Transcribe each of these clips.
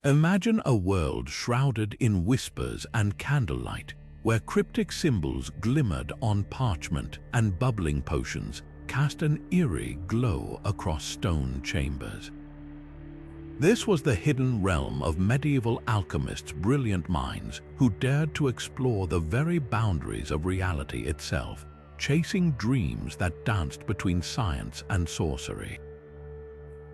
Imagine a world shrouded in whispers and candlelight, where cryptic symbols glimmered on parchment and bubbling potions cast an eerie glow across stone chambers. This was the hidden realm of medieval alchemists' brilliant minds who dared to explore the very boundaries of reality itself, chasing dreams that danced between science and sorcery.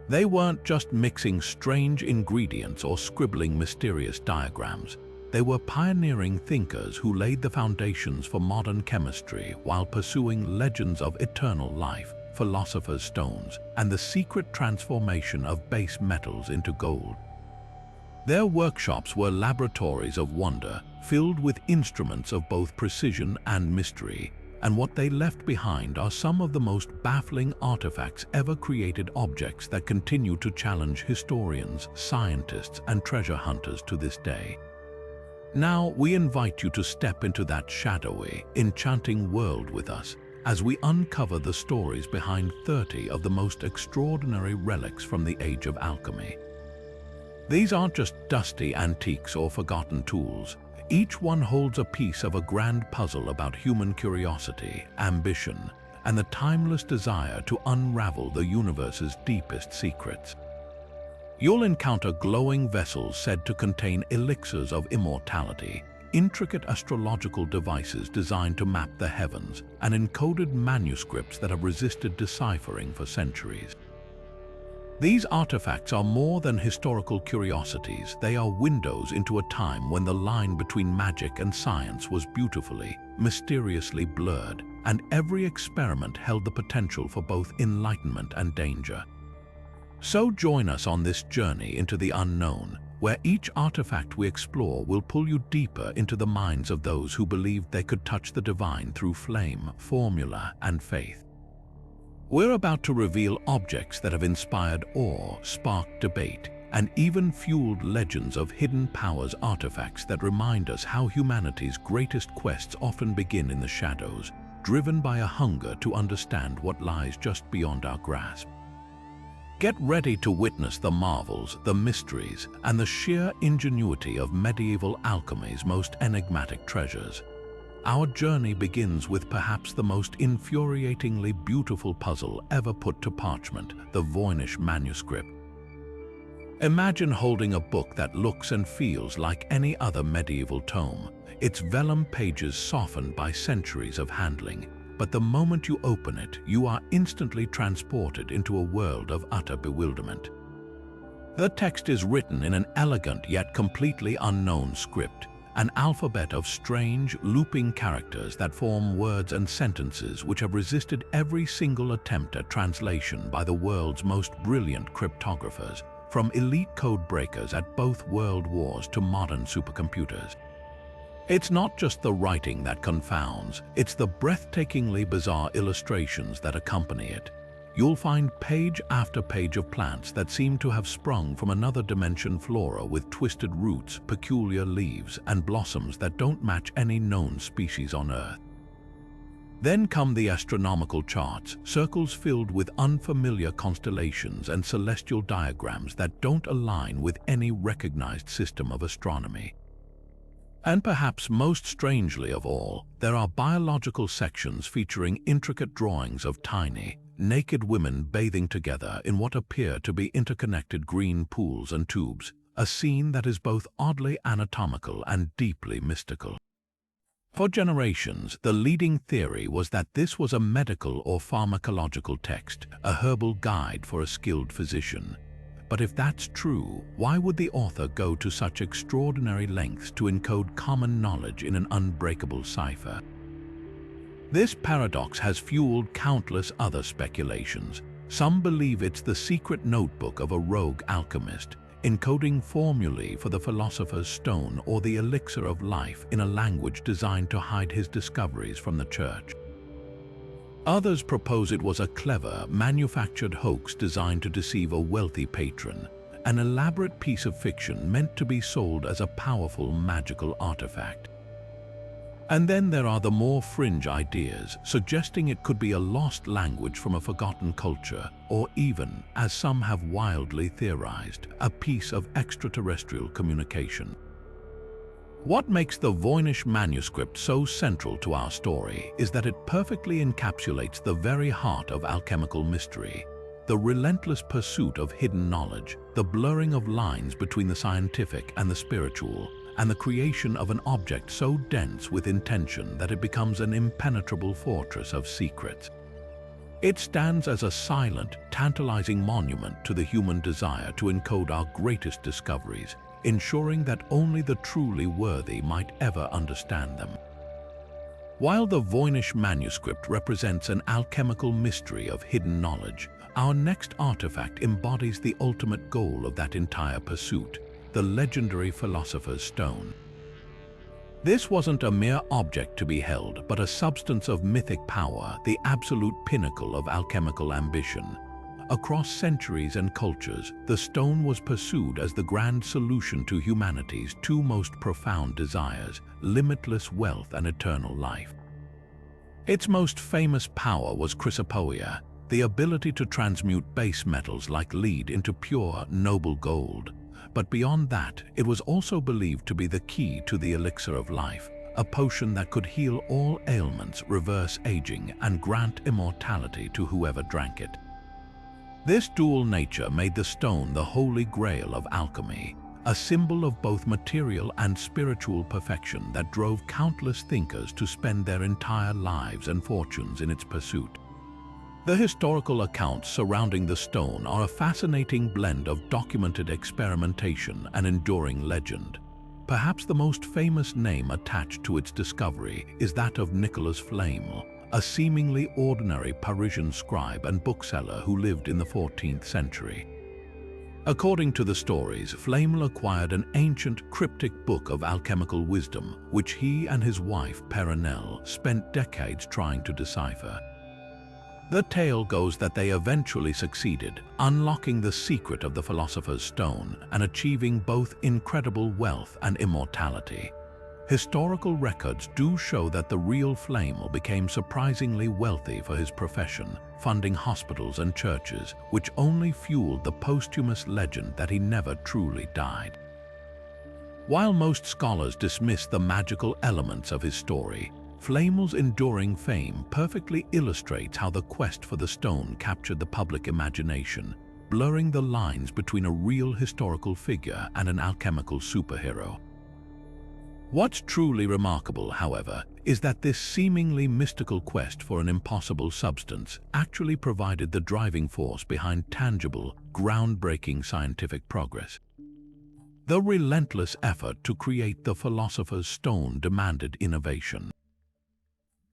They weren't just mixing strange ingredients or scribbling mysterious diagrams. They were pioneering thinkers who laid the foundations for modern chemistry while pursuing legends of eternal life, philosopher's stones, and the secret transformation of base metals into gold. Their workshops were laboratories of wonder, filled with instruments of both precision and mystery, and what they left behind are some of the most baffling artifacts ever created, objects that continue to challenge historians, scientists, and treasure hunters to this day. Now, we invite you to step into that shadowy, enchanting world with us as we uncover the stories behind 30 of the most extraordinary relics from the age of alchemy. These aren't just dusty antiques or forgotten tools. Each one holds a piece of a grand puzzle about human curiosity, ambition, and the timeless desire to unravel the universe's deepest secrets. You'll encounter glowing vessels said to contain elixirs of immortality, intricate astrological devices designed to map the heavens, and encoded manuscripts that have resisted deciphering for centuries. These artifacts are more than historical curiosities. They are windows into a time when the line between magic and science was beautifully, mysteriously blurred, and every experiment held the potential for both enlightenment and danger. So join us on this journey into the unknown, where each artifact we explore will pull you deeper into the minds of those who believed they could touch the divine through flame, formula, and faith. We're about to reveal objects that have inspired awe, sparked debate, and even fueled legends of hidden powers, artifacts that remind us how humanity's greatest quests often begin in the shadows, driven by a hunger to understand what lies just beyond our grasp. Get ready to witness the marvels, the mysteries, and the sheer ingenuity of medieval alchemy's most enigmatic treasures. Our journey begins with perhaps the most infuriatingly beautiful puzzle ever put to parchment, the Voynich Manuscript. Imagine holding a book that looks and feels like any other medieval tome, its vellum pages softened by centuries of handling. But the moment you open it, you are instantly transported into a world of utter bewilderment. The text is written in an elegant yet completely unknown script, an alphabet of strange, looping characters that form words and sentences which have resisted every single attempt at translation by the world's most brilliant cryptographers, from elite code breakers at both world wars to modern supercomputers. It's not just the writing that confounds, it's the breathtakingly bizarre illustrations that accompany it. You'll find page after page of plants that seem to have sprung from another dimension, flora with twisted roots, peculiar leaves, and blossoms that don't match any known species on Earth. Then come the astronomical charts, circles filled with unfamiliar constellations and celestial diagrams that don't align with any recognized system of astronomy. And perhaps most strangely of all, there are biological sections featuring intricate drawings of tiny, naked women bathing together in what appear to be interconnected green pools and tubes, a scene that is both oddly anatomical and deeply mystical. For generations, the leading theory was that this was a medical or pharmacological text, a herbal guide for a skilled physician. But if that's true, why would the author go to such extraordinary lengths to encode common knowledge in an unbreakable cipher? This paradox has fueled countless other speculations. Some believe it's the secret notebook of a rogue alchemist, encoding formulae for the Philosopher's Stone or the Elixir of Life in a language designed to hide his discoveries from the church. Others propose it was a clever, manufactured hoax designed to deceive a wealthy patron, an elaborate piece of fiction meant to be sold as a powerful magical artifact. And then there are the more fringe ideas, suggesting it could be a lost language from a forgotten culture, or even, as some have wildly theorized, a piece of extraterrestrial communication. What makes the Voynich Manuscript so central to our story is that it perfectly encapsulates the very heart of alchemical mystery, the relentless pursuit of hidden knowledge, the blurring of lines between the scientific and the spiritual, and the creation of an object so dense with intention that it becomes an impenetrable fortress of secrets. It stands as a silent, tantalizing monument to the human desire to encode our greatest discoveries, ensuring that only the truly worthy might ever understand them. While the Voynich Manuscript represents an alchemical mystery of hidden knowledge, our next artifact embodies the ultimate goal of that entire pursuit, the legendary Philosopher's Stone. This wasn't a mere object to be held, but a substance of mythic power, the absolute pinnacle of alchemical ambition. Across centuries and cultures, the stone was pursued as the grand solution to humanity's two most profound desires, limitless wealth and eternal life. Its most famous power was chrysopoeia, the ability to transmute base metals like lead into pure, noble gold. But beyond that, it was also believed to be the key to the Elixir of Life, a potion that could heal all ailments, reverse aging, and grant immortality to whoever drank it. This dual nature made the stone the holy grail of alchemy, a symbol of both material and spiritual perfection that drove countless thinkers to spend their entire lives and fortunes in its pursuit. The historical accounts surrounding the stone are a fascinating blend of documented experimentation and enduring legend. Perhaps the most famous name attached to its discovery is that of Nicolas Flamel, a seemingly ordinary Parisian scribe and bookseller who lived in the 14th century. According to the stories, Flamel acquired an ancient cryptic book of alchemical wisdom, which he and his wife, Perenelle, spent decades trying to decipher. The tale goes that they eventually succeeded, unlocking the secret of the Philosopher's Stone and achieving both incredible wealth and immortality. Historical records do show that the real Flamel became surprisingly wealthy for his profession, funding hospitals and churches, which only fueled the posthumous legend that he never truly died. While most scholars dismiss the magical elements of his story, Flamel's enduring fame perfectly illustrates how the quest for the stone captured the public imagination, blurring the lines between a real historical figure and an alchemical superhero. What's truly remarkable, however, is that this seemingly mystical quest for an impossible substance actually provided the driving force behind tangible, groundbreaking scientific progress. The relentless effort to create the Philosopher's Stone demanded innovation.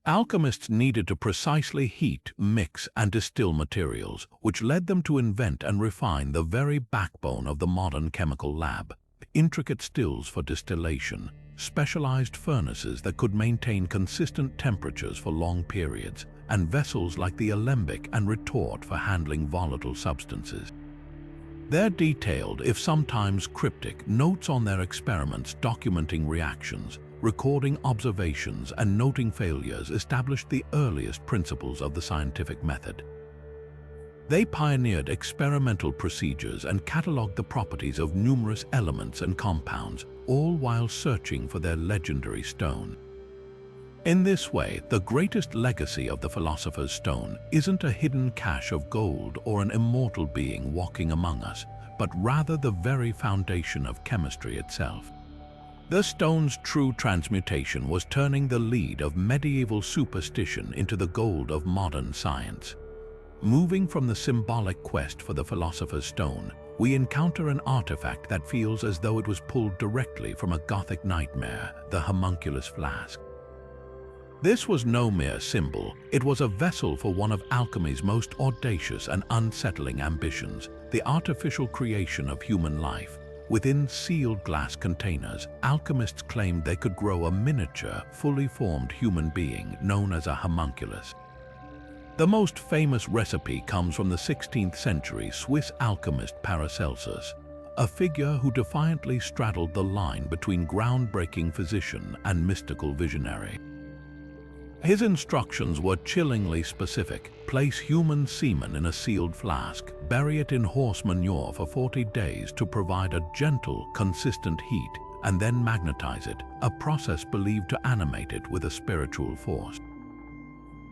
Alchemists needed to precisely heat, mix, and distill materials, which led them to invent and refine the very backbone of the modern chemical lab: intricate stills for distillation, specialized furnaces that could maintain consistent temperatures for long periods, and vessels like the alembic and retort for handling volatile substances. Their detailed, if sometimes cryptic, notes on their experiments documenting reactions, recording observations, and noting failures established the earliest principles of the scientific method. They pioneered experimental procedures and cataloged the properties of numerous elements and compounds, all while searching for their legendary stone. In this way, the greatest legacy of the Philosopher's Stone isn't a hidden cache of gold or an immortal being walking among us, but rather the very foundation of chemistry itself. The stone's true transmutation was turning the lead of medieval superstition into the gold of modern science. Moving from the symbolic quest for the Philosopher's Stone, we encounter an artifact that feels as though it was pulled directly from a Gothic nightmare, the Homunculus Flask. This was no mere symbol, it was a vessel for one of alchemy's most audacious and unsettling ambitions, the artificial creation of human life. Within sealed glass containers, alchemists claimed they could grow a miniature, fully formed human being known as a homunculus. The most famous recipe comes from the 16th century Swiss alchemist Paracelsus, a figure who defiantly straddled the line between groundbreaking physician and mystical visionary. His instructions were chillingly specific. Place human semen in a sealed flask, bury it in horse manure for 40 days to provide a gentle, consistent heat, and then magnetize it, a process believed to animate it with a spiritual force.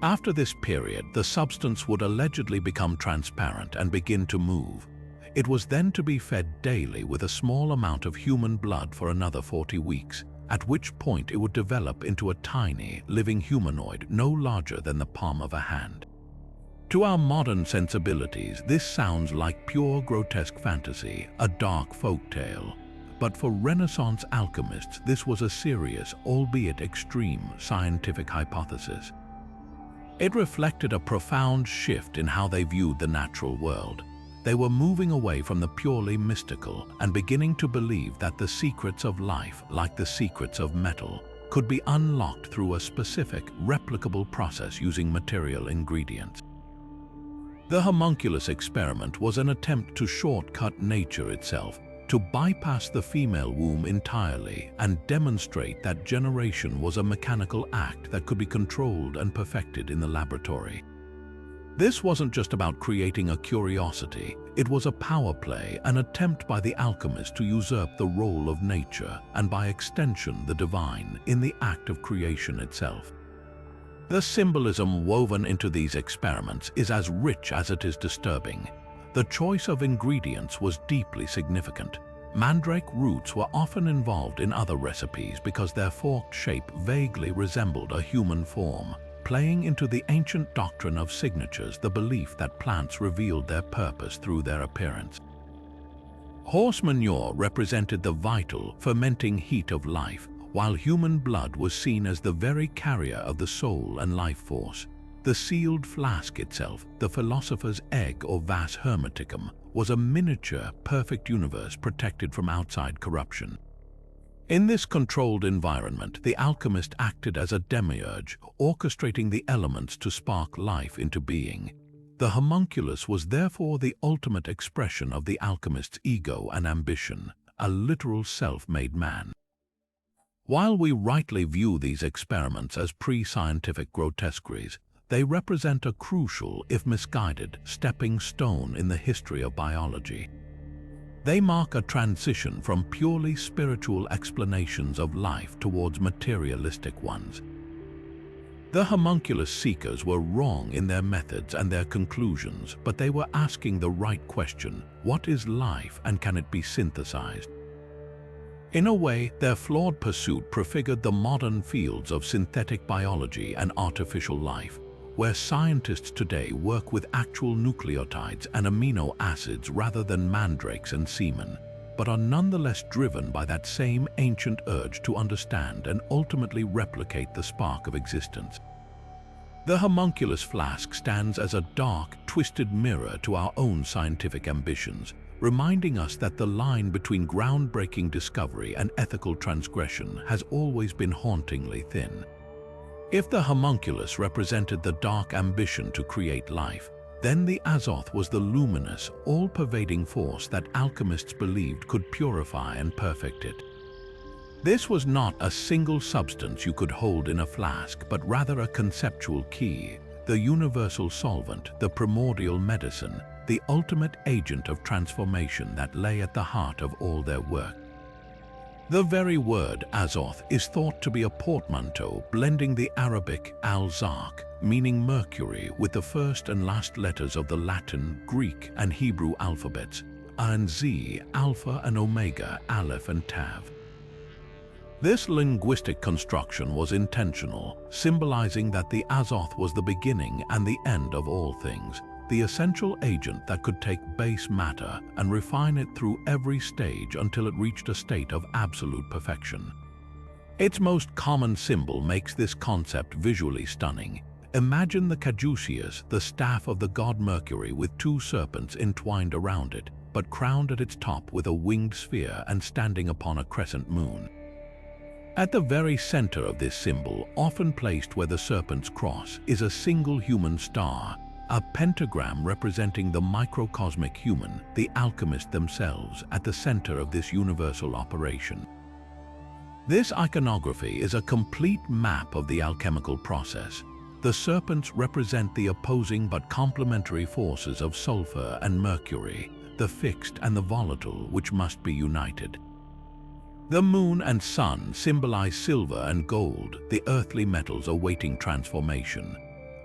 After this period, the substance would allegedly become transparent and begin to move. It was then to be fed daily with a small amount of human blood for another 40 weeks, at which point it would develop into a tiny, living humanoid no larger than the palm of a hand. To our modern sensibilities, this sounds like pure grotesque fantasy, a dark folk tale. But for Renaissance alchemists, this was a serious, albeit extreme, scientific hypothesis. It reflected a profound shift in how they viewed the natural world. They were moving away from the purely mystical and beginning to believe that the secrets of life, like the secrets of metal, could be unlocked through a specific, replicable process using material ingredients. The homunculus experiment was an attempt to shortcut nature itself, to bypass the female womb entirely and demonstrate that generation was a mechanical act that could be controlled and perfected in the laboratory. This wasn't just about creating a curiosity, it was a power play, an attempt by the alchemist to usurp the role of nature and by extension the divine in the act of creation itself. The symbolism woven into these experiments is as rich as it is disturbing. The choice of ingredients was deeply significant. Mandrake roots were often involved in other recipes because their forked shape vaguely resembled a human form, playing into the ancient doctrine of signatures, the belief that plants revealed their purpose through their appearance. Horse manure represented the vital, fermenting heat of life, while human blood was seen as the very carrier of the soul and life force. The sealed flask itself, the philosopher's egg or vas hermeticum, was a miniature, perfect universe protected from outside corruption. In this controlled environment, the alchemist acted as a demiurge, orchestrating the elements to spark life into being. The homunculus was therefore the ultimate expression of the alchemist's ego and ambition, a literal self-made man. While we rightly view these experiments as pre-scientific grotesqueries, they represent a crucial, if misguided, stepping stone in the history of biology. They mark a transition from purely spiritual explanations of life towards materialistic ones. The homunculus seekers were wrong in their methods and their conclusions, but they were asking the right question: what is life and can it be synthesized? In a way, their flawed pursuit prefigured the modern fields of synthetic biology and artificial life, where scientists today work with actual nucleotides and amino acids rather than mandrakes and semen, but are nonetheless driven by that same ancient urge to understand and ultimately replicate the spark of existence. The homunculus flask stands as a dark, twisted mirror to our own scientific ambitions, reminding us that the line between groundbreaking discovery and ethical transgression has always been hauntingly thin. If the homunculus represented the dark ambition to create life, then the Azoth was the luminous, all-pervading force that alchemists believed could purify and perfect it. This was not a single substance you could hold in a flask, but rather a conceptual key, the universal solvent, the primordial medicine, the ultimate agent of transformation that lay at the heart of all their work. The very word Azoth is thought to be a portmanteau blending the Arabic al-Zarq, meaning mercury, with the first and last letters of the Latin, Greek, and Hebrew alphabets, A and Z, Alpha and Omega, Aleph and Tav. This linguistic construction was intentional, symbolizing that the Azoth was the beginning and the end of all things, the essential agent that could take base matter and refine it through every stage until it reached a state of absolute perfection. Its most common symbol makes this concept visually stunning. Imagine the caduceus, the staff of the god Mercury, with two serpents entwined around it, but crowned at its top with a winged sphere and standing upon a crescent moon. At the very center of this symbol, often placed where the serpents cross, is a single human star, a pentagram representing the microcosmic human, the alchemists themselves, at the center of this universal operation. This iconography is a complete map of the alchemical process. The serpents represent the opposing but complementary forces of sulfur and mercury, the fixed and the volatile, which must be united. The moon and sun symbolize silver and gold, the earthly metals awaiting transformation.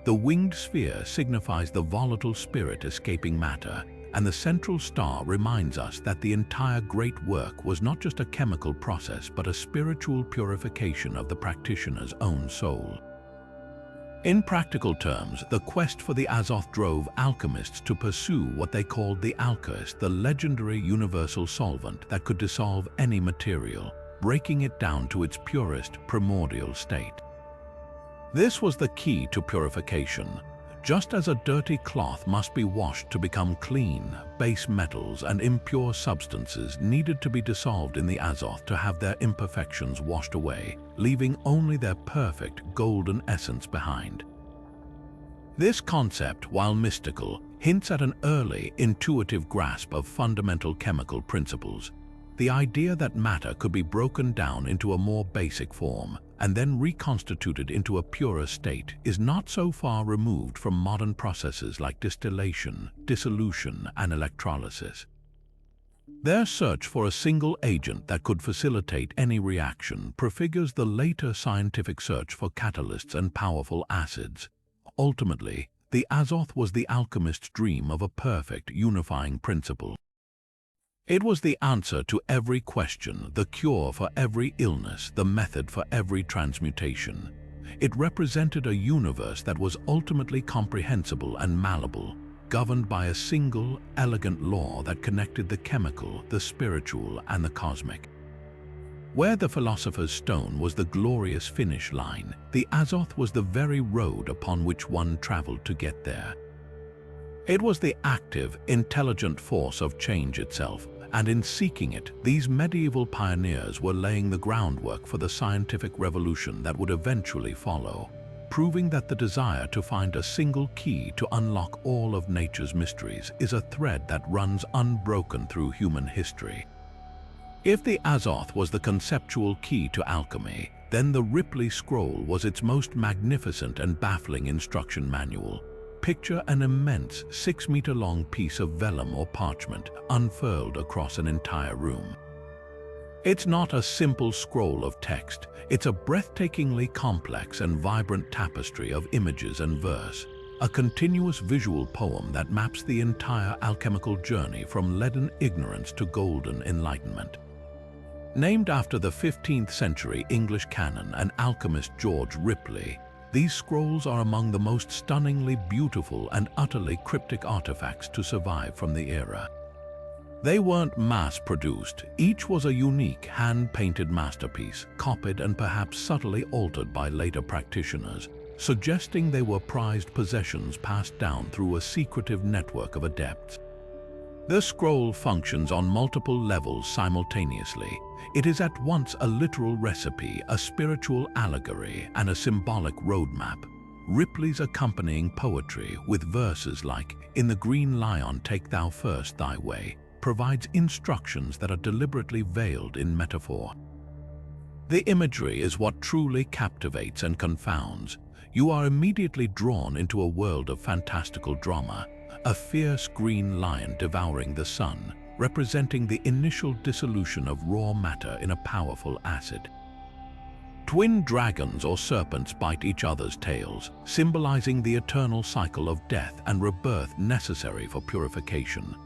The winged sphere signifies the volatile spirit escaping matter, and the central star reminds us that the entire great work was not just a chemical process but a spiritual purification of the practitioner's own soul. In practical terms, the quest for the Azoth drove alchemists to pursue what they called the Alchemist, the legendary universal solvent that could dissolve any material, breaking it down to its purest, primordial state. This was the key to purification. Just as a dirty cloth must be washed to become clean, base metals and impure substances needed to be dissolved in the Azoth to have their imperfections washed away, leaving only their perfect golden essence behind. This concept, while mystical, hints at an early, intuitive grasp of fundamental chemical principles. The idea that matter could be broken down into a more basic form and then reconstituted into a purer state is not so far removed from modern processes like distillation, dissolution, and electrolysis. Their search for a single agent that could facilitate any reaction prefigures the later scientific search for catalysts and powerful acids. Ultimately, the Azoth was the alchemist's dream of a perfect, unifying principle. It was the answer to every question, the cure for every illness, the method for every transmutation. It represented a universe that was ultimately comprehensible and malleable, governed by a single, elegant law that connected the chemical, the spiritual, and the cosmic. Where the philosopher's stone was the glorious finish line, the Azoth was the very road upon which one traveled to get there. It was the active, intelligent force of change itself, and in seeking it, these medieval pioneers were laying the groundwork for the scientific revolution that would eventually follow, proving that the desire to find a single key to unlock all of nature's mysteries is a thread that runs unbroken through human history. If the Azoth was the conceptual key to alchemy, then the Ripley scroll was its most magnificent and baffling instruction manual. Picture an immense 6-meter-long piece of vellum or parchment unfurled across an entire room. It's not a simple scroll of text, it's a breathtakingly complex and vibrant tapestry of images and verse, a continuous visual poem that maps the entire alchemical journey from leaden ignorance to golden enlightenment. Named after the 15th century English canon and alchemist George Ripley, these scrolls are among the most stunningly beautiful and utterly cryptic artifacts to survive from the era. They weren't mass-produced. Each was a unique, hand-painted masterpiece, copied and perhaps subtly altered by later practitioners, suggesting they were prized possessions passed down through a secretive network of adepts. The scroll functions on multiple levels simultaneously. It is at once a literal recipe, a spiritual allegory, and a symbolic roadmap. Ripley's accompanying poetry, with verses like, "In the green lion take thou first thy way," provides instructions that are deliberately veiled in metaphor. The imagery is what truly captivates and confounds. You are immediately drawn into a world of fantastical drama, a fierce green lion devouring the sun, representing the initial dissolution of raw matter in a powerful acid. Twin dragons or serpents bite each other's tails, symbolizing the eternal cycle of death and rebirth necessary for purification.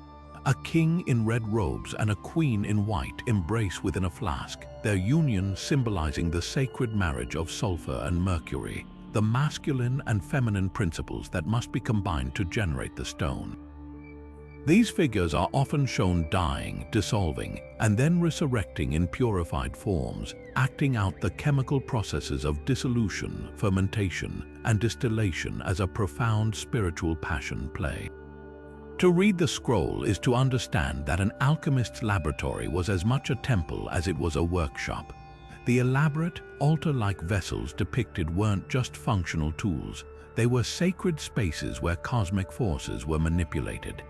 A king in red robes and a queen in white embrace within a flask, their union symbolizing the sacred marriage of sulfur and mercury, the masculine and feminine principles that must be combined to generate the stone. These figures are often shown dying, dissolving, and then resurrecting in purified forms, acting out the chemical processes of dissolution, fermentation, and distillation as a profound spiritual passion play. To read the scroll is to understand that an alchemist's laboratory was as much a temple as it was a workshop. The elaborate, altar-like vessels depicted weren't just functional tools, They were sacred spaces where cosmic forces were manipulated.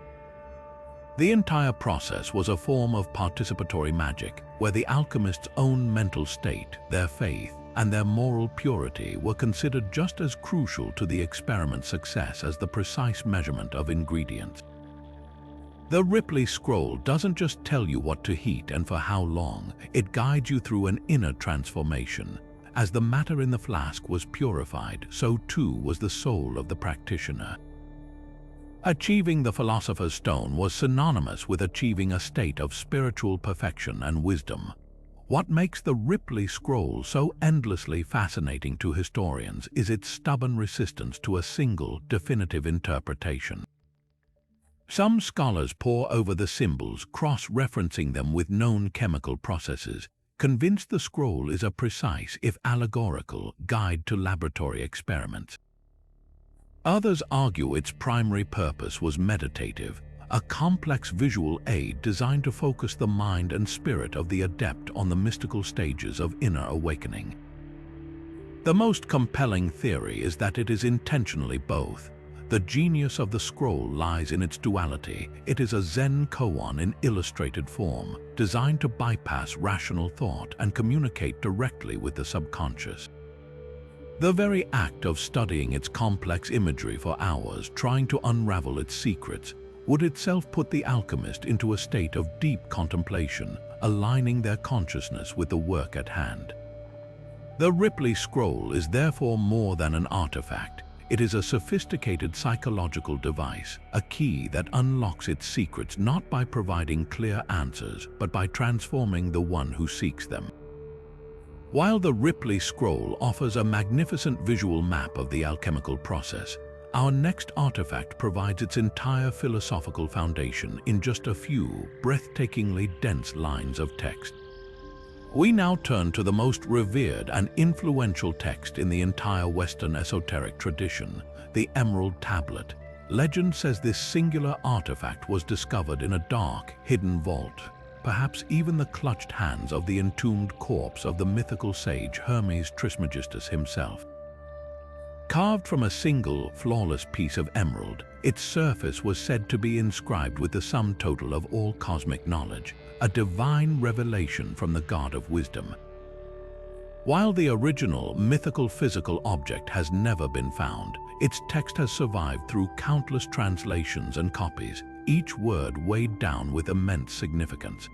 The entire process was a form of participatory magic, where the alchemist's own mental state, their faith, and their moral purity were considered just as crucial to the experiment's success as the precise measurement of ingredients. The Ripley scroll doesn't just tell you what to heat and for how long, it guides you through an inner transformation. As the matter in the flask was purified, so too was the soul of the practitioner. Achieving the Philosopher's Stone was synonymous with achieving a state of spiritual perfection and wisdom. What makes the Ripley scroll so endlessly fascinating to historians is its stubborn resistance to a single, definitive interpretation. Some scholars pore over the symbols, cross-referencing them with known chemical processes, convinced the scroll is a precise, if allegorical, guide to laboratory experiments. Others argue its primary purpose was meditative, a complex visual aid designed to focus the mind and spirit of the adept on the mystical stages of inner awakening. The most compelling theory is that it is intentionally both. The genius of the scroll lies in its duality. It is a Zen koan in illustrated form, designed to bypass rational thought and communicate directly with the subconscious. The very act of studying its complex imagery for hours, trying to unravel its secrets, would itself put the alchemist into a state of deep contemplation, aligning their consciousness with the work at hand. The Ripley scroll is therefore more than an artifact. It is a sophisticated psychological device, a key that unlocks its secrets not by providing clear answers, but by transforming the one who seeks them. While the Ripley scroll offers a magnificent visual map of the alchemical process, our next artifact provides its entire philosophical foundation in just a few breathtakingly dense lines of text. We now turn to the most revered and influential text in the entire Western esoteric tradition, the Emerald Tablet. Legend says this singular artifact was discovered in a dark, hidden vault, perhaps even the clutched hands of the entombed corpse of the mythical sage Hermes Trismegistus himself. Carved from a single, flawless piece of emerald, its surface was said to be inscribed with the sum total of all cosmic knowledge, a divine revelation from the God of wisdom. While the original mythical physical object has never been found, its text has survived through countless translations and copies, each word weighed down with immense significance.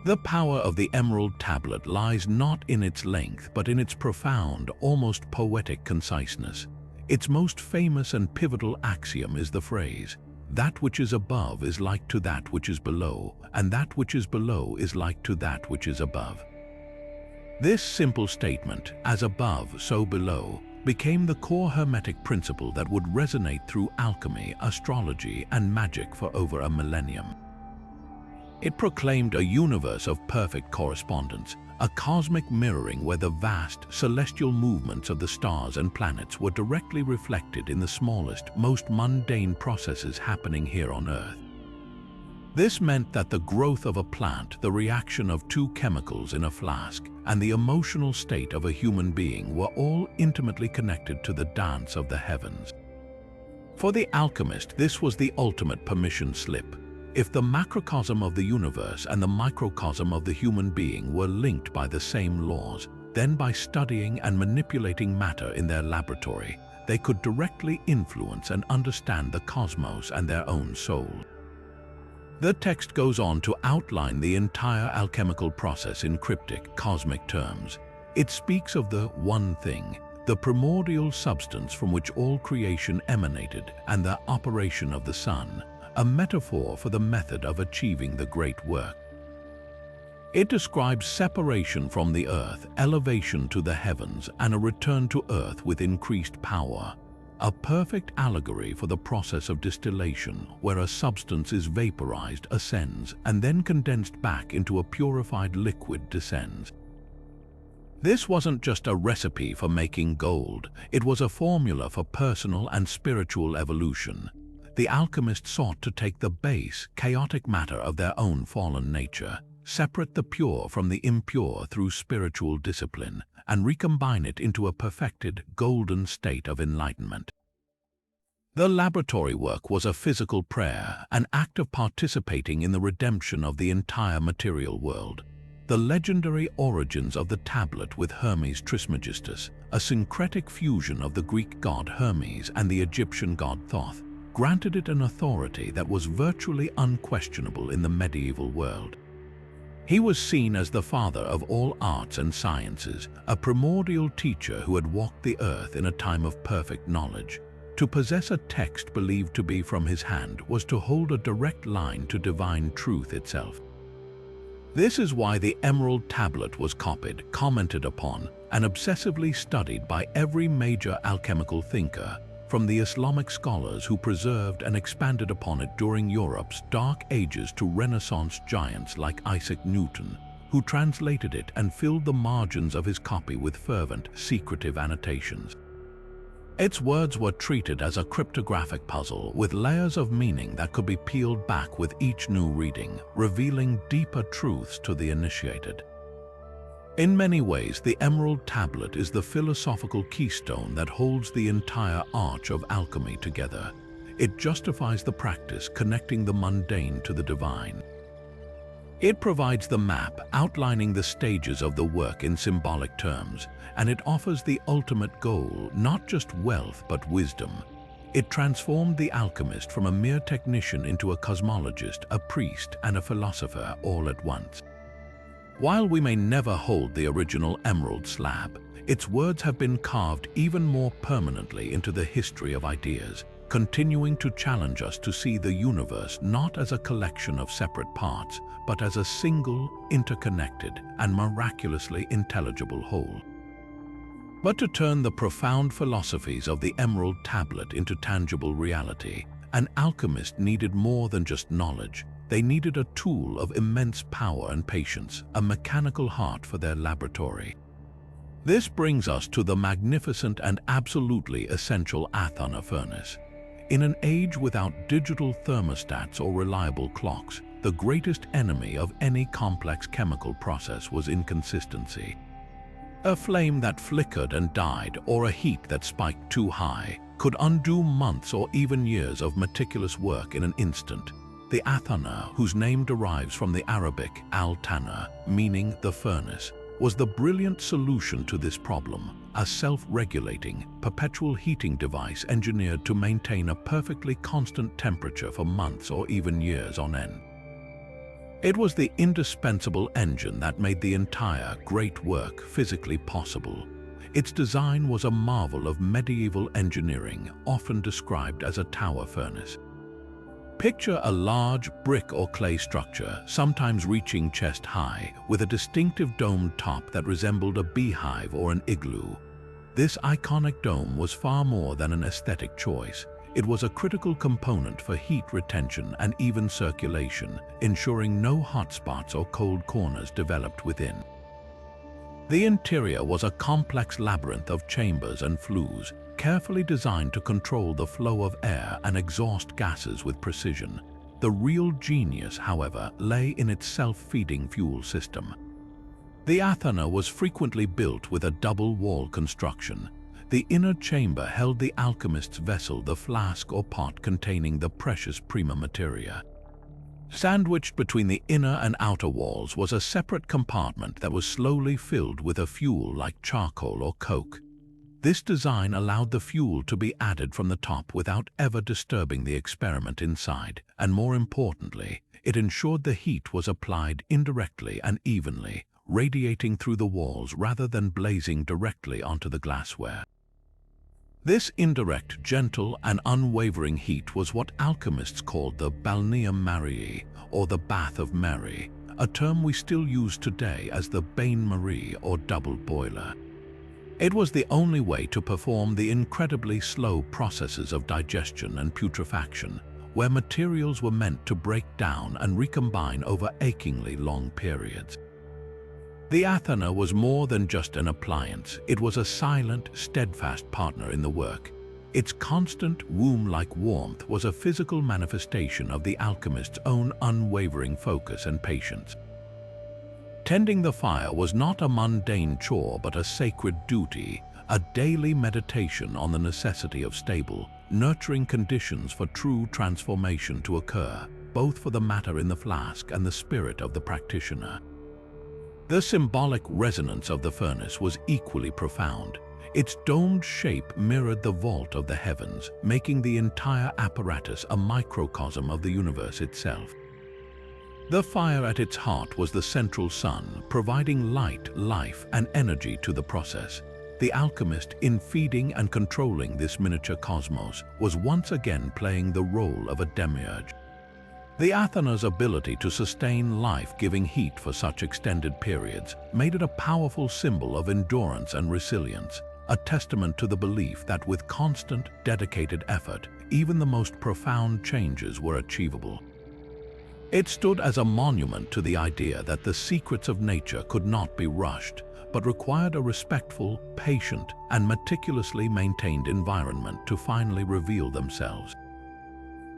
The power of the Emerald Tablet lies not in its length, but in its profound, almost poetic conciseness. Its most famous and pivotal axiom is the phrase, "That which is above is like to that which is below, and that which is below is like to that which is above." This simple statement, as above, so below, became the core hermetic principle that would resonate through alchemy, astrology, and magic for over a millennium. It proclaimed a universe of perfect correspondence, a cosmic mirroring where the vast, celestial movements of the stars and planets were directly reflected in the smallest, most mundane processes happening here on Earth. This meant that the growth of a plant, the reaction of two chemicals in a flask, and the emotional state of a human being were all intimately connected to the dance of the heavens. For the alchemist, this was the ultimate permission slip. If the macrocosm of the universe and the microcosm of the human being were linked by the same laws, then by studying and manipulating matter in their laboratory, they could directly influence and understand the cosmos and their own soul. The text goes on to outline the entire alchemical process in cryptic, cosmic terms. It speaks of the one thing, the primordial substance from which all creation emanated, and the operation of the sun, a metaphor for the method of achieving the great work. It describes separation from the earth, elevation to the heavens, and a return to earth with increased power. A perfect allegory for the process of distillation, where a substance is vaporized, ascends, and then condensed back into a purified liquid descends. This wasn't just a recipe for making gold, it was a formula for personal and spiritual evolution. The alchemists sought to take the base, chaotic matter of their own fallen nature, separate the pure from the impure through spiritual discipline, and recombine it into a perfected, golden state of enlightenment. The laboratory work was a physical prayer, an act of participating in the redemption of the entire material world. The legendary origins of the tablet with Hermes Trismegistus, a syncretic fusion of the Greek god Hermes and the Egyptian god Thoth, granted it an authority that was virtually unquestionable in the medieval world. He was seen as the father of all arts and sciences, a primordial teacher who had walked the earth in a time of perfect knowledge. To possess a text believed to be from his hand was to hold a direct line to divine truth itself. This is why the Emerald Tablet was copied, commented upon, and obsessively studied by every major alchemical thinker, from the Islamic scholars who preserved and expanded upon it during Europe's dark ages to Renaissance giants like Isaac Newton, who translated it and filled the margins of his copy with fervent, secretive annotations. Its words were treated as a cryptographic puzzle with layers of meaning that could be peeled back with each new reading, revealing deeper truths to the initiated. In many ways, the Emerald Tablet is the philosophical keystone that holds the entire arch of alchemy together. It justifies the practice, connecting the mundane to the divine. It provides the map outlining the stages of the work in symbolic terms, and it offers the ultimate goal, not just wealth but wisdom. It transformed the alchemist from a mere technician into a cosmologist, a priest, and a philosopher all at once. While we may never hold the original emerald slab, its words have been carved even more permanently into the history of ideas, continuing to challenge us to see the universe not as a collection of separate parts, but as a single, interconnected, and miraculously intelligible whole. But to turn the profound philosophies of the Emerald Tablet into tangible reality, an alchemist needed more than just knowledge. They needed a tool of immense power and patience, a mechanical heart for their laboratory. This brings us to the magnificent and absolutely essential Athena furnace. In an age without digital thermostats or reliable clocks, the greatest enemy of any complex chemical process was inconsistency. A flame that flickered and died, or a heat that spiked too high, could undo months or even years of meticulous work in an instant. The Athena, whose name derives from the Arabic al-Tana, meaning the furnace, was the brilliant solution to this problem, a self-regulating, perpetual heating device engineered to maintain a perfectly constant temperature for months or even years on end. It was the indispensable engine that made the entire great work physically possible. Its design was a marvel of medieval engineering, often described as a tower furnace. Picture a large brick or clay structure, sometimes reaching chest high, with a distinctive domed top that resembled a beehive or an igloo. This iconic dome was far more than an aesthetic choice. It was a critical component for heat retention and even circulation, ensuring no hotspots or cold corners developed within. The interior was a complex labyrinth of chambers and flues, carefully designed to control the flow of air and exhaust gases with precision. The real genius, however, lay in its self-feeding fuel system. The Athena was frequently built with a double-wall construction. The inner chamber held the alchemist's vessel, the flask or pot containing the precious prima materia. Sandwiched between the inner and outer walls was a separate compartment that was slowly filled with a fuel like charcoal or coke. This design allowed the fuel to be added from the top without ever disturbing the experiment inside, and more importantly, it ensured the heat was applied indirectly and evenly, radiating through the walls rather than blazing directly onto the glassware. This indirect, gentle, and unwavering heat was what alchemists called the balneum Marii, or the bath of Mary, a term we still use today as the bain-marie or double boiler. It was the only way to perform the incredibly slow processes of digestion and putrefaction, where materials were meant to break down and recombine over achingly long periods. The Athena was more than just an appliance. It was a silent, steadfast partner in the work. Its constant, womb-like warmth was a physical manifestation of the alchemist's own unwavering focus and patience. Tending the fire was not a mundane chore but a sacred duty, a daily meditation on the necessity of stable, nurturing conditions for true transformation to occur, both for the matter in the flask and the spirit of the practitioner. The symbolic resonance of the furnace was equally profound. Its domed shape mirrored the vault of the heavens, making the entire apparatus a microcosm of the universe itself. The fire at its heart was the central sun, providing light, life, and energy to the process. The alchemist, in feeding and controlling this miniature cosmos, was once again playing the role of a demiurge. The Athena's ability to sustain life-giving heat for such extended periods made it a powerful symbol of endurance and resilience, a testament to the belief that with constant, dedicated effort, even the most profound changes were achievable. It stood as a monument to the idea that the secrets of nature could not be rushed, but required a respectful, patient, and meticulously maintained environment to finally reveal themselves.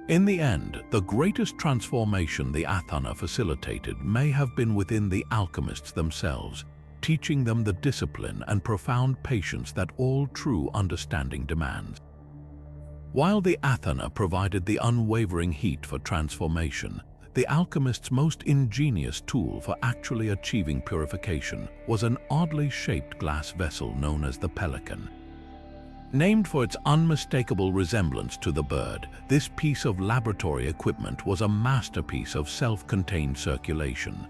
In the end, the greatest transformation the Athena facilitated may have been within the alchemists themselves, teaching them the discipline and profound patience that all true understanding demands. While the Athena provided the unwavering heat for transformation, the alchemist's most ingenious tool for actually achieving purification was an oddly shaped glass vessel known as the pelican. Named for its unmistakable resemblance to the bird, this piece of laboratory equipment was a masterpiece of self-contained circulation.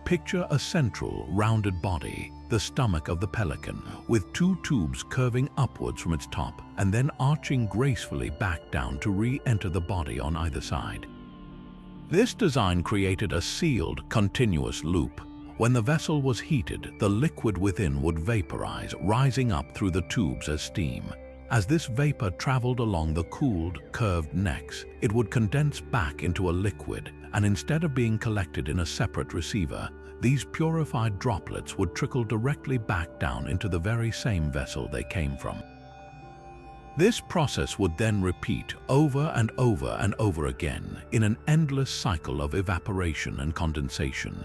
Picture a central, rounded body, the stomach of the pelican, with two tubes curving upwards from its top and then arching gracefully back down to re-enter the body on either side. This design created a sealed, continuous loop. When the vessel was heated, the liquid within would vaporize, rising up through the tubes as steam. As this vapor traveled along the cooled, curved necks, it would condense back into a liquid, and instead of being collected in a separate receiver, these purified droplets would trickle directly back down into the very same vessel they came from. This process would then repeat over and over and over again in an endless cycle of evaporation and condensation.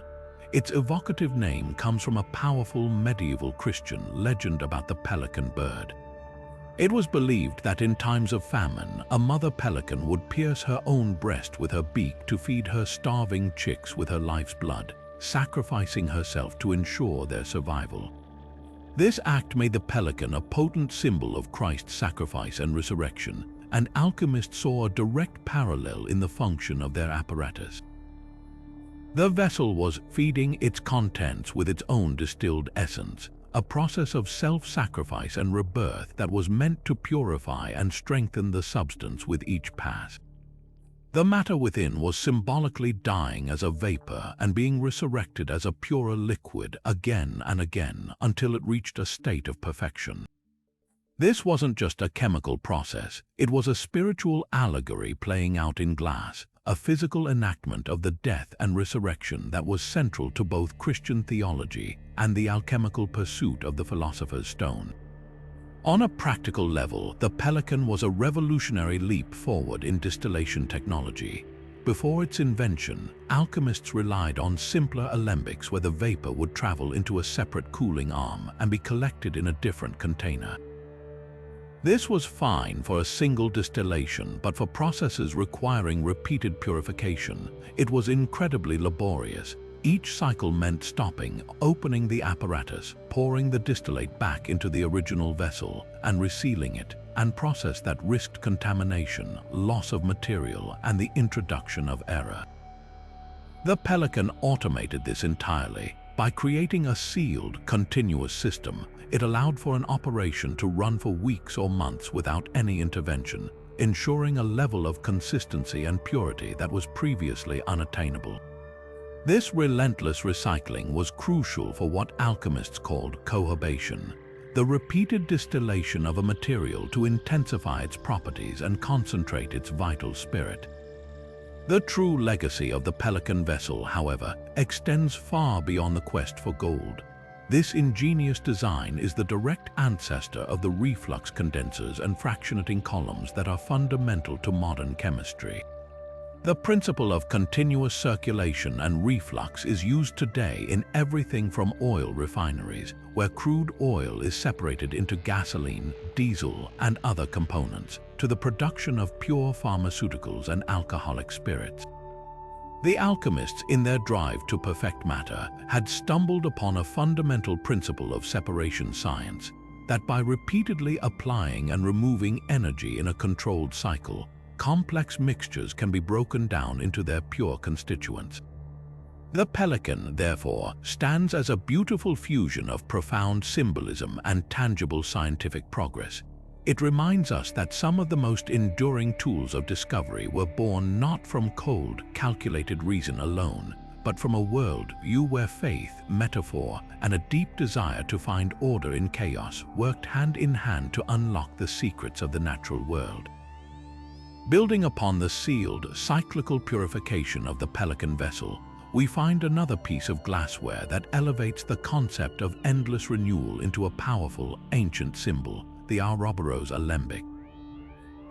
Its evocative name comes from a powerful medieval Christian legend about the pelican bird. It was believed that in times of famine, a mother pelican would pierce her own breast with her beak to feed her starving chicks with her life's blood, sacrificing herself to ensure their survival. This act made the pelican a potent symbol of Christ's sacrifice and resurrection, and alchemists saw a direct parallel in the function of their apparatus. The vessel was feeding its contents with its own distilled essence, a process of self-sacrifice and rebirth that was meant to purify and strengthen the substance with each pass. The matter within was symbolically dying as a vapor and being resurrected as a purer liquid again and again until it reached a state of perfection. This wasn't just a chemical process, it was a spiritual allegory playing out in glass, a physical enactment of the death and resurrection that was central to both Christian theology and the alchemical pursuit of the philosopher's stone. On a practical level, the pelican was a revolutionary leap forward in distillation technology. Before its invention, alchemists relied on simpler alembics where the vapor would travel into a separate cooling arm and be collected in a different container. This was fine for a single distillation, but for processes requiring repeated purification, it was incredibly laborious. Each cycle meant stopping, opening the apparatus, pouring the distillate back into the original vessel, and resealing it, and process that risked contamination, loss of material, and the introduction of error. The pelican automated this entirely. By creating a sealed, continuous system, it allowed for an operation to run for weeks or months without any intervention, ensuring a level of consistency and purity that was previously unattainable. This relentless recycling was crucial for what alchemists called cohobation, the repeated distillation of a material to intensify its properties and concentrate its vital spirit. The true legacy of the pelican vessel, however, extends far beyond the quest for gold. This ingenious design is the direct ancestor of the reflux condensers and fractionating columns that are fundamental to modern chemistry. The principle of continuous circulation and reflux is used today in everything from oil refineries, where crude oil is separated into gasoline, diesel, and other components, to the production of pure pharmaceuticals and alcoholic spirits. The alchemists, in their drive to perfect matter, had stumbled upon a fundamental principle of separation science, that by repeatedly applying and removing energy in a controlled cycle, complex mixtures can be broken down into their pure constituents. The pelican, therefore, stands as a beautiful fusion of profound symbolism and tangible scientific progress. It reminds us that some of the most enduring tools of discovery were born not from cold, calculated reason alone, but from a world-view where faith, metaphor, and a deep desire to find order in chaos worked hand in hand to unlock the secrets of the natural world. Building upon the sealed, cyclical purification of the pelican vessel, we find another piece of glassware that elevates the concept of endless renewal into a powerful, ancient symbol, the Ouroboros Alembic.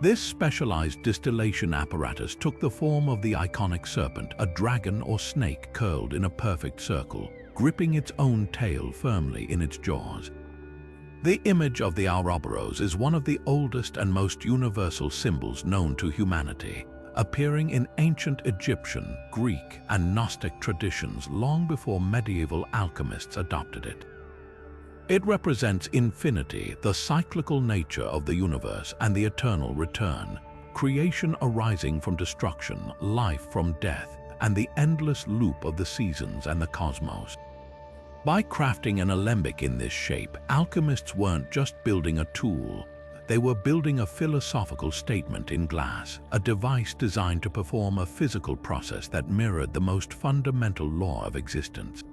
This specialized distillation apparatus took the form of the iconic serpent, a dragon or snake curled in a perfect circle, gripping its own tail firmly in its jaws. The image of the Ouroboros is one of the oldest and most universal symbols known to humanity, appearing in ancient Egyptian, Greek, and Gnostic traditions long before medieval alchemists adopted it. It represents infinity, the cyclical nature of the universe, and the eternal return, creation arising from destruction, life from death, and the endless loop of the seasons and the cosmos. By crafting an alembic in this shape, alchemists weren't just building a tool, they were building a philosophical statement in glass, a device designed to perform a physical process that mirrored the most fundamental law of existence.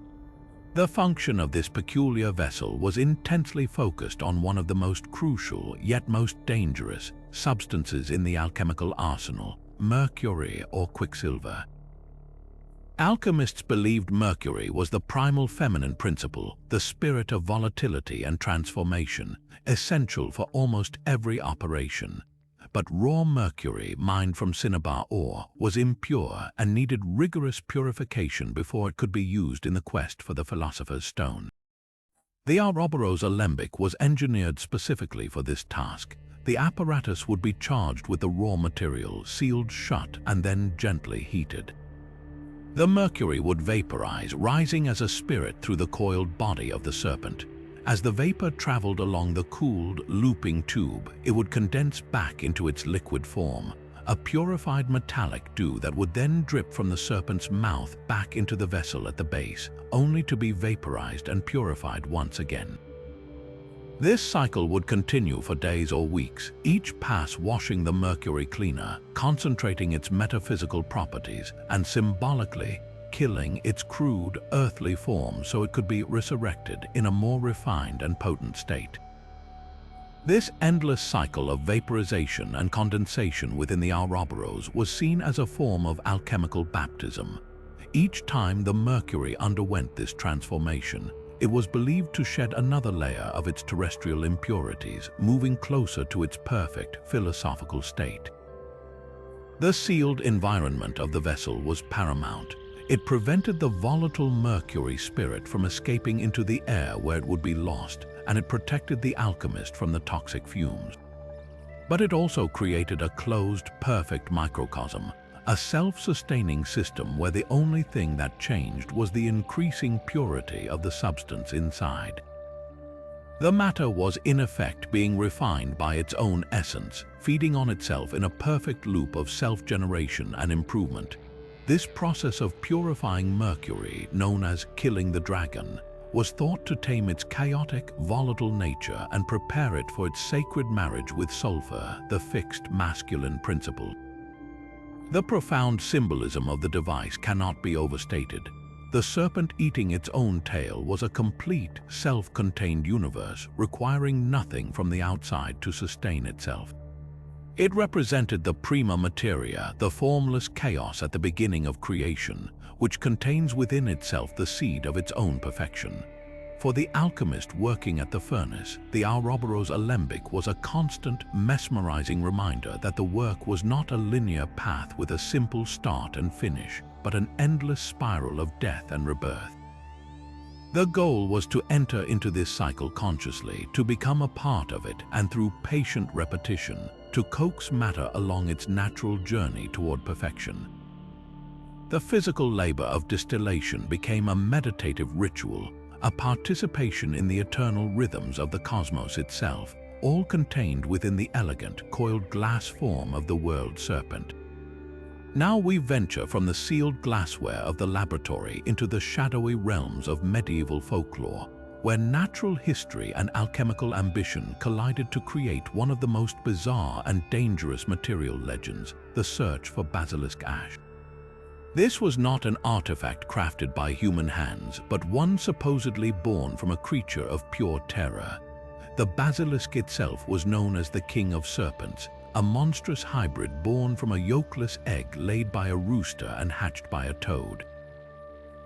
The function of this peculiar vessel was intensely focused on one of the most crucial, yet most dangerous, substances in the alchemical arsenal, mercury or quicksilver. Alchemists believed mercury was the primal feminine principle, the spirit of volatility and transformation, essential for almost every operation. But raw mercury, mined from cinnabar ore, was impure and needed rigorous purification before it could be used in the quest for the Philosopher's Stone. The Ouroboros Alembic was engineered specifically for this task. The apparatus would be charged with the raw material, sealed shut, and then gently heated. The mercury would vaporize, rising as a spirit through the coiled body of the serpent. As the vapor traveled along the cooled, looping tube, it would condense back into its liquid form, a purified metallic dew that would then drip from the serpent's mouth back into the vessel at the base, only to be vaporized and purified once again. This cycle would continue for days or weeks, each pass washing the mercury cleaner, concentrating its metaphysical properties, and symbolically killing its crude, earthly form so it could be resurrected in a more refined and potent state. This endless cycle of vaporization and condensation within the Ouroboros was seen as a form of alchemical baptism. Each time the mercury underwent this transformation, it was believed to shed another layer of its terrestrial impurities, moving closer to its perfect philosophical state. The sealed environment of the vessel was paramount. It prevented the volatile mercury spirit from escaping into the air where it would be lost, and it protected the alchemist from the toxic fumes. But it also created a closed, perfect microcosm, a self-sustaining system where the only thing that changed was the increasing purity of the substance inside. The matter was in effect being refined by its own essence, feeding on itself in a perfect loop of self-generation and improvement. This process of purifying mercury, known as killing the dragon, was thought to tame its chaotic, volatile nature and prepare it for its sacred marriage with sulfur, the fixed masculine principle. The profound symbolism of the device cannot be overstated. The serpent eating its own tail was a complete, self-contained universe, requiring nothing from the outside to sustain itself. It represented the prima materia, the formless chaos at the beginning of creation, which contains within itself the seed of its own perfection. For the alchemist working at the furnace, the Ouroboros Alembic was a constant, mesmerizing reminder that the work was not a linear path with a simple start and finish, but an endless spiral of death and rebirth. The goal was to enter into this cycle consciously, to become a part of it, and through patient repetition, to coax matter along its natural journey toward perfection. The physical labor of distillation became a meditative ritual, a participation in the eternal rhythms of the cosmos itself, all contained within the elegant, coiled glass form of the world serpent. Now we venture from the sealed glassware of the laboratory into the shadowy realms of medieval folklore, where natural history and alchemical ambition collided to create one of the most bizarre and dangerous material legends, the search for basilisk ash. This was not an artifact crafted by human hands, but one supposedly born from a creature of pure terror. The basilisk itself was known as the King of Serpents, a monstrous hybrid born from a yolkless egg laid by a rooster and hatched by a toad.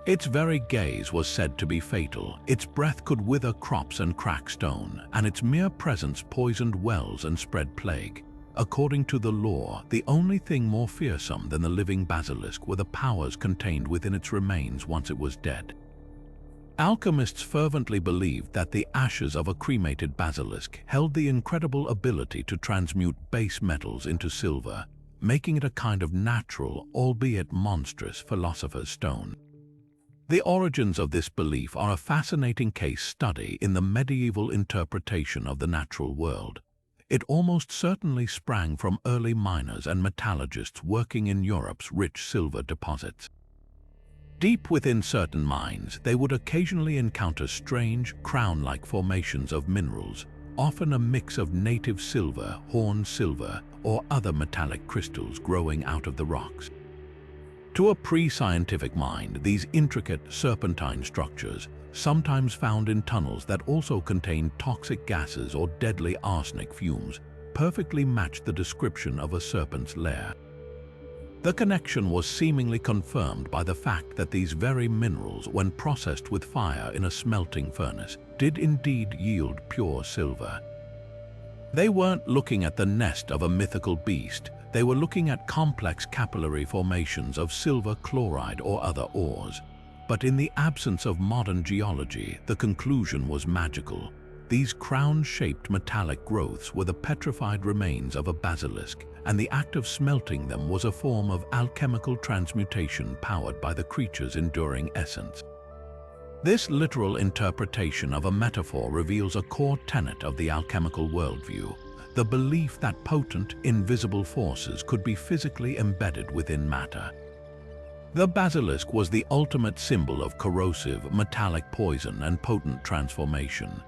Its very gaze was said to be fatal, its breath could wither crops and crack stone, and its mere presence poisoned wells and spread plague. According to the lore, the only thing more fearsome than the living basilisk were the powers contained within its remains once it was dead. Alchemists fervently believed that the ashes of a cremated basilisk held the incredible ability to transmute base metals into silver, making it a kind of natural, albeit monstrous, philosopher's stone. The origins of this belief are a fascinating case study in the medieval interpretation of the natural world. It almost certainly sprang from early miners and metallurgists working in Europe's rich silver deposits. Deep within certain mines, they would occasionally encounter strange, crown-like formations of minerals, often a mix of native silver, horn silver, or other metallic crystals growing out of the rocks. To a pre-scientific mind, these intricate serpentine structures, sometimes found in tunnels that also contain toxic gases or deadly arsenic fumes, perfectly matched the description of a serpent's lair. The connection was seemingly confirmed by the fact that these very minerals, when processed with fire in a smelting furnace, did indeed yield pure silver. They weren't looking at the nest of a mythical beast, they were looking at complex capillary formations of silver chloride or other ores. But in the absence of modern geology, the conclusion was magical. These crown-shaped metallic growths were the petrified remains of a basilisk, and the act of smelting them was a form of alchemical transmutation powered by the creature's enduring essence. This literal interpretation of a metaphor reveals a core tenet of the alchemical worldview, the belief that potent, invisible forces could be physically embedded within matter. The basilisk was the ultimate symbol of corrosive, metallic poison and potent transformation.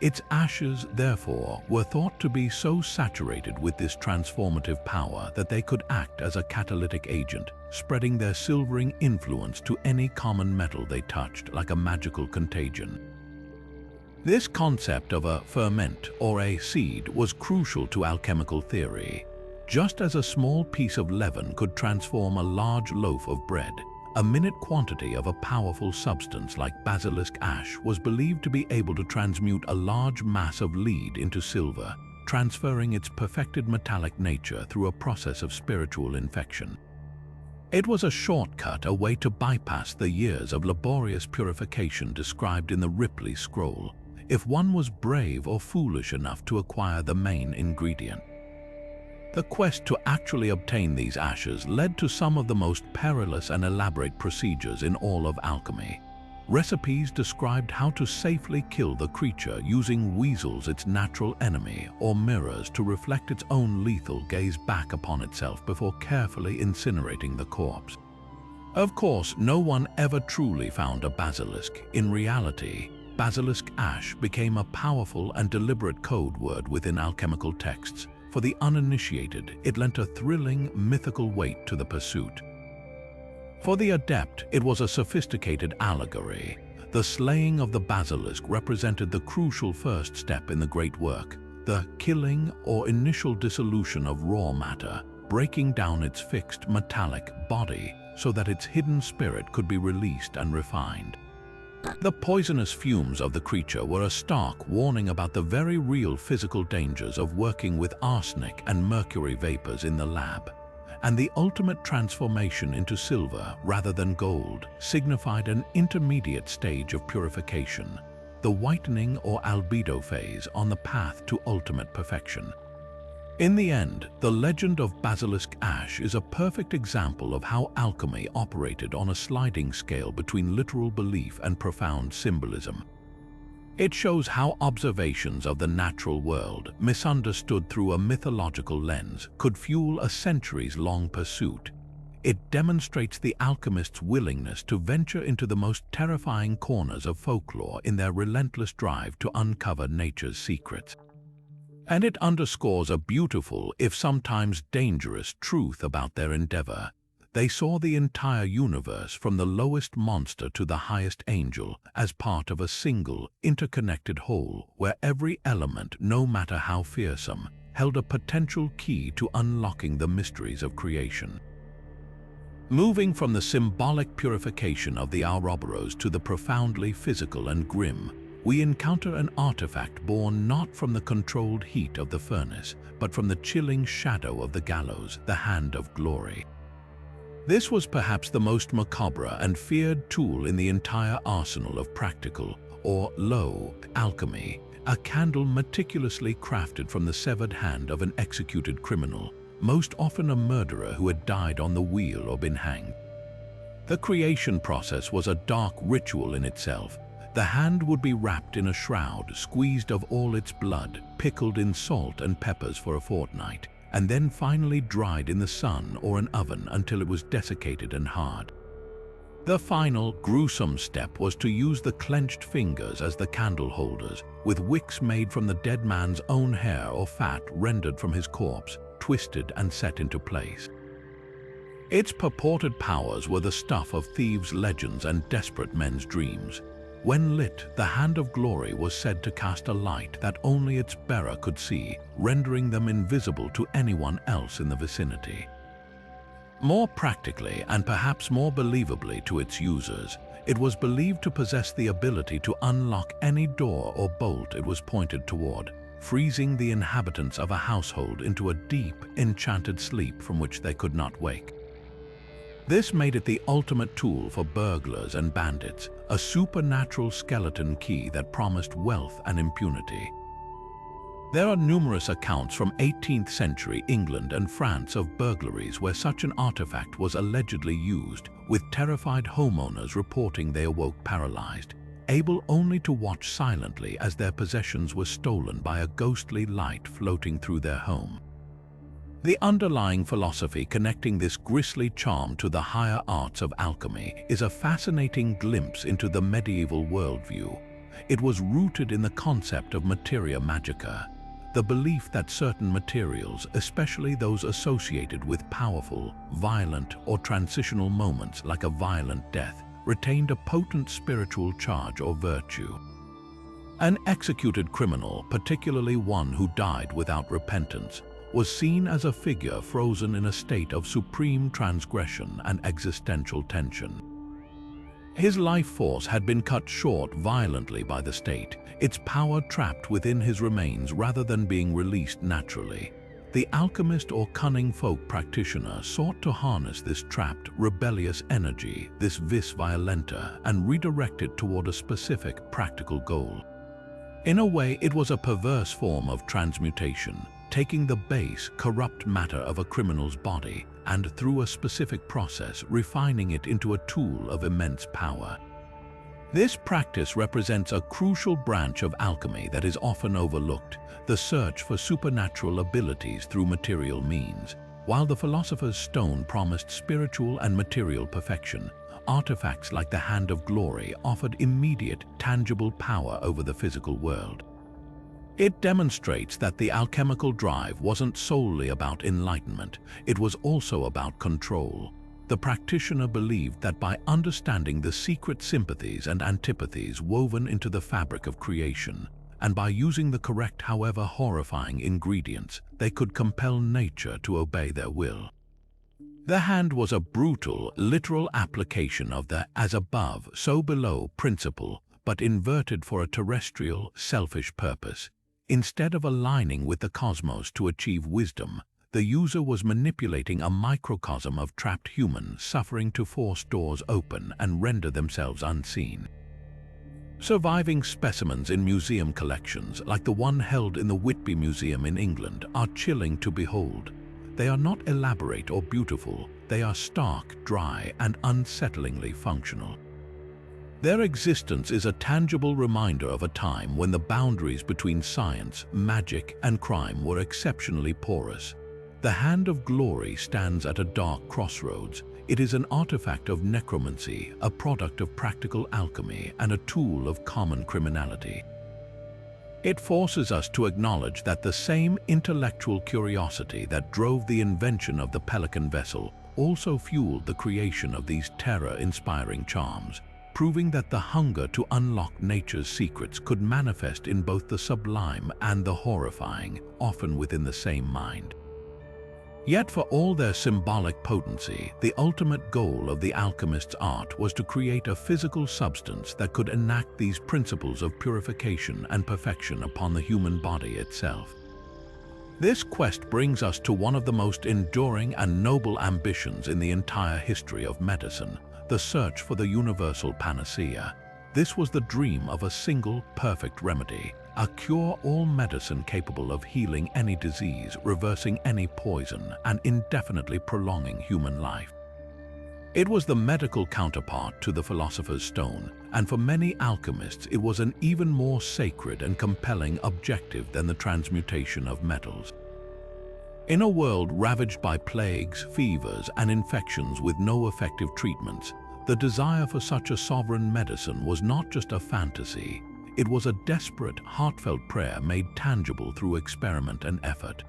Its ashes, therefore, were thought to be so saturated with this transformative power that they could act as a catalytic agent, spreading their silvering influence to any common metal they touched like a magical contagion. This concept of a ferment or a seed was crucial to alchemical theory. Just as a small piece of leaven could transform a large loaf of bread, a minute quantity of a powerful substance like basilisk ash was believed to be able to transmute a large mass of lead into silver, transferring its perfected metallic nature through a process of spiritual infection. It was a shortcut, a way to bypass the years of laborious purification described in the Ripley scroll, if one was brave or foolish enough to acquire the main ingredient. The quest to actually obtain these ashes led to some of the most perilous and elaborate procedures in all of alchemy. Recipes described how to safely kill the creature using weasels, its natural enemy, or mirrors to reflect its own lethal gaze back upon itself before carefully incinerating the corpse. Of course, no one ever truly found a basilisk. In reality, basilisk ash became a powerful and deliberate code word within alchemical texts. For the uninitiated, it lent a thrilling, mythical weight to the pursuit. For the adept, it was a sophisticated allegory. The slaying of the basilisk represented the crucial first step in the great work, the killing or initial dissolution of raw matter, breaking down its fixed metallic body so that its hidden spirit could be released and refined. The poisonous fumes of the creature were a stark warning about the very real physical dangers of working with arsenic and mercury vapors in the lab. And the ultimate transformation into silver rather than gold signified an intermediate stage of purification, the whitening or albedo phase on the path to ultimate perfection. In the end, the legend of Basilisk Ash is a perfect example of how alchemy operated on a sliding scale between literal belief and profound symbolism. It shows how observations of the natural world, misunderstood through a mythological lens, could fuel a centuries-long pursuit. It demonstrates the alchemists' willingness to venture into the most terrifying corners of folklore in their relentless drive to uncover nature's secrets. And it underscores a beautiful, if sometimes dangerous, truth about their endeavor. They saw the entire universe, from the lowest monster to the highest angel, as part of a single, interconnected whole, where every element, no matter how fearsome, held a potential key to unlocking the mysteries of creation. Moving from the symbolic purification of the Ouroboros to the profoundly physical and grim, we encounter an artifact born not from the controlled heat of the furnace, but from the chilling shadow of the gallows, the Hand of Glory. This was perhaps the most macabre and feared tool in the entire arsenal of practical, or low, alchemy, a candle meticulously crafted from the severed hand of an executed criminal, most often a murderer who had died on the wheel or been hanged. The creation process was a dark ritual in itself. The hand would be wrapped in a shroud, squeezed of all its blood, pickled in salt and peppers for a fortnight, and then finally dried in the sun or an oven until it was desiccated and hard. The final, gruesome step was to use the clenched fingers as the candle holders, with wicks made from the dead man's own hair or fat rendered from his corpse, twisted and set into place. Its purported powers were the stuff of thieves' legends and desperate men's dreams. When lit, the Hand of Glory was said to cast a light that only its bearer could see, rendering them invisible to anyone else in the vicinity. More practically, and perhaps more believably to its users, it was believed to possess the ability to unlock any door or bolt it was pointed toward, freezing the inhabitants of a household into a deep, enchanted sleep from which they could not wake. This made it the ultimate tool for burglars and bandits, a supernatural skeleton key that promised wealth and impunity. There are numerous accounts from 18th century England and France of burglaries where such an artifact was allegedly used, with terrified homeowners reporting they awoke paralyzed, able only to watch silently as their possessions were stolen by a ghostly light floating through their home. The underlying philosophy connecting this grisly charm to the higher arts of alchemy is a fascinating glimpse into the medieval worldview. It was rooted in the concept of materia magica, the belief that certain materials, especially those associated with powerful, violent, or transitional moments like a violent death, retained a potent spiritual charge or virtue. An executed criminal, particularly one who died without repentance, was seen as a figure frozen in a state of supreme transgression and existential tension. His life force had been cut short violently by the state, its power trapped within his remains rather than being released naturally. The alchemist or cunning folk practitioner sought to harness this trapped, rebellious energy, this vis violenta, and redirect it toward a specific, practical goal. In a way, it was a perverse form of transmutation, taking the base, corrupt matter of a criminal's body and, through a specific process, refining it into a tool of immense power. This practice represents a crucial branch of alchemy that is often overlooked, the search for supernatural abilities through material means. While the Philosopher's Stone promised spiritual and material perfection, artifacts like the Hand of Glory offered immediate, tangible power over the physical world. It demonstrates that the alchemical drive wasn't solely about enlightenment, it was also about control. The practitioner believed that by understanding the secret sympathies and antipathies woven into the fabric of creation, and by using the correct, however horrifying, ingredients, they could compel nature to obey their will. The hand was a brutal, literal application of the as above, so below principle, but inverted for a terrestrial, selfish purpose. Instead of aligning with the cosmos to achieve wisdom, the user was manipulating a microcosm of trapped humans suffering to force doors open and render themselves unseen. Surviving specimens in museum collections, like the one held in the Whitby Museum in England, are chilling to behold. They are not elaborate or beautiful, they are stark, dry, and unsettlingly functional. Their existence is a tangible reminder of a time when the boundaries between science, magic, and crime were exceptionally porous. The Hand of Glory stands at a dark crossroads. It is an artifact of necromancy, a product of practical alchemy, and a tool of common criminality. It forces us to acknowledge that the same intellectual curiosity that drove the invention of the pelican vessel also fueled the creation of these terror-inspiring charms, proving that the hunger to unlock nature's secrets could manifest in both the sublime and the horrifying, often within the same mind. Yet for all their symbolic potency, the ultimate goal of the alchemist's art was to create a physical substance that could enact these principles of purification and perfection upon the human body itself. This quest brings us to one of the most enduring and noble ambitions in the entire history of medicine, the search for the universal panacea. This was the dream of a single, perfect remedy, a cure-all medicine capable of healing any disease, reversing any poison, and indefinitely prolonging human life. It was the medical counterpart to the Philosopher's Stone, and for many alchemists it was an even more sacred and compelling objective than the transmutation of metals. In a world ravaged by plagues, fevers, and infections with no effective treatments, the desire for such a sovereign medicine was not just a fantasy. It was a desperate, heartfelt prayer made tangible through experiment and effort.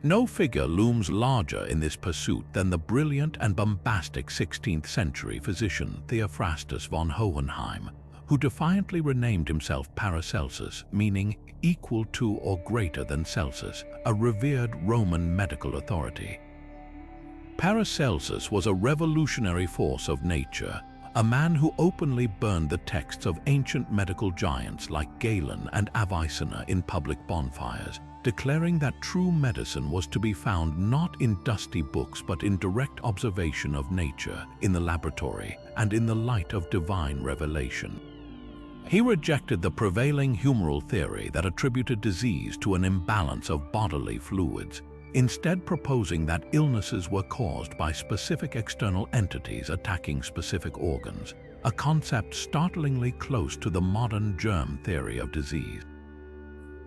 No figure looms larger in this pursuit than the brilliant and bombastic 16th century physician Theophrastus von Hohenheim, who defiantly renamed himself Paracelsus, meaning equal to or greater than Celsus, a revered Roman medical authority. Paracelsus was a revolutionary force of nature, a man who openly burned the texts of ancient medical giants like Galen and Avicenna in public bonfires, declaring that true medicine was to be found not in dusty books but in direct observation of nature, in the laboratory, and in the light of divine revelation. He rejected the prevailing humoral theory that attributed disease to an imbalance of bodily fluids, instead proposing that illnesses were caused by specific external entities attacking specific organs, a concept startlingly close to the modern germ theory of disease.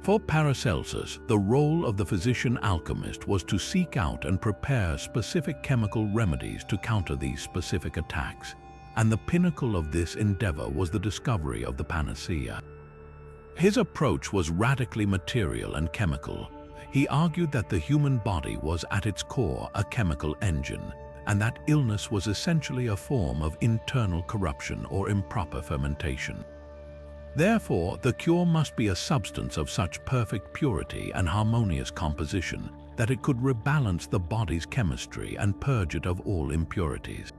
For Paracelsus, the role of the physician-alchemist was to seek out and prepare specific chemical remedies to counter these specific attacks, and the pinnacle of this endeavor was the discovery of the panacea. His approach was radically material and chemical. He argued that the human body was at its core a chemical engine, and that illness was essentially a form of internal corruption or improper fermentation. Therefore, the cure must be a substance of such perfect purity and harmonious composition that it could rebalance the body's chemistry and purge it of all impurities.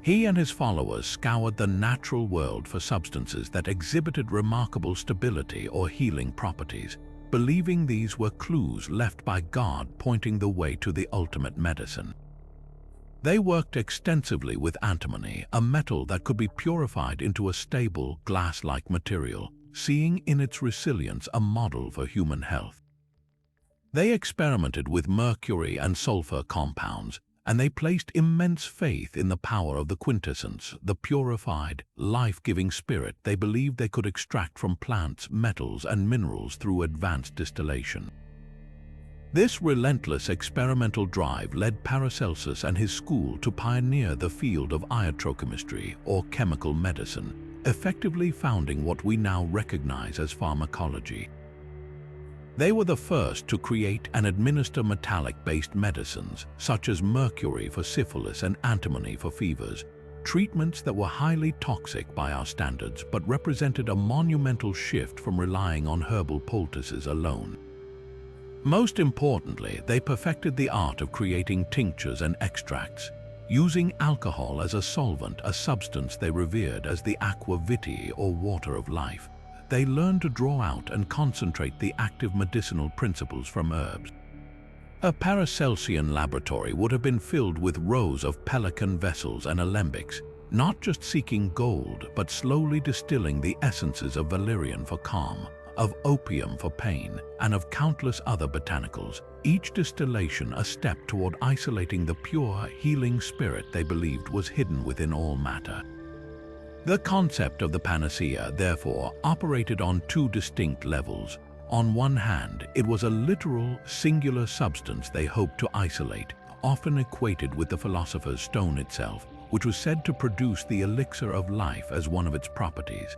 He and his followers scoured the natural world for substances that exhibited remarkable stability or healing properties, believing these were clues left by God pointing the way to the ultimate medicine. They worked extensively with antimony, a metal that could be purified into a stable, glass-like material, seeing in its resilience a model for human health. They experimented with mercury and sulfur compounds, and they placed immense faith in the power of the quintessence, the purified, life-giving spirit they believed they could extract from plants, metals, and minerals through advanced distillation. This relentless experimental drive led Paracelsus and his school to pioneer the field of iatrochemistry, or chemical medicine, effectively founding what we now recognize as pharmacology. They were the first to create and administer metallic-based medicines, such as mercury for syphilis and antimony for fevers, treatments that were highly toxic by our standards but represented a monumental shift from relying on herbal poultices alone. Most importantly, they perfected the art of creating tinctures and extracts, using alcohol as a solvent, a substance they revered as the aqua vitae or water of life. They learned to draw out and concentrate the active medicinal principles from herbs. A Paracelsian laboratory would have been filled with rows of pelican vessels and alembics, not just seeking gold, but slowly distilling the essences of valerian for calm, of opium for pain, and of countless other botanicals, each distillation a step toward isolating the pure, healing spirit they believed was hidden within all matter. The concept of the Panacea, therefore, operated on two distinct levels. On one hand, it was a literal, singular substance they hoped to isolate, often equated with the Philosopher's Stone itself, which was said to produce the Elixir of Life as one of its properties.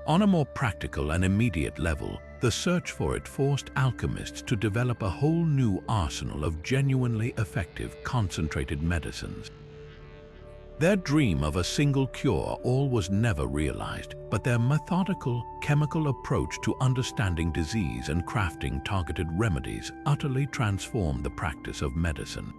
On a more practical and immediate level, the search for it forced alchemists to develop a whole new arsenal of genuinely effective, concentrated medicines. Their dream of a single cure-all was never realized, but their methodical, chemical approach to understanding disease and crafting targeted remedies utterly transformed the practice of medicine.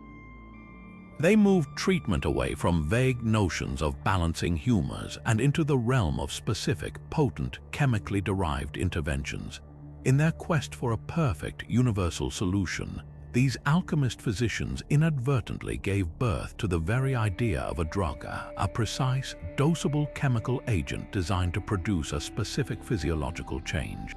They moved treatment away from vague notions of balancing humors and into the realm of specific, potent, chemically derived interventions. In their quest for a perfect, universal solution, these alchemist physicians inadvertently gave birth to the very idea of a drug, a precise, dosable chemical agent designed to produce a specific physiological change.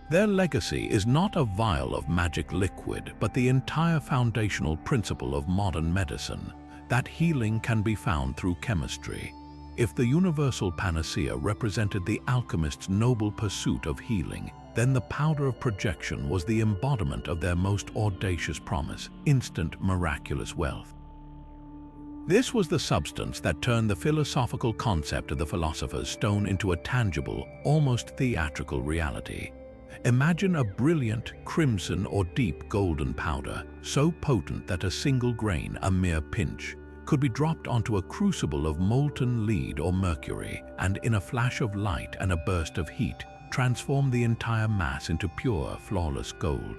Their legacy is not a vial of magic liquid, but the entire foundational principle of modern medicine, that healing can be found through chemistry. If the universal panacea represented the alchemist's noble pursuit of healing, then the powder of projection was the embodiment of their most audacious promise, instant miraculous wealth. This was the substance that turned the philosophical concept of the Philosopher's Stone into a tangible, almost theatrical reality. Imagine a brilliant, crimson or deep golden powder, so potent that a single grain, a mere pinch, could be dropped onto a crucible of molten lead or mercury, and in a flash of light and a burst of heat, transform the entire mass into pure, flawless gold.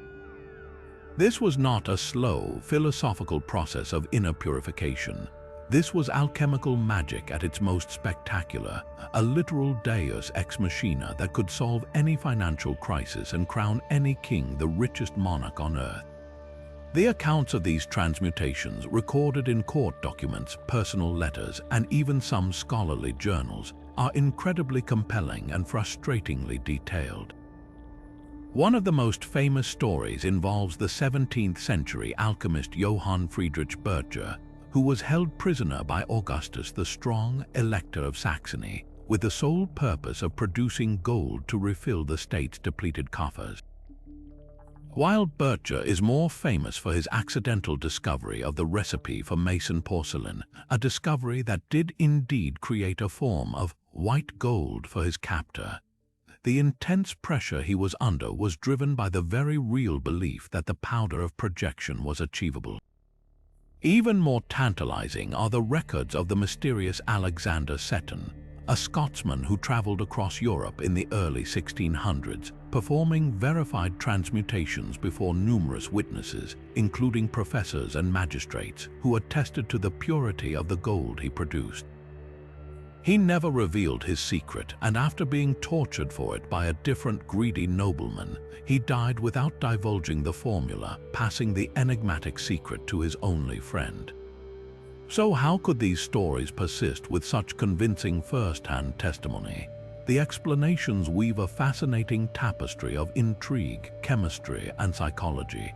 This was not a slow, philosophical process of inner purification. This was alchemical magic at its most spectacular, a literal deus ex machina that could solve any financial crisis and crown any king the richest monarch on earth. The accounts of these transmutations, recorded in court documents, personal letters, and even some scholarly journals, are incredibly compelling and frustratingly detailed. One of the most famous stories involves the 17th century alchemist Johann Friedrich Berger, who was held prisoner by Augustus the Strong, Elector of Saxony, with the sole purpose of producing gold to refill the state's depleted coffers. While Berger is more famous for his accidental discovery of the recipe for Mason porcelain, a discovery that did indeed create a form of white gold for his captor, the intense pressure he was under was driven by the very real belief that the powder of projection was achievable. Even more tantalizing are the records of the mysterious Alexander Seton, a Scotsman who traveled across Europe in the early 1600s, performing verified transmutations before numerous witnesses, including professors and magistrates, who attested to the purity of the gold he produced. He never revealed his secret, and after being tortured for it by a different greedy nobleman, he died without divulging the formula, passing the enigmatic secret to his only friend. So how could these stories persist with such convincing first-hand testimony? The explanations weave a fascinating tapestry of intrigue, chemistry, and psychology.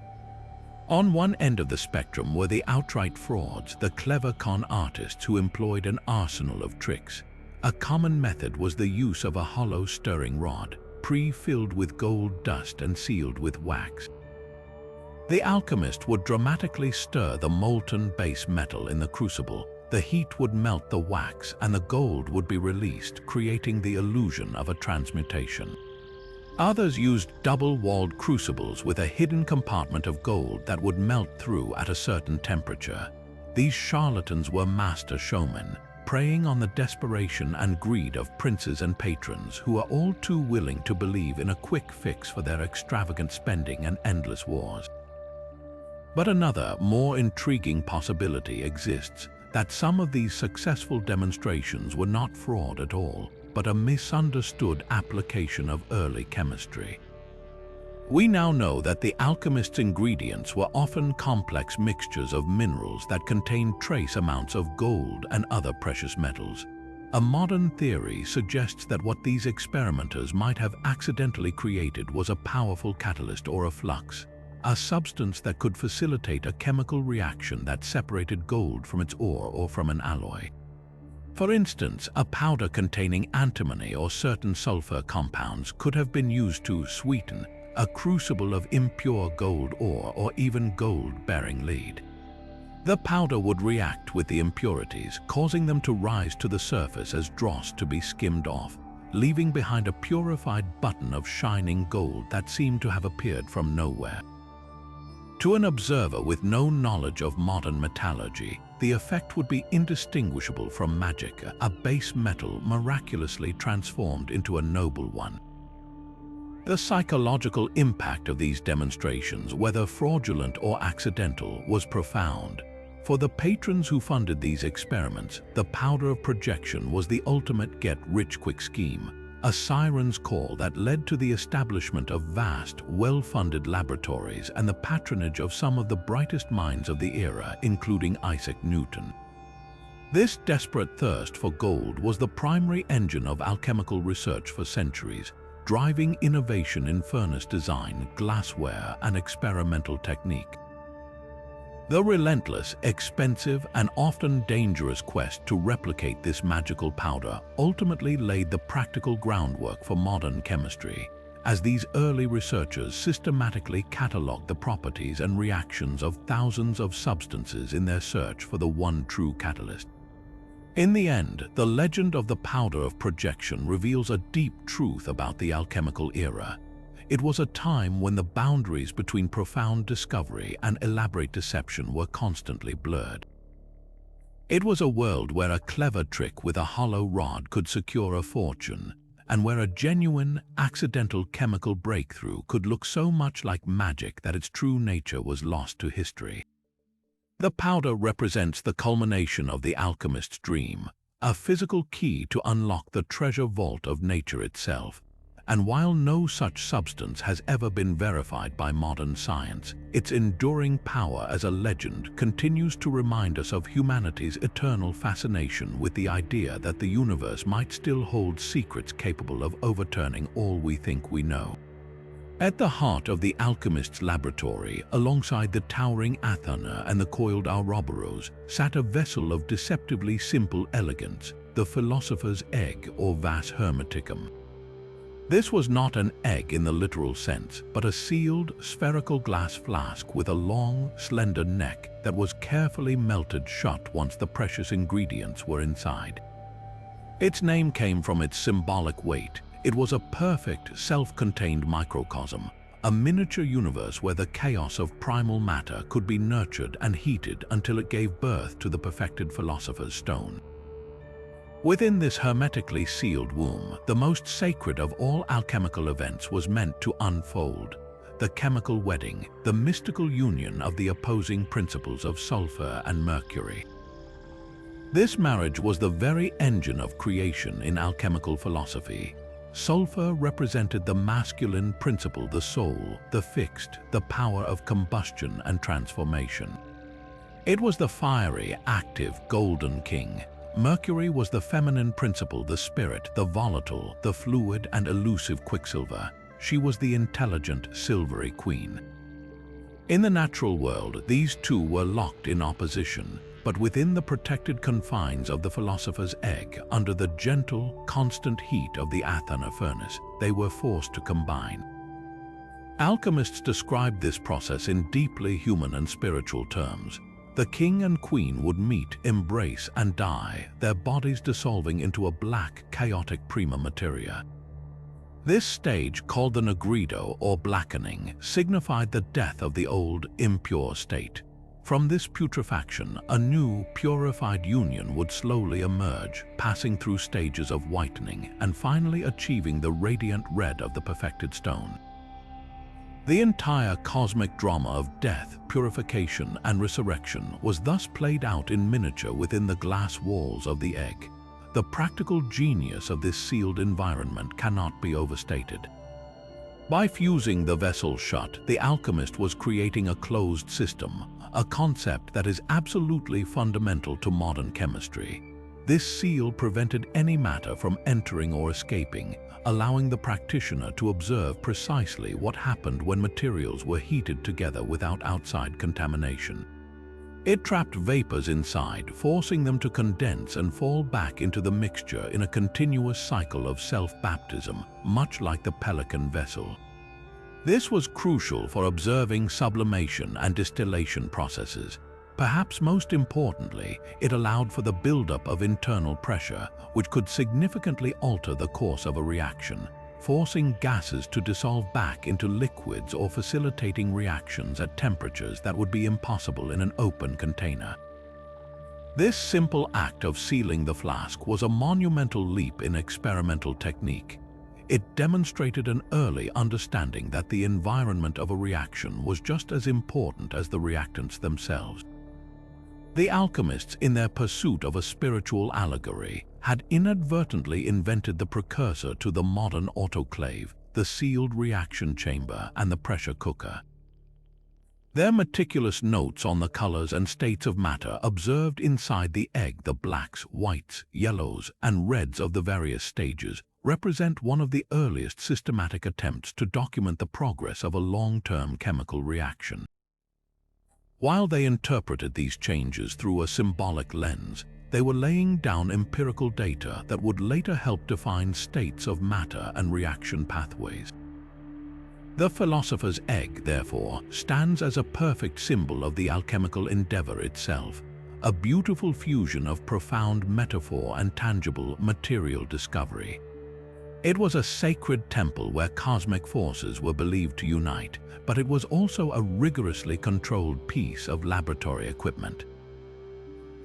On one end of the spectrum were the outright frauds, the clever con artists who employed an arsenal of tricks. A common method was the use of a hollow stirring rod, pre-filled with gold dust and sealed with wax. The alchemist would dramatically stir the molten base metal in the crucible. The heat would melt the wax and the gold would be released, creating the illusion of a transmutation. Others used double-walled crucibles with a hidden compartment of gold that would melt through at a certain temperature. These charlatans were master showmen, preying on the desperation and greed of princes and patrons who are all too willing to believe in a quick fix for their extravagant spending and endless wars. But another, more intriguing possibility exists, that some of these successful demonstrations were not fraud at all, but a misunderstood application of early chemistry. We now know that the alchemists' ingredients were often complex mixtures of minerals that contained trace amounts of gold and other precious metals. A modern theory suggests that what these experimenters might have accidentally created was a powerful catalyst or a flux, a substance that could facilitate a chemical reaction that separated gold from its ore or from an alloy. For instance, a powder containing antimony or certain sulfur compounds could have been used to sweeten a crucible of impure gold ore or even gold-bearing lead. The powder would react with the impurities, causing them to rise to the surface as dross to be skimmed off, leaving behind a purified button of shining gold that seemed to have appeared from nowhere. To an observer with no knowledge of modern metallurgy, the effect would be indistinguishable from magic, a base metal miraculously transformed into a noble one. The psychological impact of these demonstrations, whether fraudulent or accidental, was profound. For the patrons who funded these experiments, the powder of projection was the ultimate get-rich-quick scheme, a siren's call that led to the establishment of vast, well-funded laboratories and the patronage of some of the brightest minds of the era, including Isaac Newton. This desperate thirst for gold was the primary engine of alchemical research for centuries, driving innovation in furnace design, glassware, and experimental technique. The relentless, expensive, and often dangerous quest to replicate this magical powder ultimately laid the practical groundwork for modern chemistry, as these early researchers systematically catalogued the properties and reactions of thousands of substances in their search for the one true catalyst. In the end, the legend of the powder of projection reveals a deep truth about the alchemical era. It was a time when the boundaries between profound discovery and elaborate deception were constantly blurred. It was a world where a clever trick with a hollow rod could secure a fortune, and where a genuine, accidental chemical breakthrough could look so much like magic that its true nature was lost to history. The powder represents the culmination of the alchemist's dream, a physical key to unlock the treasure vault of nature itself. And while no such substance has ever been verified by modern science, its enduring power as a legend continues to remind us of humanity's eternal fascination with the idea that the universe might still hold secrets capable of overturning all we think we know. At the heart of the alchemist's laboratory, alongside the towering Athena and the coiled Ouroboros, sat a vessel of deceptively simple elegance, the philosopher's egg or vas hermeticum. This was not an egg in the literal sense, but a sealed, spherical glass flask with a long, slender neck that was carefully melted shut once the precious ingredients were inside. Its name came from its symbolic weight. It was a perfect, self-contained microcosm, a miniature universe where the chaos of primal matter could be nurtured and heated until it gave birth to the perfected philosopher's stone. Within this hermetically sealed womb, the most sacred of all alchemical events was meant to unfold: the chemical wedding, the mystical union of the opposing principles of sulfur and mercury. This marriage was the very engine of creation in alchemical philosophy. Sulfur represented the masculine principle, the soul, the fixed, the power of combustion and transformation. It was the fiery, active, golden king. Mercury was the feminine principle, the spirit, the volatile, the fluid and elusive quicksilver. She was the intelligent, silvery queen. In the natural world, these two were locked in opposition, but within the protected confines of the philosopher's egg, under the gentle, constant heat of the Athena furnace, they were forced to combine. Alchemists described this process in deeply human and spiritual terms. The king and queen would meet, embrace, and die, their bodies dissolving into a black, chaotic prima materia. This stage, called the nigredo or blackening, signified the death of the old, impure state. From this putrefaction, a new, purified union would slowly emerge, passing through stages of whitening and finally achieving the radiant red of the perfected stone. The entire cosmic drama of death, purification, and resurrection was thus played out in miniature within the glass walls of the egg. The practical genius of this sealed environment cannot be overstated. By fusing the vessel shut, the alchemist was creating a closed system, a concept that is absolutely fundamental to modern chemistry. This seal prevented any matter from entering or escaping, allowing the practitioner to observe precisely what happened when materials were heated together without outside contamination. It trapped vapors inside, forcing them to condense and fall back into the mixture in a continuous cycle of self-baptism, much like the pelican vessel. This was crucial for observing sublimation and distillation processes. Perhaps most importantly, it allowed for the buildup of internal pressure, which could significantly alter the course of a reaction, forcing gases to dissolve back into liquids or facilitating reactions at temperatures that would be impossible in an open container. This simple act of sealing the flask was a monumental leap in experimental technique. It demonstrated an early understanding that the environment of a reaction was just as important as the reactants themselves. The alchemists, in their pursuit of a spiritual allegory, had inadvertently invented the precursor to the modern autoclave, the sealed reaction chamber and the pressure cooker. Their meticulous notes on the colors and states of matter observed inside the egg, the blacks, whites, yellows, and reds of the various stages, represent one of the earliest systematic attempts to document the progress of a long-term chemical reaction. While they interpreted these changes through a symbolic lens, they were laying down empirical data that would later help define states of matter and reaction pathways. The philosopher's egg, therefore, stands as a perfect symbol of the alchemical endeavor itself, a beautiful fusion of profound metaphor and tangible material discovery. It was a sacred temple where cosmic forces were believed to unite, but it was also a rigorously controlled piece of laboratory equipment.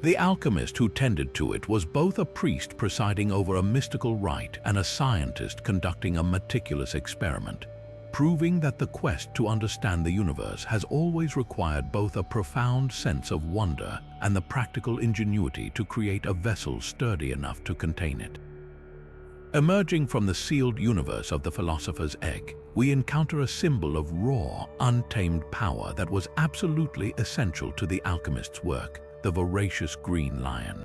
The alchemist who tended to it was both a priest presiding over a mystical rite and a scientist conducting a meticulous experiment, proving that the quest to understand the universe has always required both a profound sense of wonder and the practical ingenuity to create a vessel sturdy enough to contain it. Emerging from the sealed universe of the philosopher's egg, we encounter a symbol of raw, untamed power that was absolutely essential to the alchemist's work, the voracious green lion.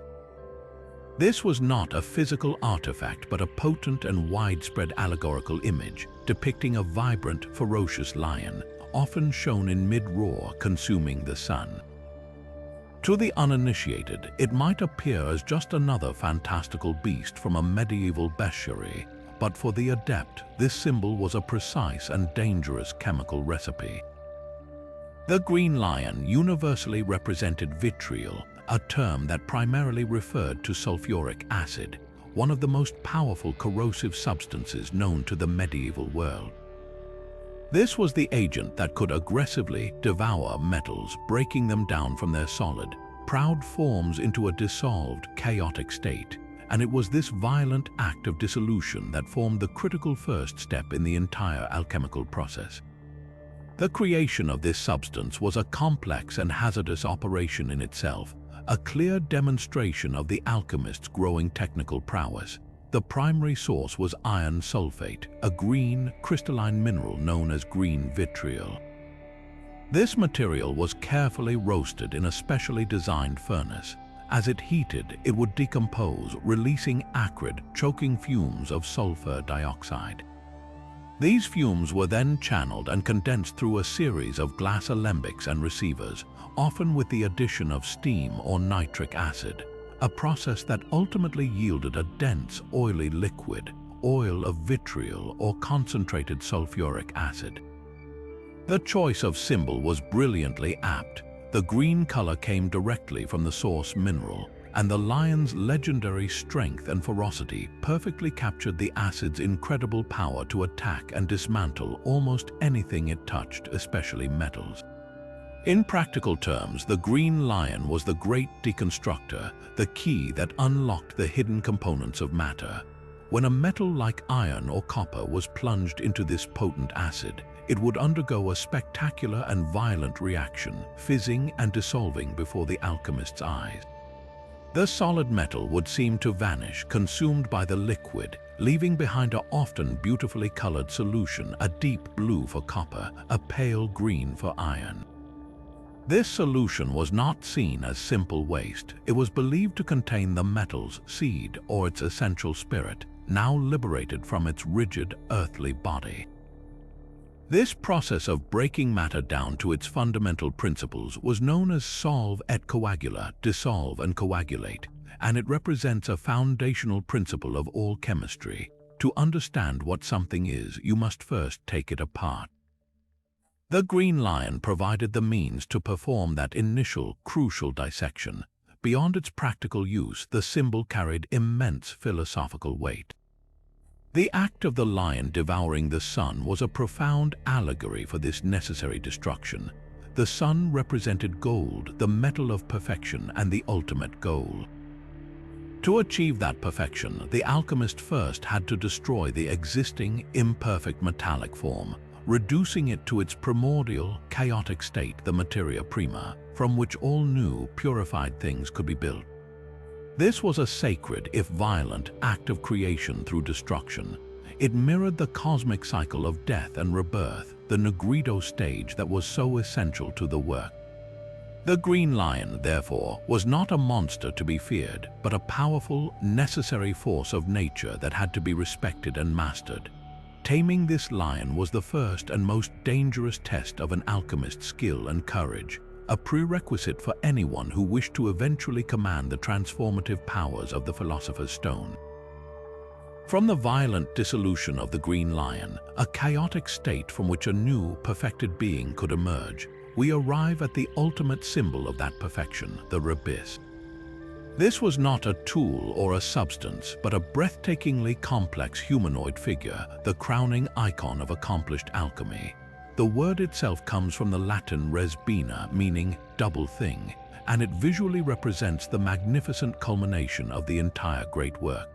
This was not a physical artifact but a potent and widespread allegorical image depicting a vibrant, ferocious lion, often shown in mid-roar consuming the sun. To the uninitiated, it might appear as just another fantastical beast from a medieval bestiary, but for the adept, this symbol was a precise and dangerous chemical recipe. The green lion universally represented vitriol, a term that primarily referred to sulfuric acid, one of the most powerful corrosive substances known to the medieval world. This was the agent that could aggressively devour metals, breaking them down from their solid, proud forms into a dissolved, chaotic state, and it was this violent act of dissolution that formed the critical first step in the entire alchemical process. The creation of this substance was a complex and hazardous operation in itself, a clear demonstration of the alchemist's growing technical prowess. The primary source was iron sulfate, a green, crystalline mineral known as green vitriol. This material was carefully roasted in a specially designed furnace. As it heated, it would decompose, releasing acrid, choking fumes of sulfur dioxide. These fumes were then channeled and condensed through a series of glass alembics and receivers, often with the addition of steam or nitric acid, a process that ultimately yielded a dense, oily liquid, oil of vitriol or concentrated sulfuric acid. The choice of symbol was brilliantly apt. The green color came directly from the source mineral, and the lion's legendary strength and ferocity perfectly captured the acid's incredible power to attack and dismantle almost anything it touched, especially metals. In practical terms, the Green Lion was the great deconstructor, the key that unlocked the hidden components of matter. When a metal like iron or copper was plunged into this potent acid, it would undergo a spectacular and violent reaction, fizzing and dissolving before the alchemist's eyes. The solid metal would seem to vanish, consumed by the liquid, leaving behind an often beautifully colored solution, a deep blue for copper, a pale green for iron. This solution was not seen as simple waste. It was believed to contain the metal's seed or its essential spirit, now liberated from its rigid, earthly body. This process of breaking matter down to its fundamental principles was known as solve et coagula, dissolve and coagulate, and it represents a foundational principle of all chemistry. To understand what something is, you must first take it apart. The Green Lion provided the means to perform that initial, crucial dissection. Beyond its practical use, the symbol carried immense philosophical weight. The act of the lion devouring the sun was a profound allegory for this necessary destruction. The sun represented gold, the metal of perfection and the ultimate goal. To achieve that perfection, the alchemist first had to destroy the existing, imperfect metallic form, reducing it to its primordial, chaotic state, the materia prima, from which all new, purified things could be built. This was a sacred, if violent, act of creation through destruction. It mirrored the cosmic cycle of death and rebirth, the Negrido stage that was so essential to the work. The Green Lion, therefore, was not a monster to be feared, but a powerful, necessary force of nature that had to be respected and mastered. Taming this lion was the first and most dangerous test of an alchemist's skill and courage, a prerequisite for anyone who wished to eventually command the transformative powers of the Philosopher's Stone. From the violent dissolution of the Green Lion, a chaotic state from which a new, perfected being could emerge, we arrive at the ultimate symbol of that perfection, the Rebis. This was not a tool or a substance, but a breathtakingly complex humanoid figure, the crowning icon of accomplished alchemy. The word itself comes from the Latin res bina, meaning double thing, and it visually represents the magnificent culmination of the entire great work.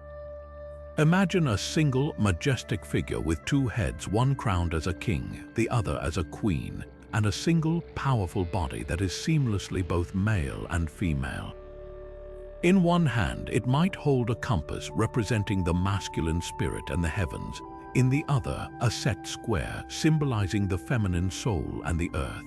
Imagine a single, majestic figure with two heads, one crowned as a king, the other as a queen, and a single, powerful body that is seamlessly both male and female. In one hand, it might hold a compass representing the masculine spirit and the heavens. In the other, a set square symbolizing the feminine soul and the earth.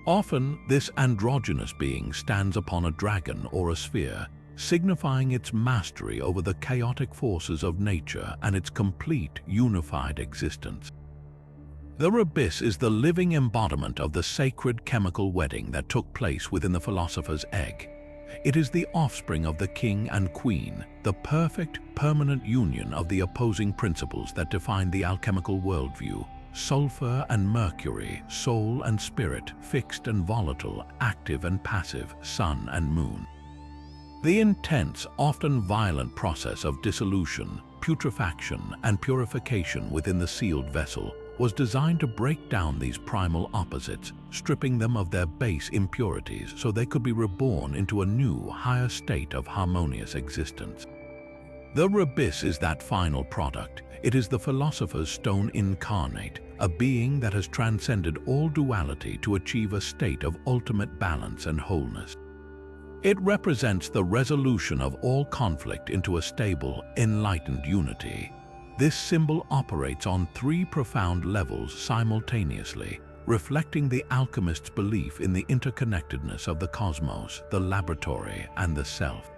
Often, this androgynous being stands upon a dragon or a sphere, signifying its mastery over the chaotic forces of nature and its complete, unified existence. The Rebis is the living embodiment of the sacred chemical wedding that took place within the philosopher's egg. It is the offspring of the king and queen, the perfect, permanent union of the opposing principles that define the alchemical worldview: sulfur and mercury, soul and spirit, fixed and volatile, active and passive, sun and moon. The intense, often violent process of dissolution, putrefaction, and purification within the sealed vessel was designed to break down these primal opposites, stripping them of their base impurities so they could be reborn into a new, higher state of harmonious existence. The Rebis is that final product. It is the Philosopher's Stone incarnate, a being that has transcended all duality to achieve a state of ultimate balance and wholeness. It represents the resolution of all conflict into a stable, enlightened unity. This symbol operates on three profound levels simultaneously, reflecting the alchemist's belief in the interconnectedness of the cosmos, the laboratory, and the self.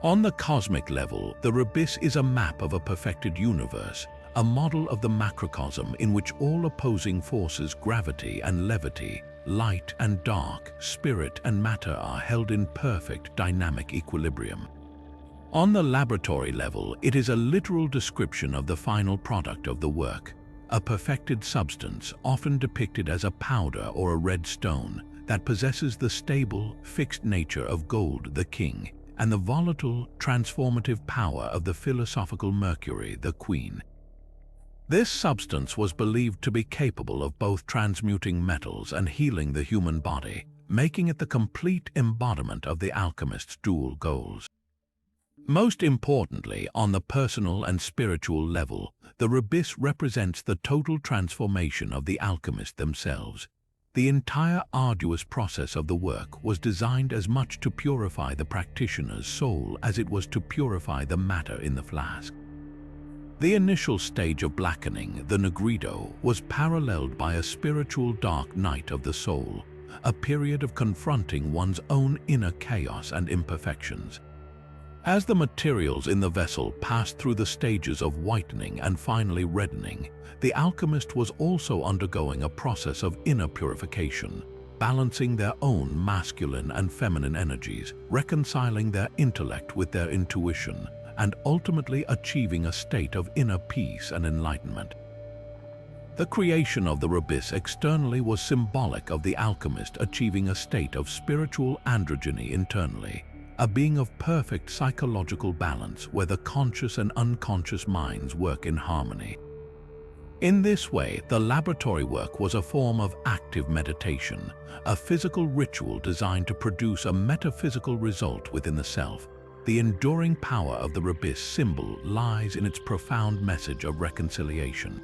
On the cosmic level, the Rebis is a map of a perfected universe, a model of the macrocosm in which all opposing forces, gravity and levity, light and dark, spirit and matter, are held in perfect dynamic equilibrium. On the laboratory level, it is a literal description of the final product of the work, a perfected substance often depicted as a powder or a red stone that possesses the stable, fixed nature of gold, the king, and the volatile, transformative power of the philosophical mercury, the queen. This substance was believed to be capable of both transmuting metals and healing the human body, making it the complete embodiment of the alchemist's dual goals. Most importantly, on the personal and spiritual level, the rubis represents the total transformation of the alchemists themselves. The entire arduous process of the work was designed as much to purify the practitioner's soul as it was to purify the matter in the flask. The initial stage of blackening, the negrido, was paralleled by a spiritual dark night of the soul, a period of confronting one's own inner chaos and imperfections. As the materials in the vessel passed through the stages of whitening and finally reddening, the alchemist was also undergoing a process of inner purification, balancing their own masculine and feminine energies, reconciling their intellect with their intuition, and ultimately achieving a state of inner peace and enlightenment. The creation of the rubis externally was symbolic of the alchemist achieving a state of spiritual androgyny internally, a being of perfect psychological balance where the conscious and unconscious minds work in harmony. In this way, the laboratory work was a form of active meditation, a physical ritual designed to produce a metaphysical result within the self. The enduring power of the rubis symbol lies in its profound message of reconciliation.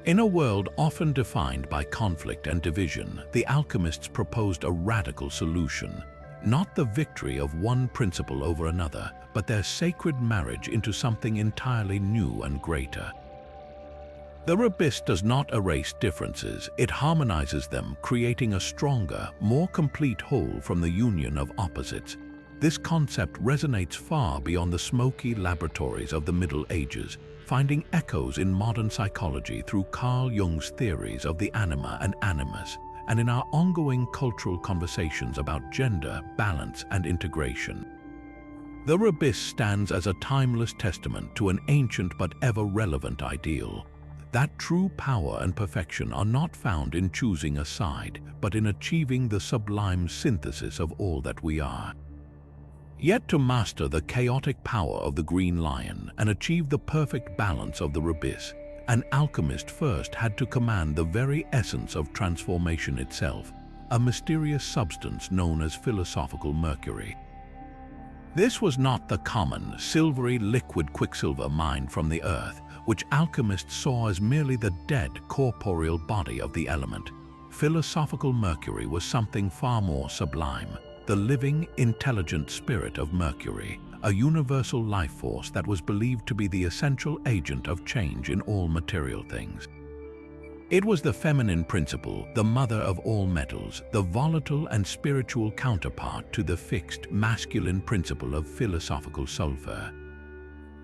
In a world often defined by conflict and division, the alchemists proposed a radical solution. Not the victory of one principle over another, but their sacred marriage into something entirely new and greater. The rubis does not erase differences, it harmonizes them, creating a stronger, more complete whole from the union of opposites. This concept resonates far beyond the smoky laboratories of the Middle Ages, finding echoes in modern psychology through Carl Jung's theories of the anima and animus, and in our ongoing cultural conversations about gender, balance, and integration. The rubis stands as a timeless testament to an ancient but ever-relevant ideal. That true power and perfection are not found in choosing a side, but in achieving the sublime synthesis of all that we are. Yet to master the chaotic power of the green lion and achieve the perfect balance of the rubis, an alchemist first had to command the very essence of transformation itself, a mysterious substance known as philosophical mercury. This was not the common, silvery liquid quicksilver mined from the earth, which alchemists saw as merely the dead, corporeal body of the element. Philosophical mercury was something far more sublime, the living, intelligent spirit of mercury, a universal life force that was believed to be the essential agent of change in all material things. It was the feminine principle, the mother of all metals, the volatile and spiritual counterpart to the fixed, masculine principle of philosophical sulfur.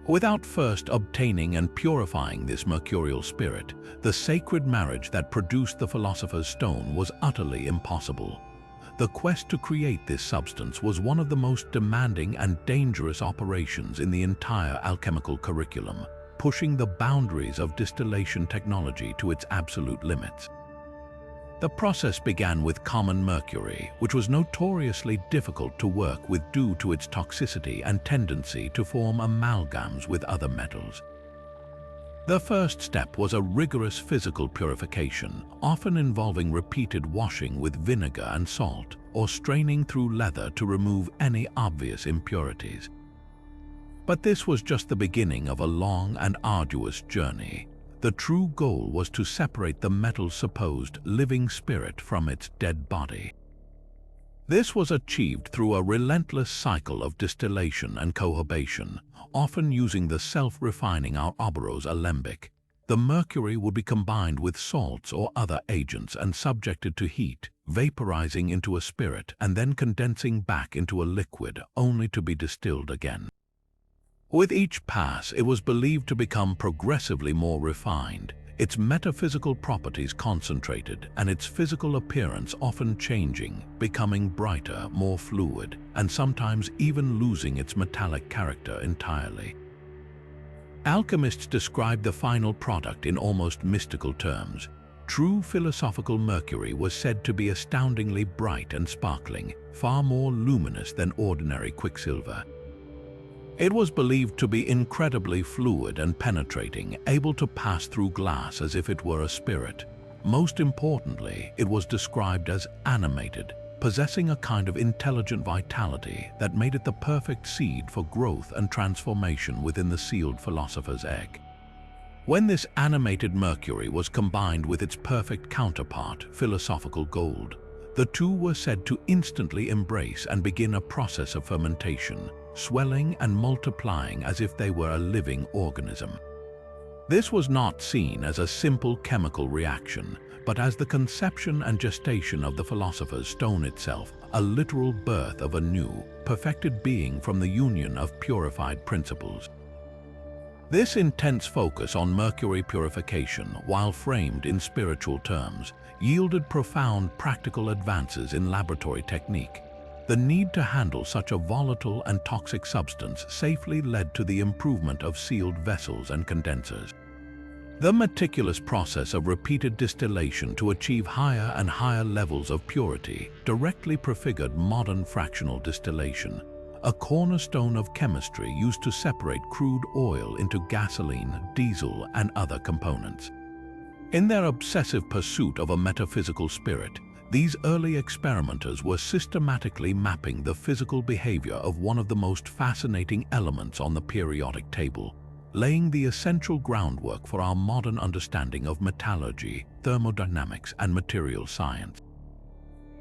Without first obtaining and purifying this mercurial spirit, the sacred marriage that produced the philosopher's stone was utterly impossible. The quest to create this substance was one of the most demanding and dangerous operations in the entire alchemical curriculum, pushing the boundaries of distillation technology to its absolute limits. The process began with common mercury, which was notoriously difficult to work with due to its toxicity and tendency to form amalgams with other metals. The first step was a rigorous physical purification, often involving repeated washing with vinegar and salt, or straining through leather to remove any obvious impurities. But this was just the beginning of a long and arduous journey. The true goal was to separate the metal's supposed living spirit from its dead body. This was achieved through a relentless cycle of distillation and cohobation, often using the self-refining Ouroboros Alembic. The mercury would be combined with salts or other agents and subjected to heat, vaporizing into a spirit and then condensing back into a liquid, only to be distilled again. With each pass, it was believed to become progressively more refined, its metaphysical properties concentrated, and its physical appearance often changing, becoming brighter, more fluid, and sometimes even losing its metallic character entirely. Alchemists described the final product in almost mystical terms. True philosophical mercury was said to be astoundingly bright and sparkling, far more luminous than ordinary quicksilver. It was believed to be incredibly fluid and penetrating, able to pass through glass as if it were a spirit. Most importantly, it was described as animated, possessing a kind of intelligent vitality that made it the perfect seed for growth and transformation within the sealed philosopher's egg. When this animated mercury was combined with its perfect counterpart, philosophical gold, the two were said to instantly embrace and begin a process of fermentation, swelling and multiplying as if they were a living organism. This was not seen as a simple chemical reaction, but as the conception and gestation of the philosopher's stone itself, a literal birth of a new, perfected being from the union of purified principles. This intense focus on mercury purification, while framed in spiritual terms, yielded profound practical advances in laboratory technique. The need to handle such a volatile and toxic substance safely led to the improvement of sealed vessels and condensers. The meticulous process of repeated distillation to achieve higher and higher levels of purity directly prefigured modern fractional distillation, a cornerstone of chemistry used to separate crude oil into gasoline, diesel, and other components. In their obsessive pursuit of a metaphysical spirit, these early experimenters were systematically mapping the physical behavior of one of the most fascinating elements on the periodic table, laying the essential groundwork for our modern understanding of metallurgy, thermodynamics, and material science.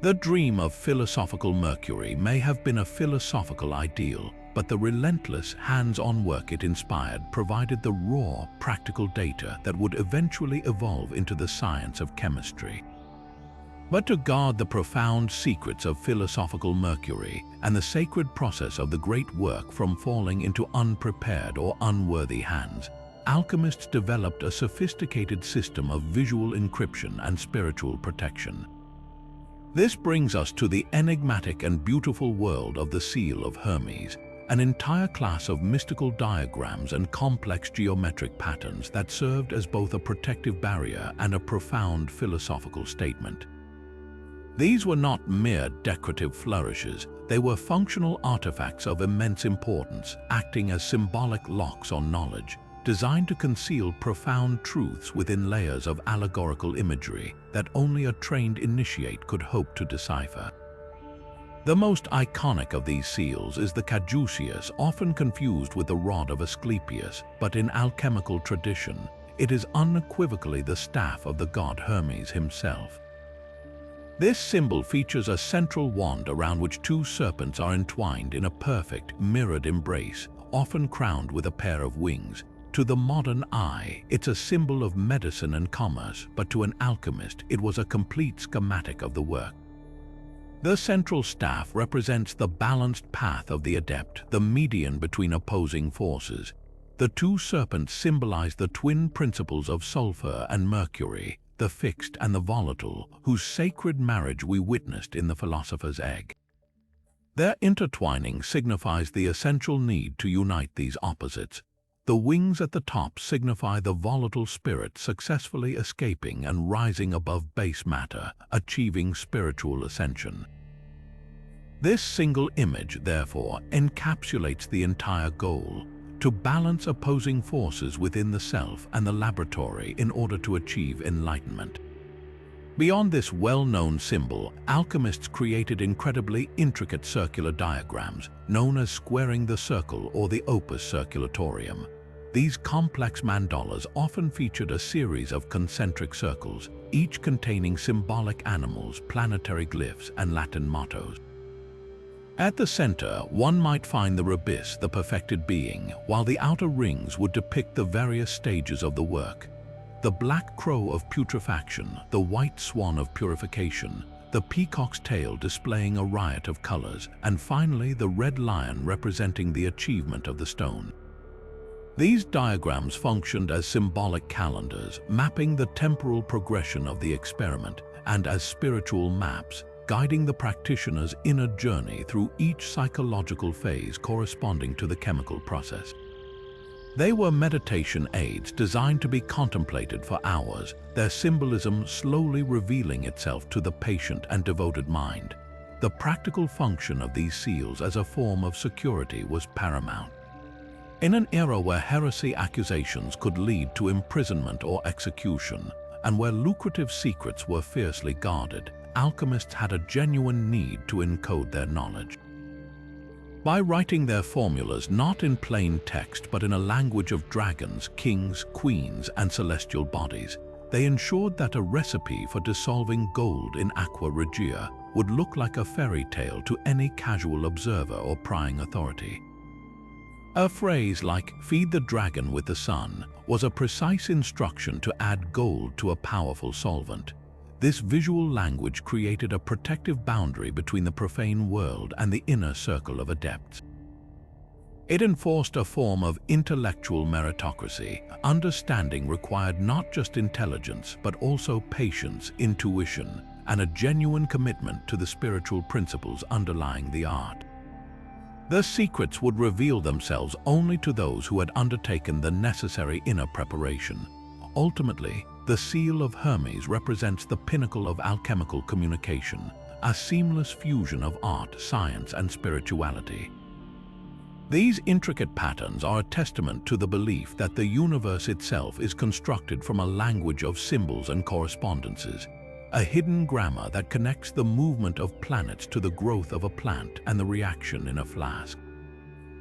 The dream of philosophical mercury may have been a philosophical ideal, but the relentless, hands-on work it inspired provided the raw, practical data that would eventually evolve into the science of chemistry. But to guard the profound secrets of philosophical mercury and the sacred process of the great work from falling into unprepared or unworthy hands, alchemists developed a sophisticated system of visual encryption and spiritual protection. This brings us to the enigmatic and beautiful world of the Seal of Hermes, an entire class of mystical diagrams and complex geometric patterns that served as both a protective barrier and a profound philosophical statement. These were not mere decorative flourishes, they were functional artifacts of immense importance, acting as symbolic locks on knowledge, designed to conceal profound truths within layers of allegorical imagery that only a trained initiate could hope to decipher. The most iconic of these seals is the caduceus, often confused with the rod of Asclepius, but in alchemical tradition, it is unequivocally the staff of the god Hermes himself. This symbol features a central wand around which two serpents are entwined in a perfect, mirrored embrace, often crowned with a pair of wings. To the modern eye, it's a symbol of medicine and commerce, but to an alchemist, it was a complete schematic of the work. The central staff represents the balanced path of the adept, the median between opposing forces. The two serpents symbolize the twin principles of sulfur and mercury, the fixed and the volatile, whose sacred marriage we witnessed in the philosopher's egg. Their intertwining signifies the essential need to unite these opposites. The wings at the top signify the volatile spirit successfully escaping and rising above base matter, achieving spiritual ascension. This single image, therefore, encapsulates the entire goal: to balance opposing forces within the self and the laboratory in order to achieve enlightenment. Beyond this well-known symbol, alchemists created incredibly intricate circular diagrams, known as squaring the circle or the opus circulatorium. These complex mandalas often featured a series of concentric circles, each containing symbolic animals, planetary glyphs, and Latin mottos. At the center, one might find the rubis, the perfected being, while the outer rings would depict the various stages of the work. The black crow of putrefaction, the white swan of purification, the peacock's tail displaying a riot of colors, and finally the red lion representing the achievement of the stone. These diagrams functioned as symbolic calendars, mapping the temporal progression of the experiment, and as spiritual maps, guiding the practitioner's inner journey through each psychological phase corresponding to the chemical process. They were meditation aids designed to be contemplated for hours, their symbolism slowly revealing itself to the patient and devoted mind. The practical function of these seals as a form of security was paramount. In an era where heresy accusations could lead to imprisonment or execution, and where lucrative secrets were fiercely guarded, alchemists had a genuine need to encode their knowledge. By writing their formulas not in plain text but in a language of dragons, kings, queens, and celestial bodies, they ensured that a recipe for dissolving gold in aqua regia would look like a fairy tale to any casual observer or prying authority. A phrase like "feed the dragon with the sun" was a precise instruction to add gold to a powerful solvent. This visual language created a protective boundary between the profane world and the inner circle of adepts. It enforced a form of intellectual meritocracy. Understanding required not just intelligence, but also patience, intuition, and a genuine commitment to the spiritual principles underlying the art. The secrets would reveal themselves only to those who had undertaken the necessary inner preparation. Ultimately, the seal of Hermes represents the pinnacle of alchemical communication, a seamless fusion of art, science, and spirituality. These intricate patterns are a testament to the belief that the universe itself is constructed from a language of symbols and correspondences, a hidden grammar that connects the movement of planets to the growth of a plant and the reaction in a flask.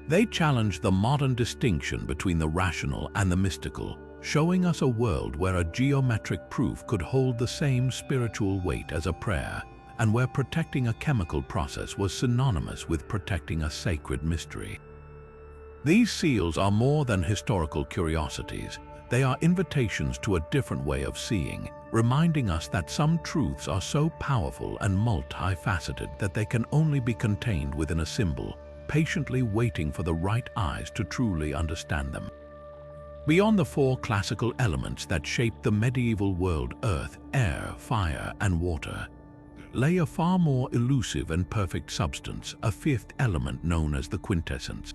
They challenge the modern distinction between the rational and the mystical, showing us a world where a geometric proof could hold the same spiritual weight as a prayer, and where protecting a chemical process was synonymous with protecting a sacred mystery. These seals are more than historical curiosities. They are invitations to a different way of seeing, reminding us that some truths are so powerful and multifaceted that they can only be contained within a symbol, patiently waiting for the right eyes to truly understand them. Beyond the four classical elements that shaped the medieval world, earth, air, fire, and water, lay a far more elusive and perfect substance, a fifth element known as the quintessence.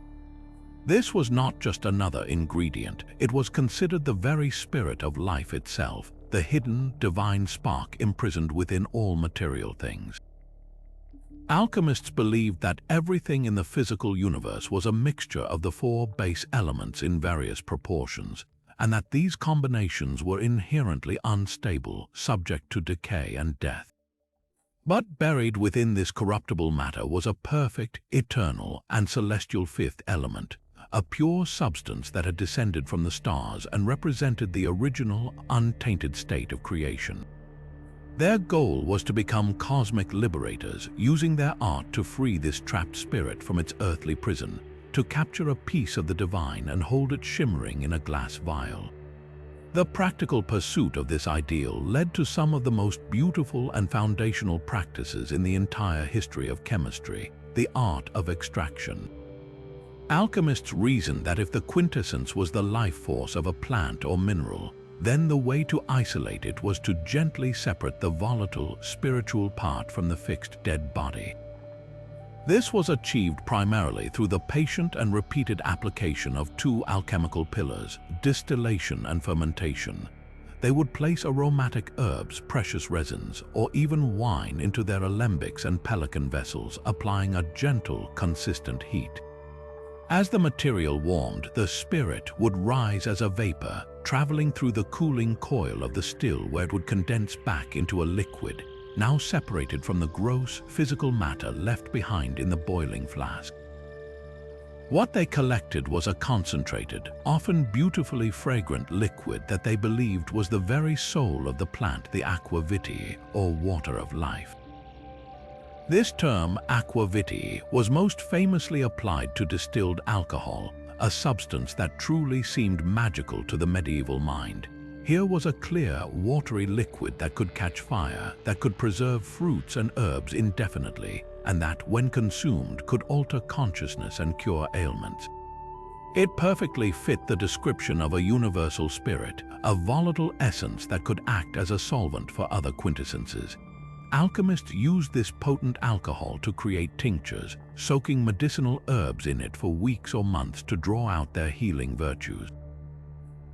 This was not just another ingredient, it was considered the very spirit of life itself, the hidden, divine spark imprisoned within all material things. Alchemists believed that everything in the physical universe was a mixture of the four base elements in various proportions, and that these combinations were inherently unstable, subject to decay and death. But buried within this corruptible matter was a perfect, eternal, and celestial fifth element, a pure substance that had descended from the stars and represented the original, untainted state of creation. Their goal was to become cosmic liberators, using their art to free this trapped spirit from its earthly prison, to capture a piece of the divine and hold it shimmering in a glass vial. The practical pursuit of this ideal led to some of the most beautiful and foundational practices in the entire history of chemistry, the art of extraction. Alchemists reasoned that if the quintessence was the life force of a plant or mineral, then the way to isolate it was to gently separate the volatile, spiritual part from the fixed dead body. This was achieved primarily through the patient and repeated application of two alchemical pillars, distillation and fermentation. They would place aromatic herbs, precious resins, or even wine into their alembics and pelican vessels, applying a gentle, consistent heat. As the material warmed, the spirit would rise as a vapor, traveling through the cooling coil of the still where it would condense back into a liquid, now separated from the gross, physical matter left behind in the boiling flask. What they collected was a concentrated, often beautifully fragrant liquid that they believed was the very soul of the plant, the aqua vitae, or water of life. This term, aqua vitae, was most famously applied to distilled alcohol, a substance that truly seemed magical to the medieval mind. Here was a clear, watery liquid that could catch fire, that could preserve fruits and herbs indefinitely, and that, when consumed, could alter consciousness and cure ailments. It perfectly fit the description of a universal spirit, a volatile essence that could act as a solvent for other quintessences. Alchemists used this potent alcohol to create tinctures, soaking medicinal herbs in it for weeks or months to draw out their healing virtues.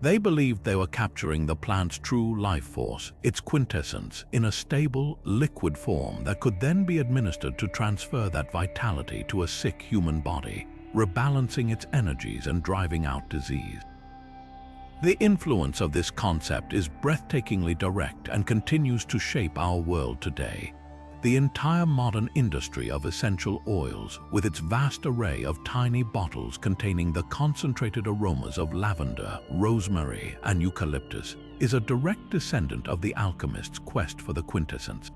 They believed they were capturing the plant's true life force, its quintessence, in a stable, liquid form that could then be administered to transfer that vitality to a sick human body, rebalancing its energies and driving out disease. The influence of this concept is breathtakingly direct and continues to shape our world today. The entire modern industry of essential oils, with its vast array of tiny bottles containing the concentrated aromas of lavender, rosemary, and eucalyptus, is a direct descendant of the alchemists' quest for the quintessence.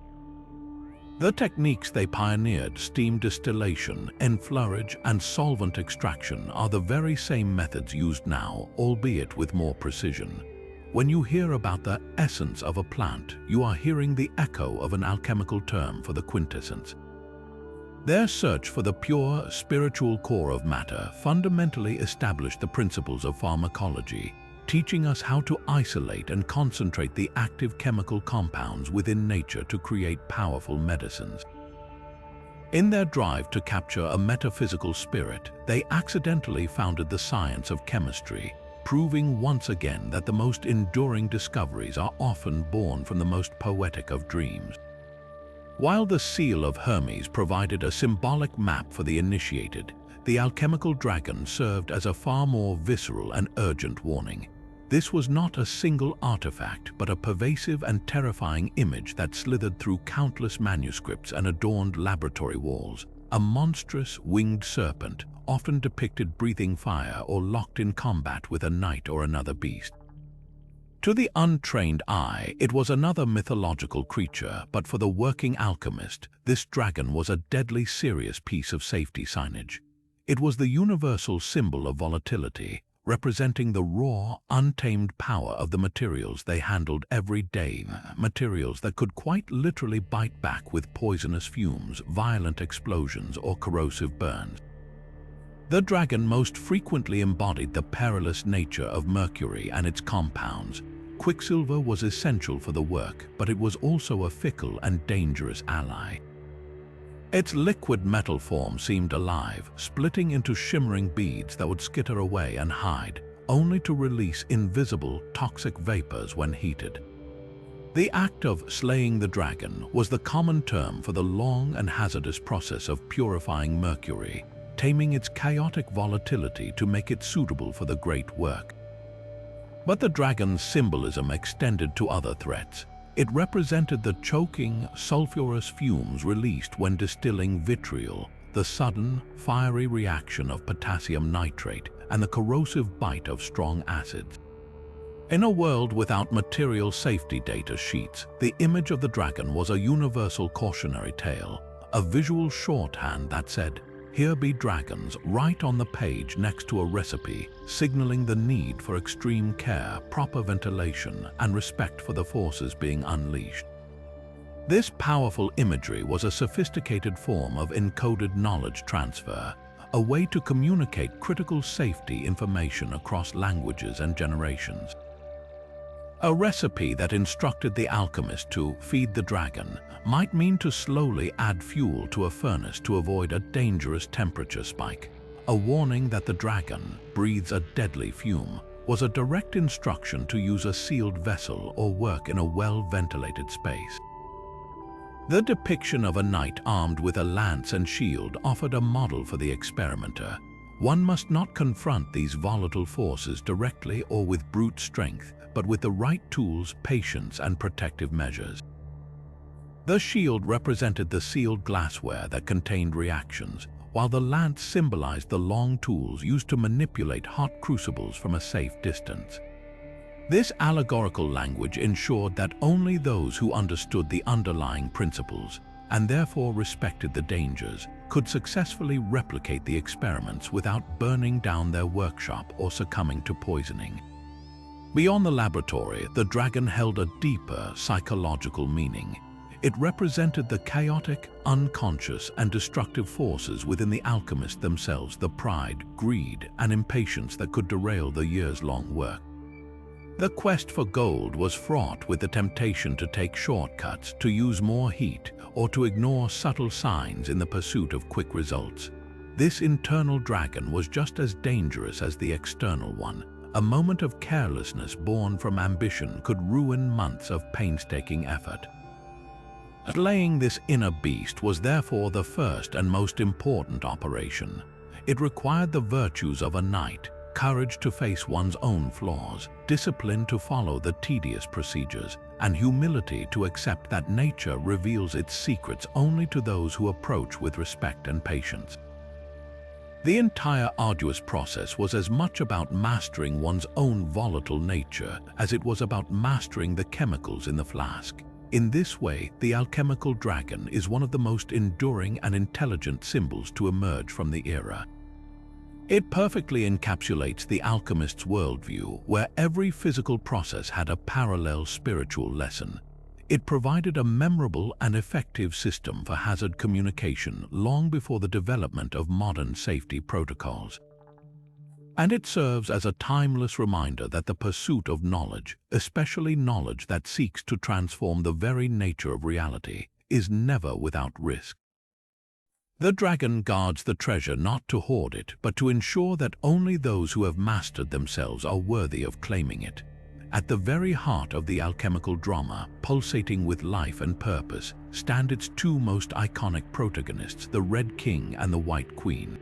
The techniques they pioneered, steam distillation, enfleurage, and solvent extraction, are the very same methods used now, albeit with more precision. When you hear about the essence of a plant, you are hearing the echo of an alchemical term for the quintessence. Their search for the pure, spiritual core of matter fundamentally established the principles of pharmacology, teaching us how to isolate and concentrate the active chemical compounds within nature to create powerful medicines. In their drive to capture a metaphysical spirit, they accidentally founded the science of chemistry, proving once again that the most enduring discoveries are often born from the most poetic of dreams. While the seal of Hermes provided a symbolic map for the initiated, the alchemical dragon served as a far more visceral and urgent warning. This was not a single artifact, but a pervasive and terrifying image that slithered through countless manuscripts and adorned laboratory walls. A monstrous winged serpent, often depicted breathing fire or locked in combat with a knight or another beast. To the untrained eye, it was another mythological creature, but for the working alchemist, this dragon was a deadly serious piece of safety signage. It was the universal symbol of volatility, representing the raw, untamed power of the materials they handled every day, materials that could quite literally bite back with poisonous fumes, violent explosions, or corrosive burns. The dragon most frequently embodied the perilous nature of mercury and its compounds. Quicksilver was essential for the work, but it was also a fickle and dangerous ally. Its liquid metal form seemed alive, splitting into shimmering beads that would skitter away and hide, only to release invisible, toxic vapors when heated. The act of slaying the dragon was the common term for the long and hazardous process of purifying mercury, taming its chaotic volatility to make it suitable for the great work. But the dragon's symbolism extended to other threats. It represented the choking, sulfurous fumes released when distilling vitriol, the sudden, fiery reaction of potassium nitrate, and the corrosive bite of strong acids. In a world without material safety data sheets, the image of the dragon was a universal cautionary tale, a visual shorthand that said, "Here be dragons," right on the page next to a recipe, signaling the need for extreme care, proper ventilation, and respect for the forces being unleashed. This powerful imagery was a sophisticated form of encoded knowledge transfer, a way to communicate critical safety information across languages and generations. A recipe that instructed the alchemist to feed the dragon might mean to slowly add fuel to a furnace to avoid a dangerous temperature spike. A warning that the dragon breathes a deadly fume was a direct instruction to use a sealed vessel or work in a well-ventilated space. The depiction of a knight armed with a lance and shield offered a model for the experimenter. One must not confront these volatile forces directly or with brute strength, but with the right tools, patience, and protective measures. The shield represented the sealed glassware that contained reactions, while the lance symbolized the long tools used to manipulate hot crucibles from a safe distance. This allegorical language ensured that only those who understood the underlying principles, and therefore respected the dangers, could successfully replicate the experiments without burning down their workshop or succumbing to poisoning. Beyond the laboratory, the dragon held a deeper psychological meaning. It represented the chaotic, unconscious, and destructive forces within the alchemists themselves, the pride, greed, and impatience that could derail the years-long work. The quest for gold was fraught with the temptation to take shortcuts, to use more heat, or to ignore subtle signs in the pursuit of quick results. This internal dragon was just as dangerous as the external one. A moment of carelessness born from ambition could ruin months of painstaking effort. Slaying this inner beast was therefore the first and most important operation. It required the virtues of a knight, courage to face one's own flaws, discipline to follow the tedious procedures, and humility to accept that nature reveals its secrets only to those who approach with respect and patience. The entire arduous process was as much about mastering one's own volatile nature as it was about mastering the chemicals in the flask. In this way, the alchemical dragon is one of the most enduring and intelligent symbols to emerge from the era. It perfectly encapsulates the alchemist's worldview, where every physical process had a parallel spiritual lesson. It provided a memorable and effective system for hazard communication long before the development of modern safety protocols. And it serves as a timeless reminder that the pursuit of knowledge, especially knowledge that seeks to transform the very nature of reality, is never without risk. The dragon guards the treasure not to hoard it, but to ensure that only those who have mastered themselves are worthy of claiming it. At the very heart of the alchemical drama, pulsating with life and purpose, stand its two most iconic protagonists, the Red King and the White Queen.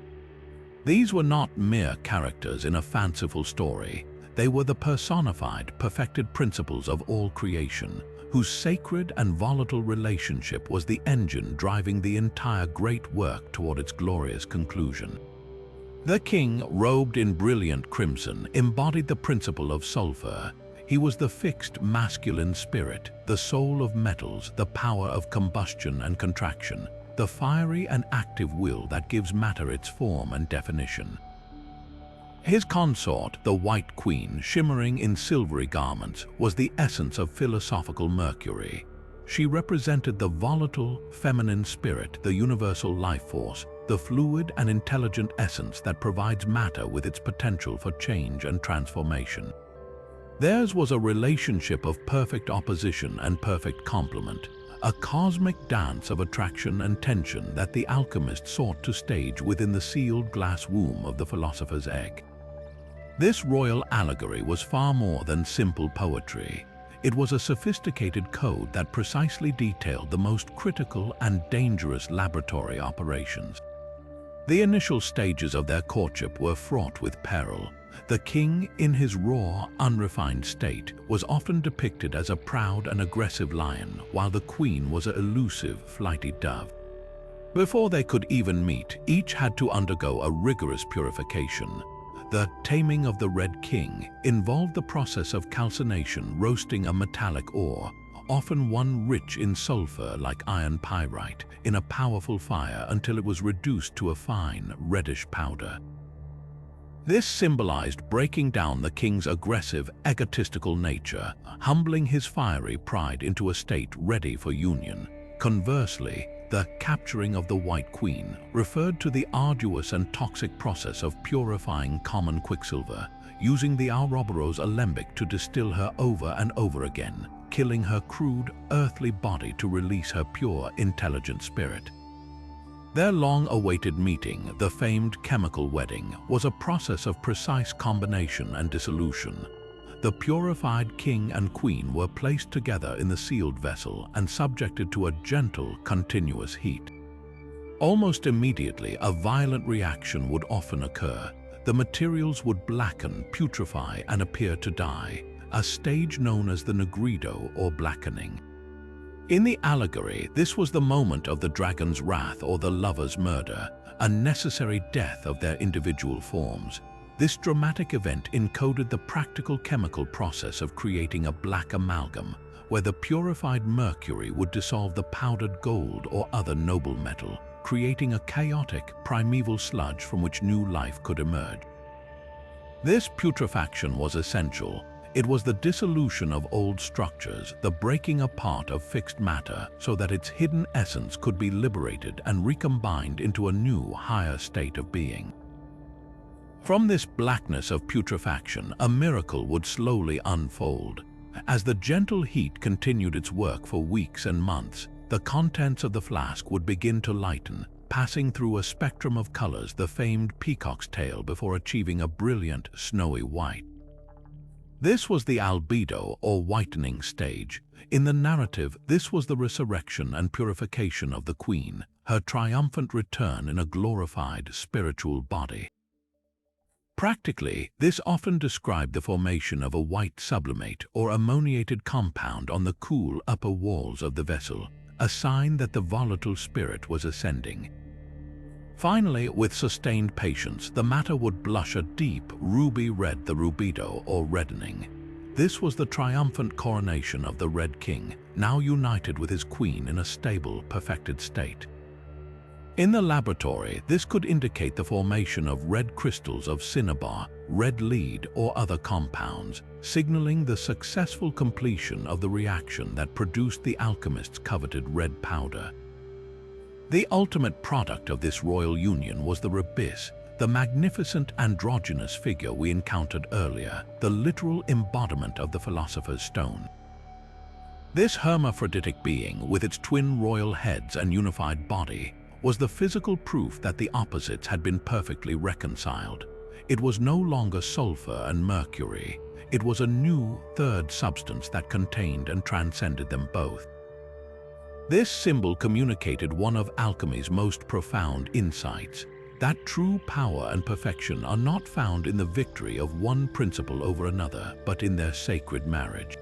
These were not mere characters in a fanciful story. They were the personified, perfected principles of all creation, whose sacred and volatile relationship was the engine driving the entire great work toward its glorious conclusion. The king, robed in brilliant crimson, embodied the principle of sulfur. He was the fixed masculine spirit, the soul of metals, the power of combustion and contraction, the fiery and active will that gives matter its form and definition. His consort, the White Queen, shimmering in silvery garments, was the essence of philosophical Mercury. She represented the volatile, feminine spirit, the universal life force, the fluid and intelligent essence that provides matter with its potential for change and transformation. Theirs was a relationship of perfect opposition and perfect complement, a cosmic dance of attraction and tension that the alchemist sought to stage within the sealed glass womb of the philosopher's egg. This royal allegory was far more than simple poetry. It was a sophisticated code that precisely detailed the most critical and dangerous laboratory operations. The initial stages of their courtship were fraught with peril. The king, in his raw, unrefined state, was often depicted as a proud and aggressive lion, while the queen was an elusive, flighty dove. Before they could even meet, each had to undergo a rigorous purification. The taming of the Red King involved the process of calcination, roasting a metallic ore, often one rich in sulfur like iron pyrite, in a powerful fire until it was reduced to a fine, reddish powder. This symbolized breaking down the king's aggressive, egotistical nature, humbling his fiery pride into a state ready for union. Conversely, the capturing of the White Queen referred to the arduous and toxic process of purifying common quicksilver, using the Ouroboros Alembic to distill her over and over again, killing her crude, earthly body to release her pure, intelligent spirit. Their long-awaited meeting, the famed chemical wedding, was a process of precise combination and dissolution. The purified king and queen were placed together in the sealed vessel and subjected to a gentle, continuous heat. Almost immediately, a violent reaction would often occur. The materials would blacken, putrefy, and appear to die, a stage known as the nigrido or blackening. In the allegory, this was the moment of the dragon's wrath or the lover's murder, a necessary death of their individual forms. This dramatic event encoded the practical chemical process of creating a black amalgam, where the purified mercury would dissolve the powdered gold or other noble metal, creating a chaotic, primeval sludge from which new life could emerge. This putrefaction was essential. It was the dissolution of old structures, the breaking apart of fixed matter so that its hidden essence could be liberated and recombined into a new, higher state of being. From this blackness of putrefaction, a miracle would slowly unfold. As the gentle heat continued its work for weeks and months, the contents of the flask would begin to lighten, passing through a spectrum of colors, the famed peacock's tail, before achieving a brilliant, snowy white. This was the albedo or whitening stage. In the narrative, this was the resurrection and purification of the queen, her triumphant return in a glorified spiritual body. Practically, this often described the formation of a white sublimate or ammoniated compound on the cool upper walls of the vessel, a sign that the volatile spirit was ascending. Finally, with sustained patience, the matter would blush a deep ruby red, the rubedo or reddening. This was the triumphant coronation of the Red King, now united with his queen in a stable, perfected state. In the laboratory, this could indicate the formation of red crystals of cinnabar, red lead, or other compounds, signaling the successful completion of the reaction that produced the alchemists' coveted red powder. The ultimate product of this royal union was the rubis, the magnificent androgynous figure we encountered earlier, the literal embodiment of the Philosopher's Stone. This hermaphroditic being, with its twin royal heads and unified body, was the physical proof that the opposites had been perfectly reconciled. It was no longer sulfur and mercury. It was a new, third substance that contained and transcended them both. This symbol communicated one of alchemy's most profound insights, that true power and perfection are not found in the victory of one principle over another, but in their sacred marriage.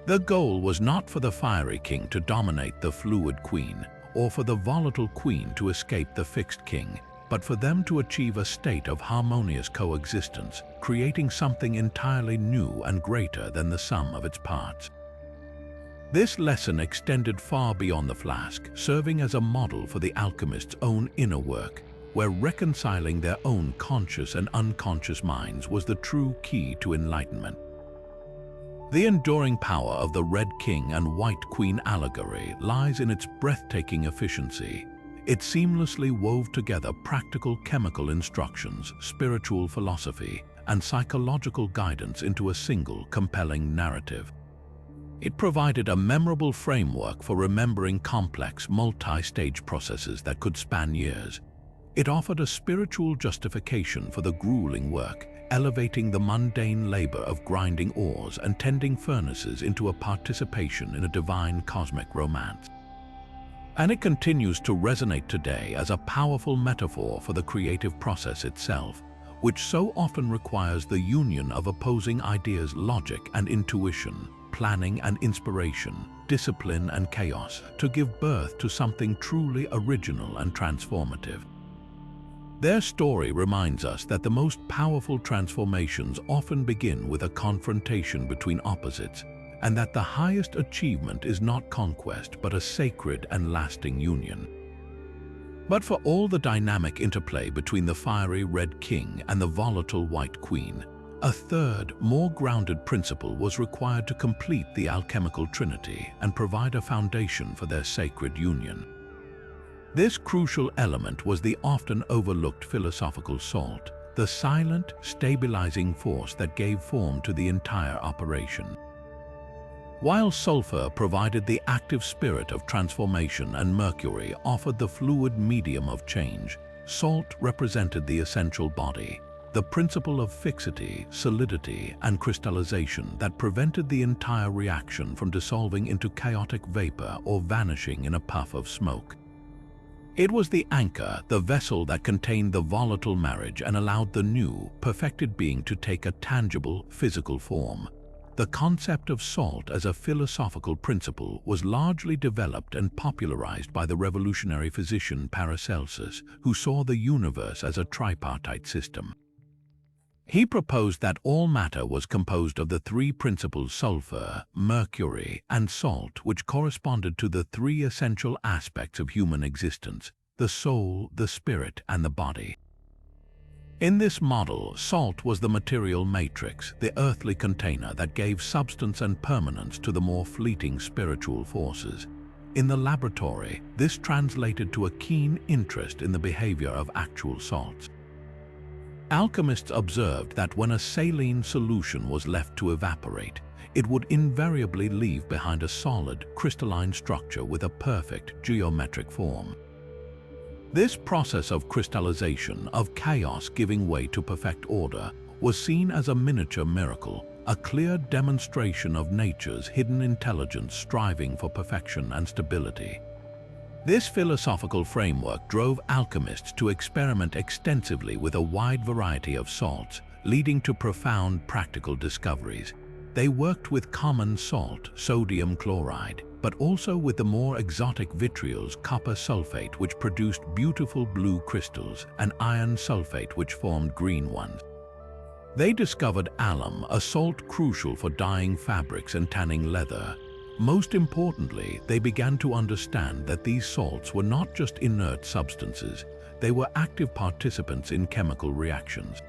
The goal was not for the fiery king to dominate the fluid queen, or for the volatile queen to escape the fixed king, but for them to achieve a state of harmonious coexistence, creating something entirely new and greater than the sum of its parts. This lesson extended far beyond the flask, serving as a model for the alchemist's own inner work, where reconciling their own conscious and unconscious minds was the true key to enlightenment. The enduring power of the Red King and White Queen allegory lies in its breathtaking efficiency. It seamlessly wove together practical chemical instructions, spiritual philosophy, and psychological guidance into a single, compelling narrative. It provided a memorable framework for remembering complex, multi-stage processes that could span years. It offered a spiritual justification for the grueling work, elevating the mundane labor of grinding ores and tending furnaces into a participation in a divine cosmic romance. And it continues to resonate today as a powerful metaphor for the creative process itself, which so often requires the union of opposing ideas, logic and intuition, planning and inspiration, discipline and chaos, to give birth to something truly original and transformative. Their story reminds us that the most powerful transformations often begin with a confrontation between opposites, and that the highest achievement is not conquest but a sacred and lasting union. But for all the dynamic interplay between the fiery Red King and the volatile White Queen, a third, more grounded principle was required to complete the alchemical trinity and provide a foundation for their sacred union. This crucial element was the often overlooked philosophical salt, the silent, stabilizing force that gave form to the entire operation. While sulfur provided the active spirit of transformation and mercury offered the fluid medium of change, salt represented the essential body, the principle of fixity, solidity, and crystallization that prevented the entire reaction from dissolving into chaotic vapor or vanishing in a puff of smoke. It was the anchor, the vessel that contained the volatile marriage and allowed the new, perfected being to take a tangible, physical form. The concept of salt as a philosophical principle was largely developed and popularized by the revolutionary physician Paracelsus, who saw the universe as a tripartite system. He proposed that all matter was composed of the three principles sulfur, mercury, and salt, which corresponded to the three essential aspects of human existence: the soul, the spirit, and the body. In this model, salt was the material matrix, the earthly container that gave substance and permanence to the more fleeting spiritual forces. In the laboratory, this translated to a keen interest in the behavior of actual salts. Alchemists observed that when a saline solution was left to evaporate, it would invariably leave behind a solid, crystalline structure with a perfect geometric form. This process of crystallization, of chaos giving way to perfect order, was seen as a miniature miracle, a clear demonstration of nature's hidden intelligence striving for perfection and stability. This philosophical framework drove alchemists to experiment extensively with a wide variety of salts, leading to profound practical discoveries. They worked with common salt, sodium chloride, but also with the more exotic vitriols, copper sulfate, which produced beautiful blue crystals, and iron sulfate, which formed green ones. They discovered alum, a salt crucial for dyeing fabrics and tanning leather. Most importantly, they began to understand that these salts were not just inert substances, they were active participants in chemical reactions.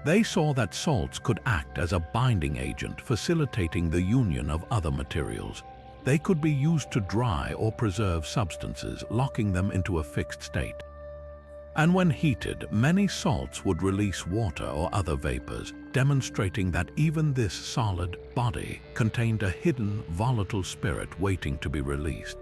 They saw that salts could act as a binding agent, facilitating the union of other materials. They could be used to dry or preserve substances, locking them into a fixed state. And when heated, many salts would release water or other vapors, demonstrating that even this solid body contained a hidden, volatile spirit waiting to be released.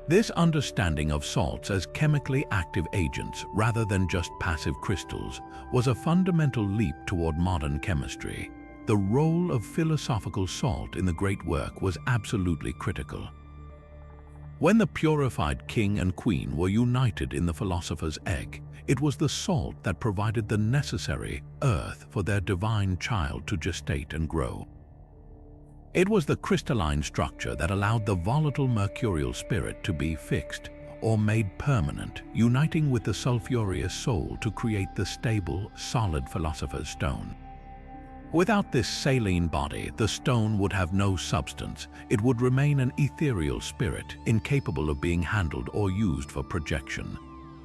This understanding of salts as chemically active agents rather than just passive crystals was a fundamental leap toward modern chemistry. The role of philosophical salt in the great work was absolutely critical. When the purified king and queen were united in the philosopher's egg, it was the salt that provided the necessary earth for their divine child to gestate and grow. It was the crystalline structure that allowed the volatile mercurial spirit to be fixed or made permanent, uniting with the sulphureous soul to create the stable, solid philosopher's stone. Without this saline body, the stone would have no substance. It would remain an ethereal spirit, incapable of being handled or used for projection.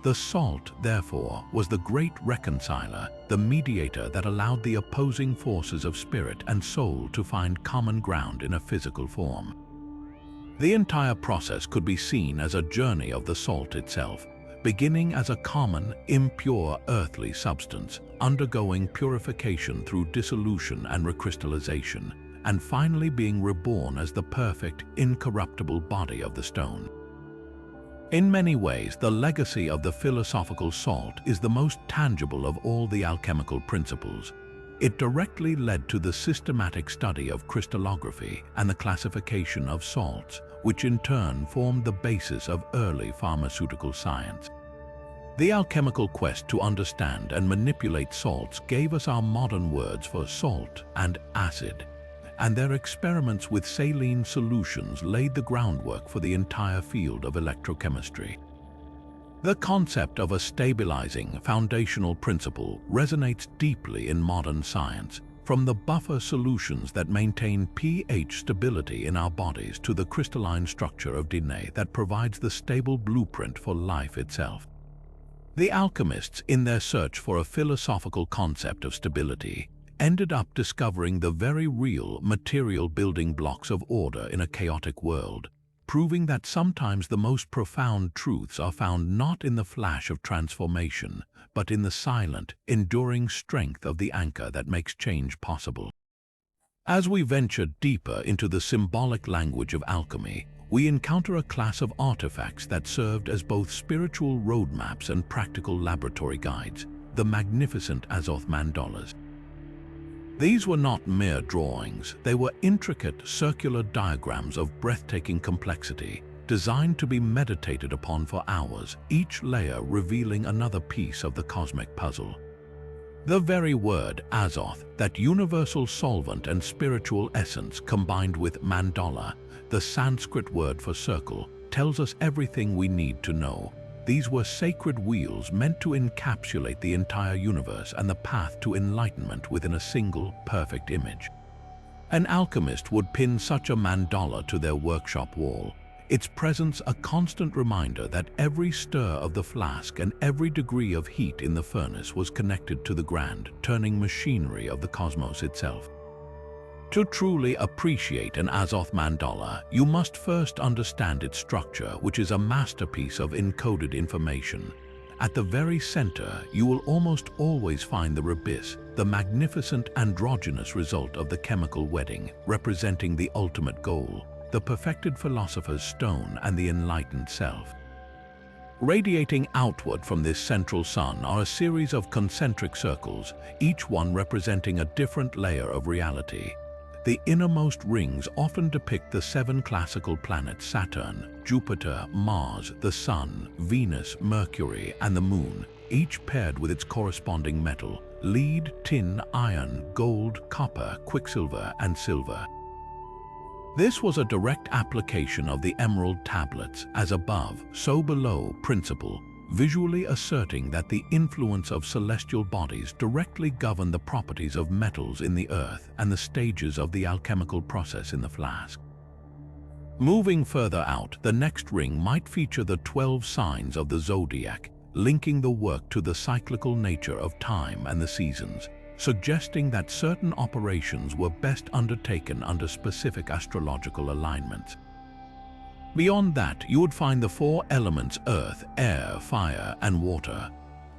The salt, therefore, was the great reconciler, the mediator that allowed the opposing forces of spirit and soul to find common ground in a physical form. The entire process could be seen as a journey of the salt itself, beginning as a common, impure earthly substance, undergoing purification through dissolution and recrystallization, and finally being reborn as the perfect, incorruptible body of the stone. In many ways, the legacy of the philosophical salt is the most tangible of all the alchemical principles. It directly led to the systematic study of crystallography and the classification of salts, which in turn formed the basis of early pharmaceutical science. The alchemical quest to understand and manipulate salts gave us our modern words for salt and acid, and their experiments with saline solutions laid the groundwork for the entire field of electrochemistry. The concept of a stabilizing, foundational principle resonates deeply in modern science, from the buffer solutions that maintain pH stability in our bodies to the crystalline structure of DNA that provides the stable blueprint for life itself. The alchemists, in their search for a philosophical concept of stability, ended up discovering the very real material building blocks of order in a chaotic world, proving that sometimes the most profound truths are found not in the flash of transformation, but in the silent, enduring strength of the anchor that makes change possible. As we venture deeper into the symbolic language of alchemy, we encounter a class of artifacts that served as both spiritual roadmaps and practical laboratory guides, the magnificent Azoth mandalas. These were not mere drawings, they were intricate circular diagrams of breathtaking complexity, designed to be meditated upon for hours, each layer revealing another piece of the cosmic puzzle. The very word Azoth, that universal solvent and spiritual essence combined with mandala, the Sanskrit word for circle, tells us everything we need to know. These were sacred wheels meant to encapsulate the entire universe and the path to enlightenment within a single, perfect image. An alchemist would pin such a mandala to their workshop wall, its presence a constant reminder that every stir of the flask and every degree of heat in the furnace was connected to the grand, turning machinery of the cosmos itself. To truly appreciate an Azoth mandala, you must first understand its structure, which is a masterpiece of encoded information. At the very center, you will almost always find the rhabis, the magnificent androgynous result of the chemical wedding, representing the ultimate goal, the perfected philosopher's stone and the enlightened self. Radiating outward from this central sun are a series of concentric circles, each one representing a different layer of reality. The innermost rings often depict the 7 classical planets Saturn, Jupiter, Mars, the Sun, Venus, Mercury, and the Moon, each paired with its corresponding metal: lead, tin, iron, gold, copper, quicksilver, and silver. This was a direct application of the emerald tablets, as above, so below principle, visually asserting that the influence of celestial bodies directly governed the properties of metals in the earth and the stages of the alchemical process in the flask. Moving further out, the next ring might feature the 12 signs of the zodiac, linking the work to the cyclical nature of time and the seasons, suggesting that certain operations were best undertaken under specific astrological alignments. Beyond that, you would find the 4 elements earth, air, fire, and water,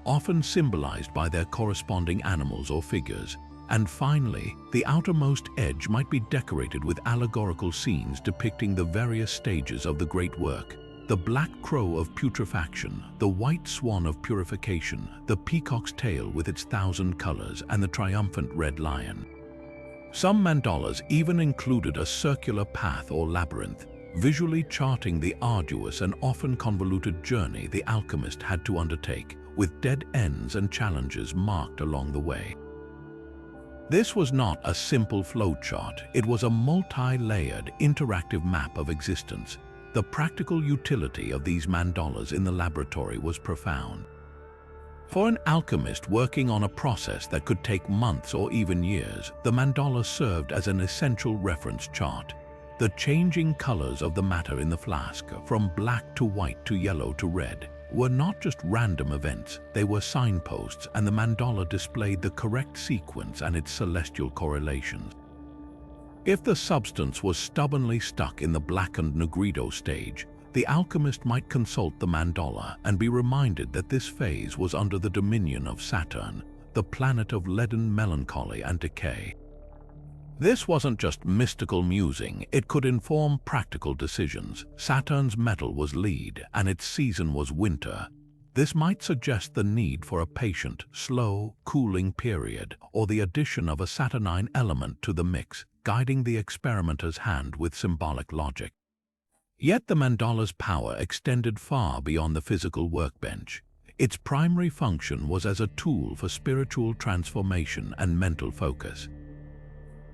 often symbolized by their corresponding animals or figures. And finally, the outermost edge might be decorated with allegorical scenes depicting the various stages of the great work: the black crow of putrefaction, the white swan of purification, the peacock's tail with its 1,000 colors, and the triumphant red lion. Some mandalas even included a circular path or labyrinth, visually charting the arduous and often convoluted journey the alchemist had to undertake, with dead ends and challenges marked along the way. This was not a simple flowchart, it was a multi-layered, interactive map of existence. The practical utility of these mandalas in the laboratory was profound. For an alchemist working on a process that could take months or even years, the mandala served as an essential reference chart. The changing colors of the matter in the flask, from black to white to yellow to red, were not just random events, they were signposts, and the mandala displayed the correct sequence and its celestial correlations. If the substance was stubbornly stuck in the blackened negrido stage, the alchemist might consult the mandala and be reminded that this phase was under the dominion of Saturn, the planet of leaden melancholy and decay. This wasn't just mystical musing, it could inform practical decisions. Saturn's metal was lead, and its season was winter. This might suggest the need for a patient, slow, cooling period, or the addition of a Saturnine element to the mix, guiding the experimenter's hand with symbolic logic. Yet the mandala's power extended far beyond the physical workbench. Its primary function was as a tool for spiritual transformation and mental focus.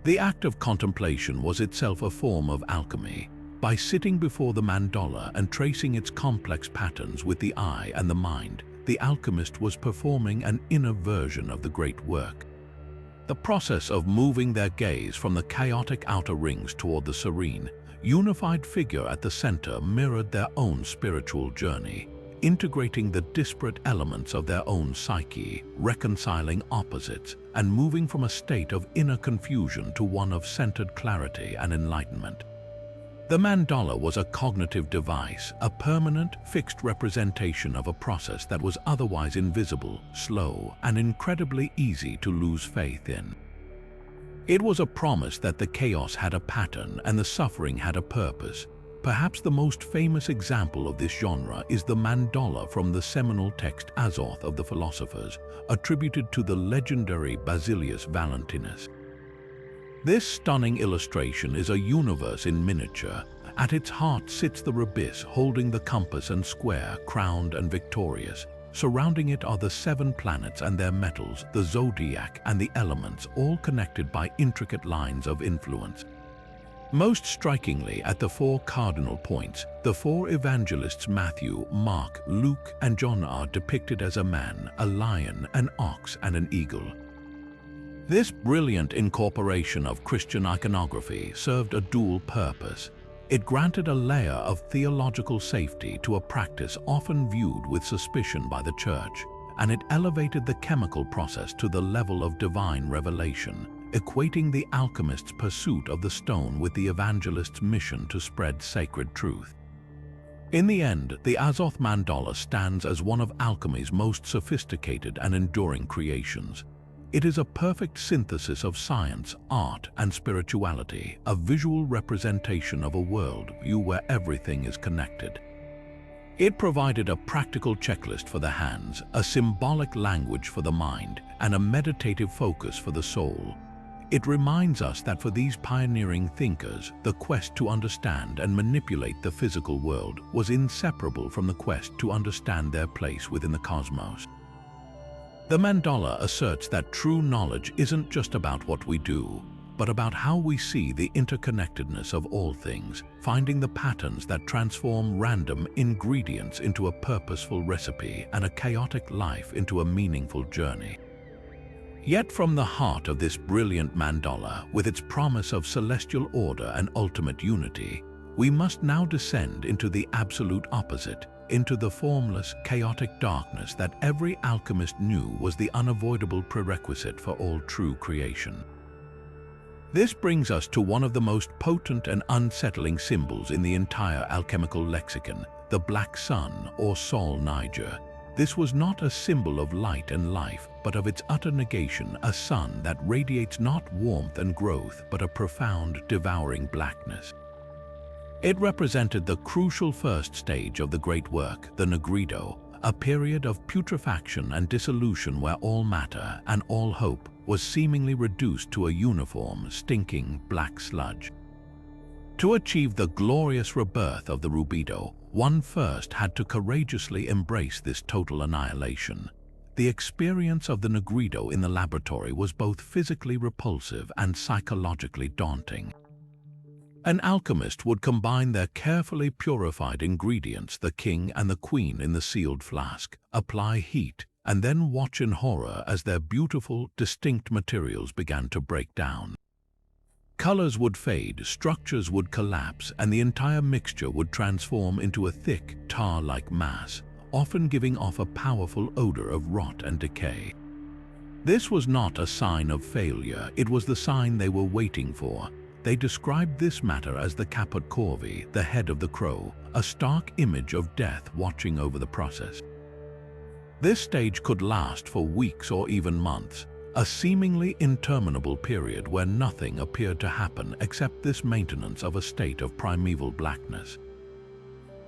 The act of contemplation was itself a form of alchemy. By sitting before the mandala and tracing its complex patterns with the eye and the mind, the alchemist was performing an inner version of the great work. The process of moving their gaze from the chaotic outer rings toward the serene, unified figure at the center mirrored their own spiritual journey, integrating the disparate elements of their own psyche, reconciling opposites, and moving from a state of inner confusion to one of centered clarity and enlightenment. The mandala was a cognitive device, a permanent, fixed representation of a process that was otherwise invisible, slow, and incredibly easy to lose faith in. It was a promise that the chaos had a pattern and the suffering had a purpose. Perhaps the most famous example of this genre is the mandala from the seminal text Azoth of the Philosophers, attributed to the legendary Basilius Valentinus. This stunning illustration is a universe in miniature. At its heart sits the Rebis holding the compass and square, crowned and victorious. Surrounding it are the 7 planets and their metals, the zodiac and the elements, all connected by intricate lines of influence. Most strikingly, at the 4 cardinal points, the 4 evangelists Matthew, Mark, Luke, and John are depicted as a man, a lion, an ox, and an eagle. This brilliant incorporation of Christian iconography served a dual purpose. It granted a layer of theological safety to a practice often viewed with suspicion by the Church, and it elevated the chemical process to the level of divine revelation, equating the alchemist's pursuit of the stone with the evangelist's mission to spread sacred truth. In the end, the Azoth mandala stands as one of alchemy's most sophisticated and enduring creations. It is a perfect synthesis of science, art, and spirituality, a visual representation of a worldview where everything is connected. It provided a practical checklist for the hands, a symbolic language for the mind, and a meditative focus for the soul. It reminds us that for these pioneering thinkers, the quest to understand and manipulate the physical world was inseparable from the quest to understand their place within the cosmos. The mandala asserts that true knowledge isn't just about what we do, but about how we see the interconnectedness of all things, finding the patterns that transform random ingredients into a purposeful recipe and a chaotic life into a meaningful journey. Yet from the heart of this brilliant mandala, with its promise of celestial order and ultimate unity, we must now descend into the absolute opposite, into the formless, chaotic darkness that every alchemist knew was the unavoidable prerequisite for all true creation. This brings us to one of the most potent and unsettling symbols in the entire alchemical lexicon, the Black Sun or Sol Niger. This was not a symbol of light and life, but of its utter negation, a sun that radiates not warmth and growth, but a profound, devouring blackness. It represented the crucial first stage of the great work, the Nigredo, a period of putrefaction and dissolution where all matter and all hope was seemingly reduced to a uniform, stinking black sludge. To achieve the glorious rebirth of the Rubido, one first had to courageously embrace this total annihilation. The experience of the Nigredo in the laboratory was both physically repulsive and psychologically daunting. An alchemist would combine their carefully purified ingredients, the king and the queen in the sealed flask, apply heat, and then watch in horror as their beautiful, distinct materials began to break down. Colors would fade, structures would collapse, and the entire mixture would transform into a thick, tar-like mass, often giving off a powerful odor of rot and decay. This was not a sign of failure, it was the sign they were waiting for. They described this matter as the caput corvi, the head of the crow, a stark image of death watching over the process. This stage could last for weeks or even months, a seemingly interminable period where nothing appeared to happen except this maintenance of a state of primeval blackness.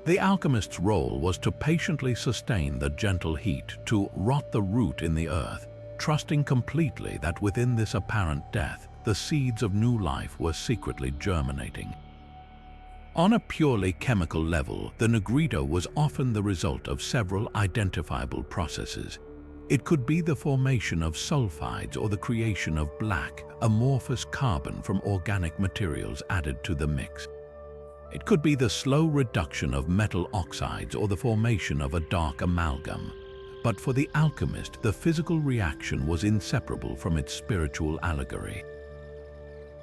The alchemist's role was to patiently sustain the gentle heat, to rot the root in the earth, trusting completely that within this apparent death, the seeds of new life were secretly germinating. On a purely chemical level, the Nigredo was often the result of several identifiable processes. It could be the formation of sulfides or the creation of black, amorphous carbon from organic materials added to the mix. It could be the slow reduction of metal oxides or the formation of a dark amalgam. But for the alchemist, the physical reaction was inseparable from its spiritual allegory.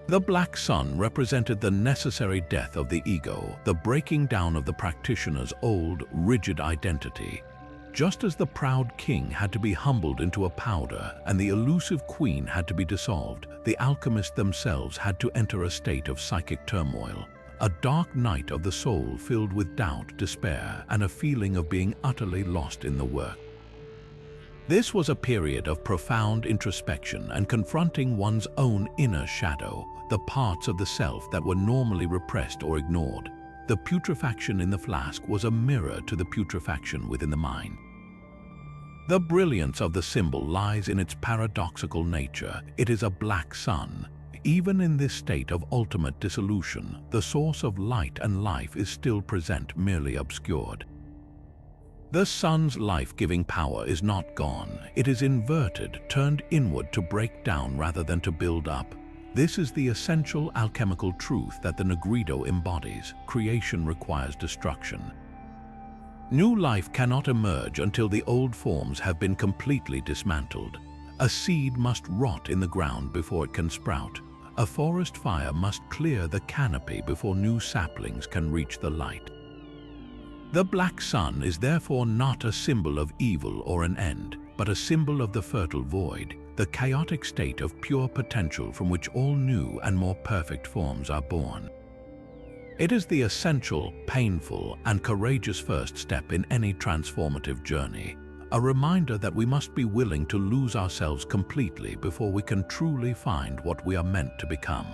The Black Sun represented the necessary death of the ego, the breaking down of the practitioner's old, rigid identity. Just as the proud king had to be humbled into a powder and the elusive queen had to be dissolved, the alchemists themselves had to enter a state of psychic turmoil, a dark night of the soul filled with doubt, despair, and a feeling of being utterly lost in the work. This was a period of profound introspection and confronting one's own inner shadow, the parts of the self that were normally repressed or ignored. The putrefaction in the flask was a mirror to the putrefaction within the mind. The brilliance of the symbol lies in its paradoxical nature. It is a black sun. Even in this state of ultimate dissolution, the source of light and life is still present, merely obscured. The sun's life-giving power is not gone. It is inverted, turned inward to break down rather than to build up. This is the essential alchemical truth that the Nigredo embodies. Creation requires destruction. New life cannot emerge until the old forms have been completely dismantled. A seed must rot in the ground before it can sprout. A forest fire must clear the canopy before new saplings can reach the light. The Black Sun is therefore not a symbol of evil or an end, but a symbol of the fertile void, the chaotic state of pure potential from which all new and more perfect forms are born. It is the essential, painful, and courageous first step in any transformative journey, a reminder that we must be willing to lose ourselves completely before we can truly find what we are meant to become.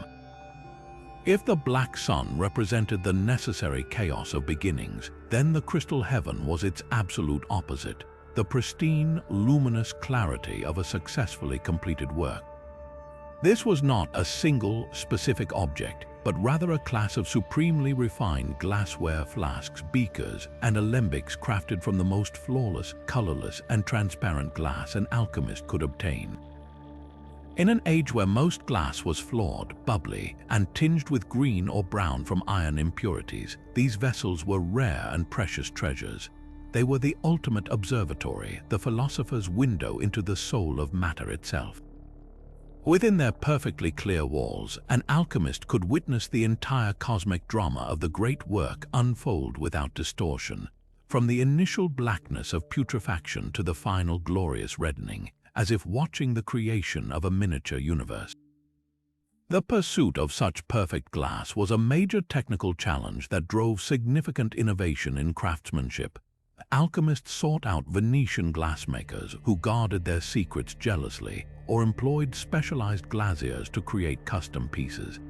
If the Black Sun represented the necessary chaos of beginnings, then the crystal heaven was its absolute opposite, the pristine, luminous clarity of a successfully completed work. This was not a single, specific object, but rather a class of supremely refined glassware flasks, beakers, and alembics crafted from the most flawless, colorless, and transparent glass an alchemist could obtain. In an age where most glass was flawed, bubbly, and tinged with green or brown from iron impurities, these vessels were rare and precious treasures. They were the ultimate observatory, the philosopher's window into the soul of matter itself. Within their perfectly clear walls, an alchemist could witness the entire cosmic drama of the great work unfold without distortion, from the initial blackness of putrefaction to the final glorious reddening, as if watching the creation of a miniature universe. The pursuit of such perfect glass was a major technical challenge that drove significant innovation in craftsmanship. Alchemists sought out Venetian glassmakers who guarded their secrets jealously or employed specialized glaziers to create custom pieces.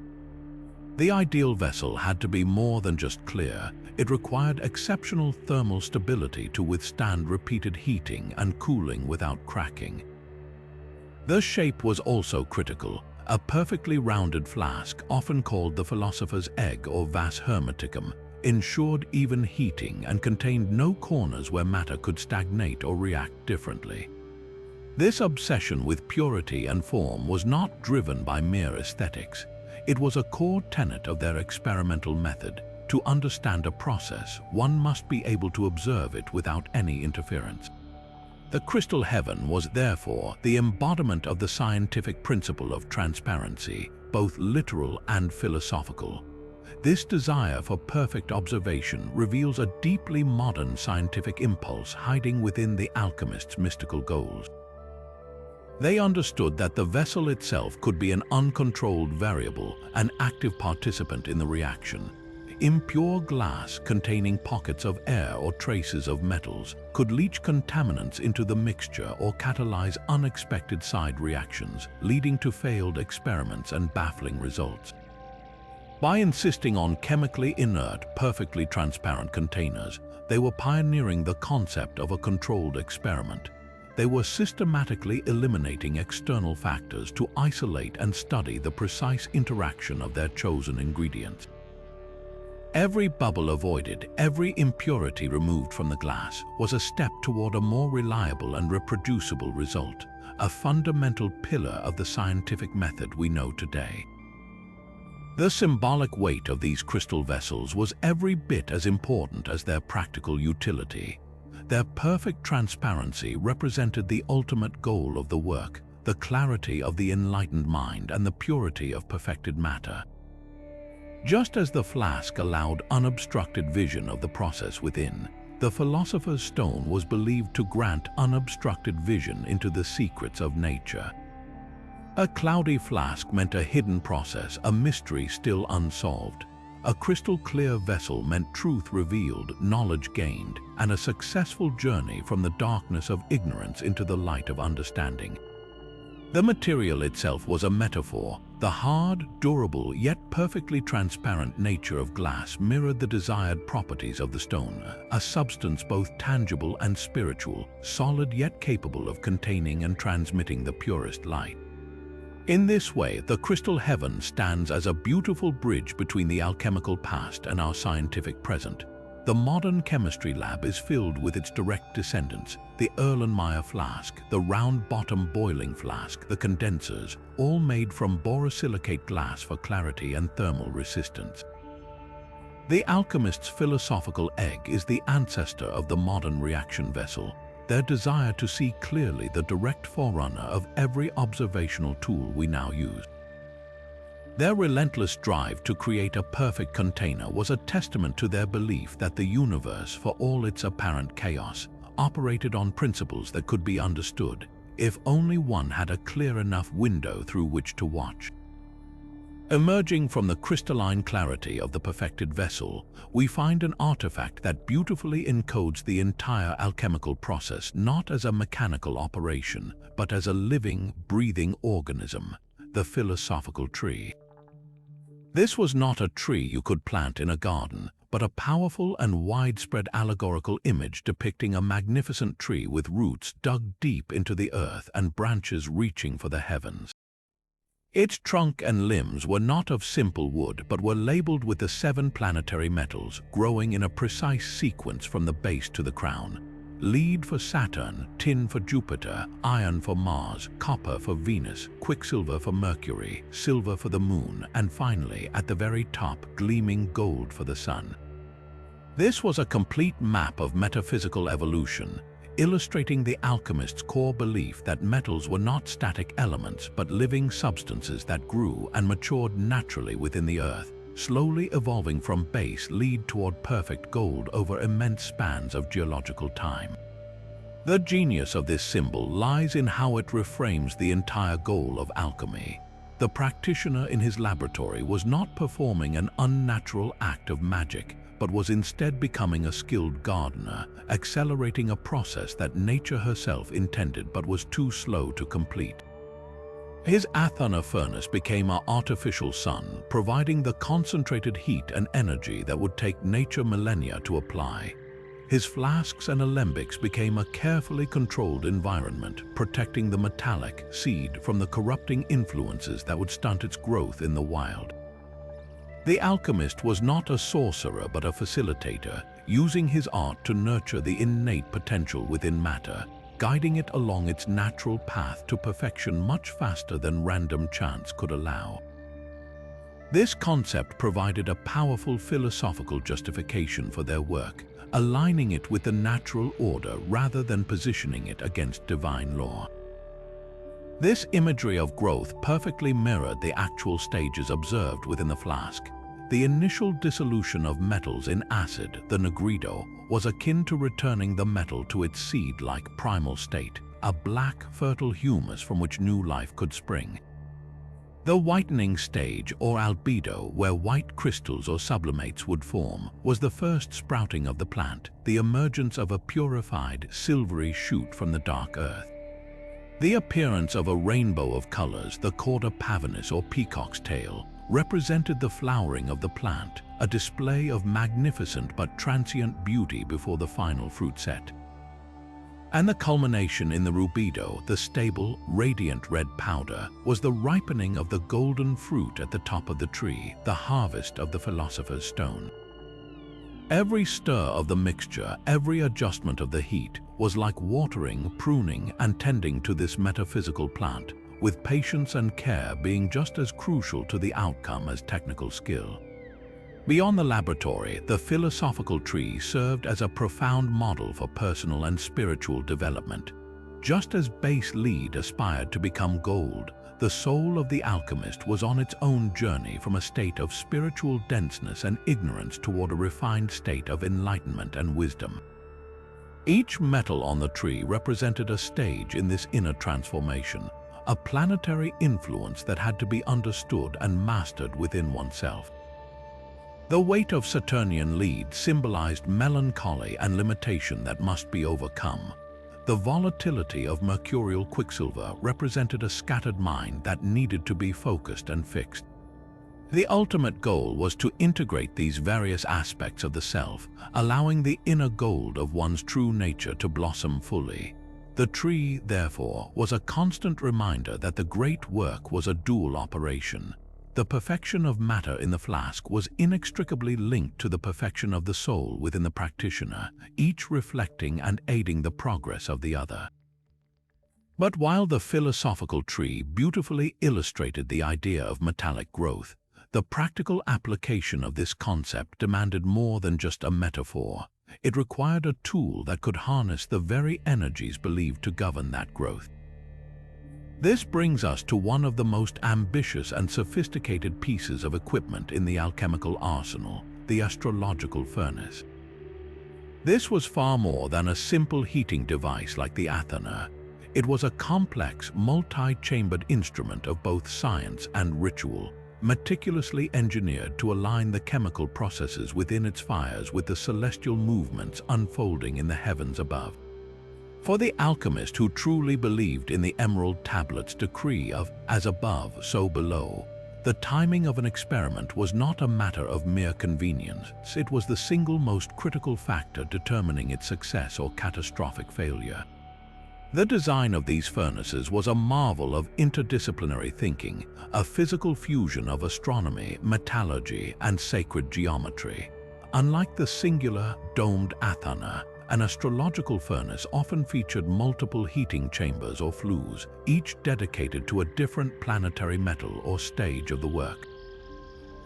The ideal vessel had to be more than just clear. It required exceptional thermal stability to withstand repeated heating and cooling without cracking. The shape was also critical. A perfectly rounded flask, often called the philosopher's egg or vas hermeticum, ensured even heating and contained no corners where matter could stagnate or react differently. This obsession with purity and form was not driven by mere aesthetics. It was a core tenet of their experimental method. To understand a process, one must be able to observe it without any interference. The crystal heaven was therefore the embodiment of the scientific principle of transparency, both literal and philosophical. This desire for perfect observation reveals a deeply modern scientific impulse hiding within the alchemists' mystical goals. They understood that the vessel itself could be an uncontrolled variable, an active participant in the reaction. Impure glass containing pockets of air or traces of metals could leach contaminants into the mixture or catalyze unexpected side reactions, leading to failed experiments and baffling results. By insisting on chemically inert, perfectly transparent containers, they were pioneering the concept of a controlled experiment. They were systematically eliminating external factors to isolate and study the precise interaction of their chosen ingredients. Every bubble avoided, every impurity removed from the glass was a step toward a more reliable and reproducible result, a fundamental pillar of the scientific method we know today. The symbolic weight of these crystal vessels was every bit as important as their practical utility. Their perfect transparency represented the ultimate goal of the work, the clarity of the enlightened mind and the purity of perfected matter. Just as the flask allowed unobstructed vision of the process within, the philosopher's stone was believed to grant unobstructed vision into the secrets of nature. A cloudy flask meant a hidden process, a mystery still unsolved. A crystal-clear vessel meant truth revealed, knowledge gained, and a successful journey from the darkness of ignorance into the light of understanding. The material itself was a metaphor. The hard, durable, yet perfectly transparent nature of glass mirrored the desired properties of the stone, a substance both tangible and spiritual, solid yet capable of containing and transmitting the purest light. In this way, the crystal heaven stands as a beautiful bridge between the alchemical past and our scientific present. The modern chemistry lab is filled with its direct descendants, the Erlenmeyer flask, the round-bottom boiling flask, the condensers, all made from borosilicate glass for clarity and thermal resistance. The alchemist's philosophical egg is the ancestor of the modern reaction vessel. Their desire to see clearly, the direct forerunner of every observational tool we now use. Their relentless drive to create a perfect container was a testament to their belief that the universe, for all its apparent chaos, operated on principles that could be understood, if only one had a clear enough window through which to watch. Emerging from the crystalline clarity of the perfected vessel, we find an artifact that beautifully encodes the entire alchemical process, not as a mechanical operation, but as a living, breathing organism, the philosophical tree. This was not a tree you could plant in a garden, but a powerful and widespread allegorical image depicting a magnificent tree with roots dug deep into the earth and branches reaching for the heavens. Its trunk and limbs were not of simple wood, but were labeled with the 7 planetary metals, growing in a precise sequence from the base to the crown. Lead for Saturn, tin for Jupiter, iron for Mars, copper for Venus, quicksilver for Mercury, silver for the Moon, and finally, at the very top, gleaming gold for the Sun. This was a complete map of metaphysical evolution, illustrating the alchemists' core belief that metals were not static elements but living substances that grew and matured naturally within the earth, slowly evolving from base lead toward perfect gold over immense spans of geological time. The genius of this symbol lies in how it reframes the entire goal of alchemy. The practitioner in his laboratory was not performing an unnatural act of magic, but was instead becoming a skilled gardener, accelerating a process that nature herself intended but was too slow to complete. His Athena furnace became an artificial sun, providing the concentrated heat and energy that would take nature millennia to apply. His flasks and alembics became a carefully controlled environment, protecting the metallic seed from the corrupting influences that would stunt its growth in the wild. The alchemist was not a sorcerer but a facilitator, using his art to nurture the innate potential within matter, guiding it along its natural path to perfection much faster than random chance could allow. This concept provided a powerful philosophical justification for their work, aligning it with the natural order rather than positioning it against divine law. This imagery of growth perfectly mirrored the actual stages observed within the flask. The initial dissolution of metals in acid, the nigredo, was akin to returning the metal to its seed-like primal state, a black, fertile humus from which new life could spring. The whitening stage, or albedo, where white crystals or sublimates would form, was the first sprouting of the plant, the emergence of a purified, silvery shoot from the dark earth. The appearance of a rainbow of colors, the cauda pavonis or peacock's tail, represented the flowering of the plant, a display of magnificent but transient beauty before the final fruit set. And the culmination in the rubedo, the stable, radiant red powder, was the ripening of the golden fruit at the top of the tree, the harvest of the philosopher's stone. Every stir of the mixture, every adjustment of the heat, was like watering, pruning, and tending to this metaphysical plant, with patience and care being just as crucial to the outcome as technical skill. Beyond the laboratory, the philosophical tree served as a profound model for personal and spiritual development. Just as base lead aspired to become gold, the soul of the alchemist was on its own journey from a state of spiritual denseness and ignorance toward a refined state of enlightenment and wisdom. Each metal on the tree represented a stage in this inner transformation, a planetary influence that had to be understood and mastered within oneself. The weight of Saturnian lead symbolized melancholy and limitation that must be overcome. The volatility of mercurial quicksilver represented a scattered mind that needed to be focused and fixed. The ultimate goal was to integrate these various aspects of the self, allowing the inner gold of one's true nature to blossom fully. The tree, therefore, was a constant reminder that the great work was a dual operation. The perfection of matter in the flask was inextricably linked to the perfection of the soul within the practitioner, each reflecting and aiding the progress of the other. But while the philosophical tree beautifully illustrated the idea of metallic growth, the practical application of this concept demanded more than just a metaphor. It required a tool that could harness the very energies believed to govern that growth. This brings us to one of the most ambitious and sophisticated pieces of equipment in the alchemical arsenal, the astrological furnace. This was far more than a simple heating device like the Athena. It was a complex, multi-chambered instrument of both science and ritual, meticulously engineered to align the chemical processes within its fires with the celestial movements unfolding in the heavens above. For the alchemist who truly believed in the Emerald Tablet's decree of as above, so below, the timing of an experiment was not a matter of mere convenience. It was the single most critical factor determining its success or catastrophic failure. The design of these furnaces was a marvel of interdisciplinary thinking, a physical fusion of astronomy, metallurgy, and sacred geometry. Unlike the singular, domed athana, an astrological furnace often featured multiple heating chambers or flues, each dedicated to a different planetary metal or stage of the work.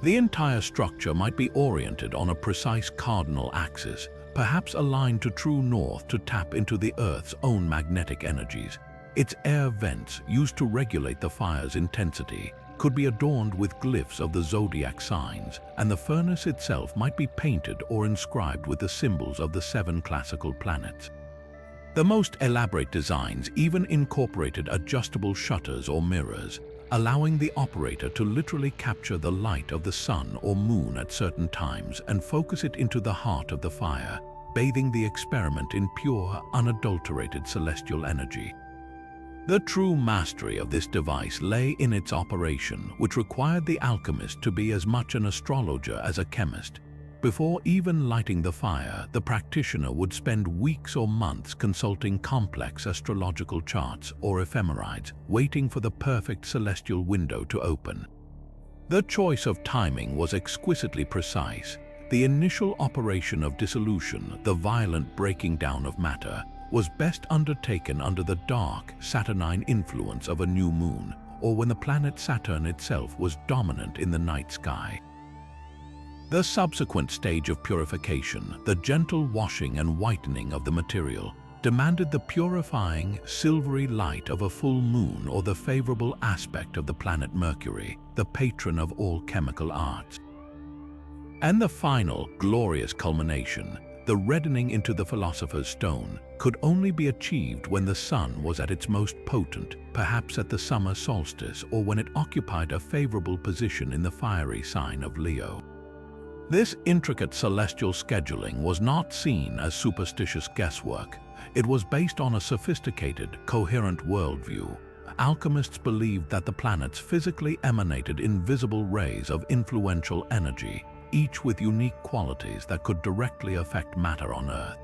The entire structure might be oriented on a precise cardinal axis, perhaps aligned to true north to tap into the Earth's own magnetic energies. Its air vents, used to regulate the fire's intensity, could be adorned with glyphs of the zodiac signs, and the furnace itself might be painted or inscribed with the symbols of the 7 classical planets. The most elaborate designs even incorporated adjustable shutters or mirrors, allowing the operator to literally capture the light of the sun or moon at certain times and focus it into the heart of the fire, bathing the experiment in pure, unadulterated celestial energy. The true mastery of this device lay in its operation, which required the alchemist to be as much an astrologer as a chemist. Before even lighting the fire, the practitioner would spend weeks or months consulting complex astrological charts or ephemerides, waiting for the perfect celestial window to open. The choice of timing was exquisitely precise. The initial operation of dissolution, the violent breaking down of matter, was best undertaken under the dark, saturnine influence of a new moon, or when the planet Saturn itself was dominant in the night sky. The subsequent stage of purification, the gentle washing and whitening of the material, demanded the purifying, silvery light of a full moon or the favorable aspect of the planet Mercury, the patron of all chemical arts. And the final, glorious culmination, the reddening into the Philosopher's Stone, could only be achieved when the sun was at its most potent, perhaps at the summer solstice or when it occupied a favorable position in the fiery sign of Leo. This intricate celestial scheduling was not seen as superstitious guesswork. It was based on a sophisticated, coherent worldview. Alchemists believed that the planets physically emanated invisible rays of influential energy, each with unique qualities that could directly affect matter on Earth.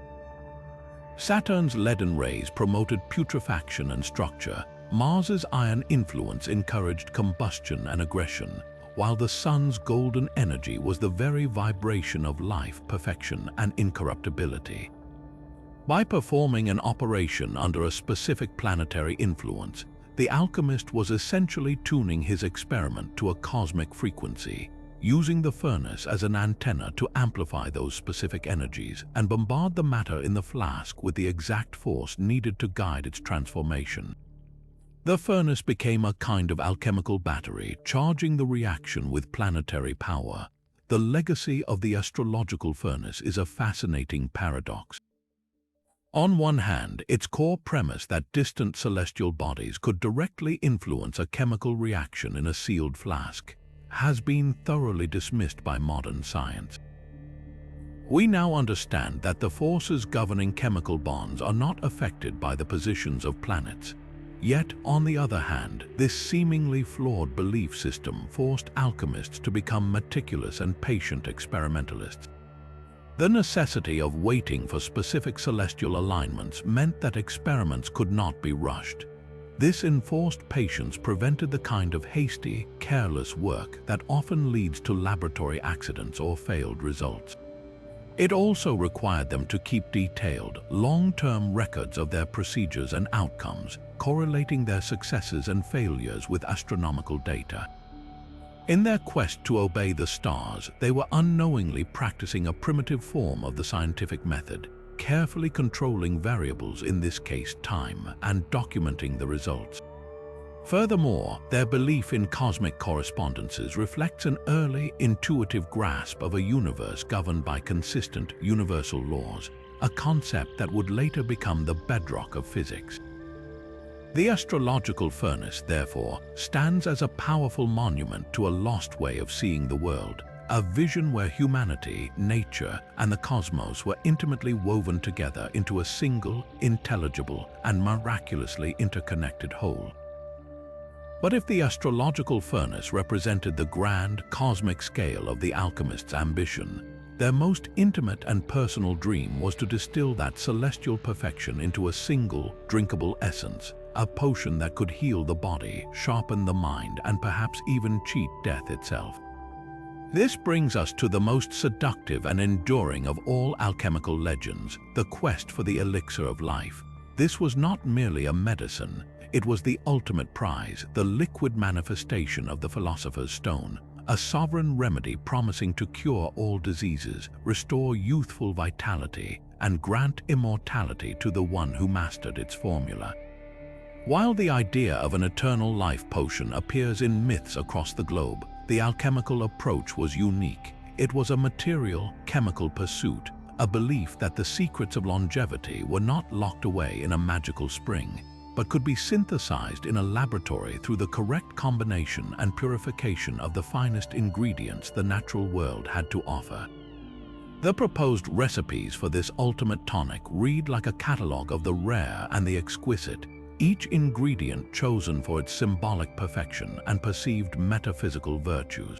Saturn's leaden rays promoted putrefaction and structure. Mars's iron influence encouraged combustion and aggression, while the sun's golden energy was the very vibration of life, perfection, and incorruptibility. By performing an operation under a specific planetary influence, the alchemist was essentially tuning his experiment to a cosmic frequency, using the furnace as an antenna to amplify those specific energies and bombard the matter in the flask with the exact force needed to guide its transformation. The furnace became a kind of alchemical battery, charging the reaction with planetary power. The legacy of the astrological furnace is a fascinating paradox. On one hand, its core premise that distant celestial bodies could directly influence a chemical reaction in a sealed flask has been thoroughly dismissed by modern science. We now understand that the forces governing chemical bonds are not affected by the positions of planets. Yet, on the other hand, this seemingly flawed belief system forced alchemists to become meticulous and patient experimentalists. The necessity of waiting for specific celestial alignments meant that experiments could not be rushed. This enforced patience prevented the kind of hasty, careless work that often leads to laboratory accidents or failed results. It also required them to keep detailed, long-term records of their procedures and outcomes, correlating their successes and failures with astronomical data. In their quest to obey the stars, they were unknowingly practicing a primitive form of the scientific method, carefully controlling variables, in this case time, and documenting the results. Furthermore, their belief in cosmic correspondences reflects an early, intuitive grasp of a universe governed by consistent, universal laws, a concept that would later become the bedrock of physics. The astrological furnace, therefore, stands as a powerful monument to a lost way of seeing the world, a vision where humanity, nature, and the cosmos were intimately woven together into a single, intelligible, and miraculously interconnected whole. But if the astrological furnace represented the grand, cosmic scale of the alchemist's ambition, Their most intimate and personal dream was to distill that celestial perfection into a single, drinkable essence, a potion that could heal the body, sharpen the mind, and perhaps even cheat death itself. This brings us to the most seductive and enduring of all alchemical legends, the quest for the Elixir of Life. This was not merely a medicine, it was the ultimate prize, the liquid manifestation of the Philosopher's Stone, a sovereign remedy promising to cure all diseases, restore youthful vitality, and grant immortality to the one who mastered its formula. While the idea of an eternal life potion appears in myths across the globe, the alchemical approach was unique. It was a material, chemical pursuit, a belief that the secrets of longevity were not locked away in a magical spring, but could be synthesized in a laboratory through the correct combination and purification of the finest ingredients the natural world had to offer. The proposed recipes for this ultimate tonic read like a catalogue of the rare and the exquisite, each ingredient chosen for its symbolic perfection and perceived metaphysical virtues.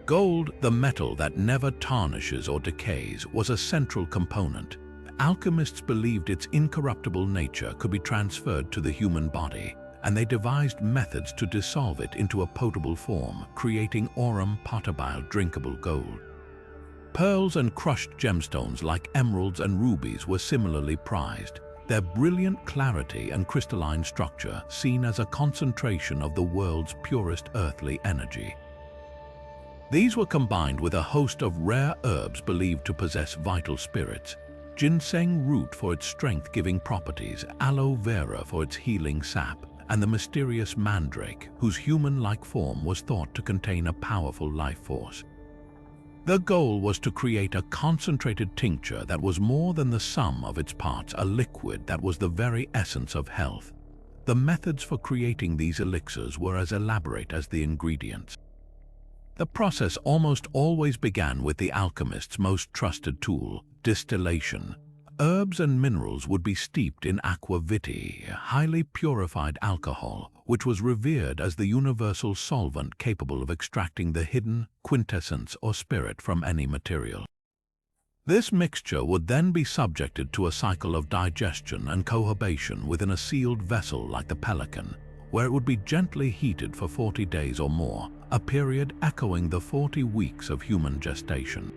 Gold, the metal that never tarnishes or decays, was a central component. Alchemists believed its incorruptible nature could be transferred to the human body, and they devised methods to dissolve it into a potable form, creating aurum potabile drinkable gold. Pearls and crushed gemstones like emeralds and rubies were similarly prized, their brilliant clarity and crystalline structure seen as a concentration of the world's purest earthly energy. These were combined with a host of rare herbs believed to possess vital spirits: ginseng root for its strength-giving properties, aloe vera for its healing sap, and the mysterious mandrake, whose human-like form was thought to contain a powerful life force. The goal was to create a concentrated tincture that was more than the sum of its parts, a liquid that was the very essence of health. The methods for creating these elixirs were as elaborate as the ingredients. The process almost always began with the alchemist's most trusted tool, distillation. Herbs and minerals would be steeped in aqua vitae, highly purified alcohol, which was revered as the universal solvent capable of extracting the hidden quintessence or spirit from any material. This mixture would then be subjected to a cycle of digestion and cohobation within a sealed vessel like the pelican, where it would be gently heated for 40 days or more, a period echoing the 40 weeks of human gestation.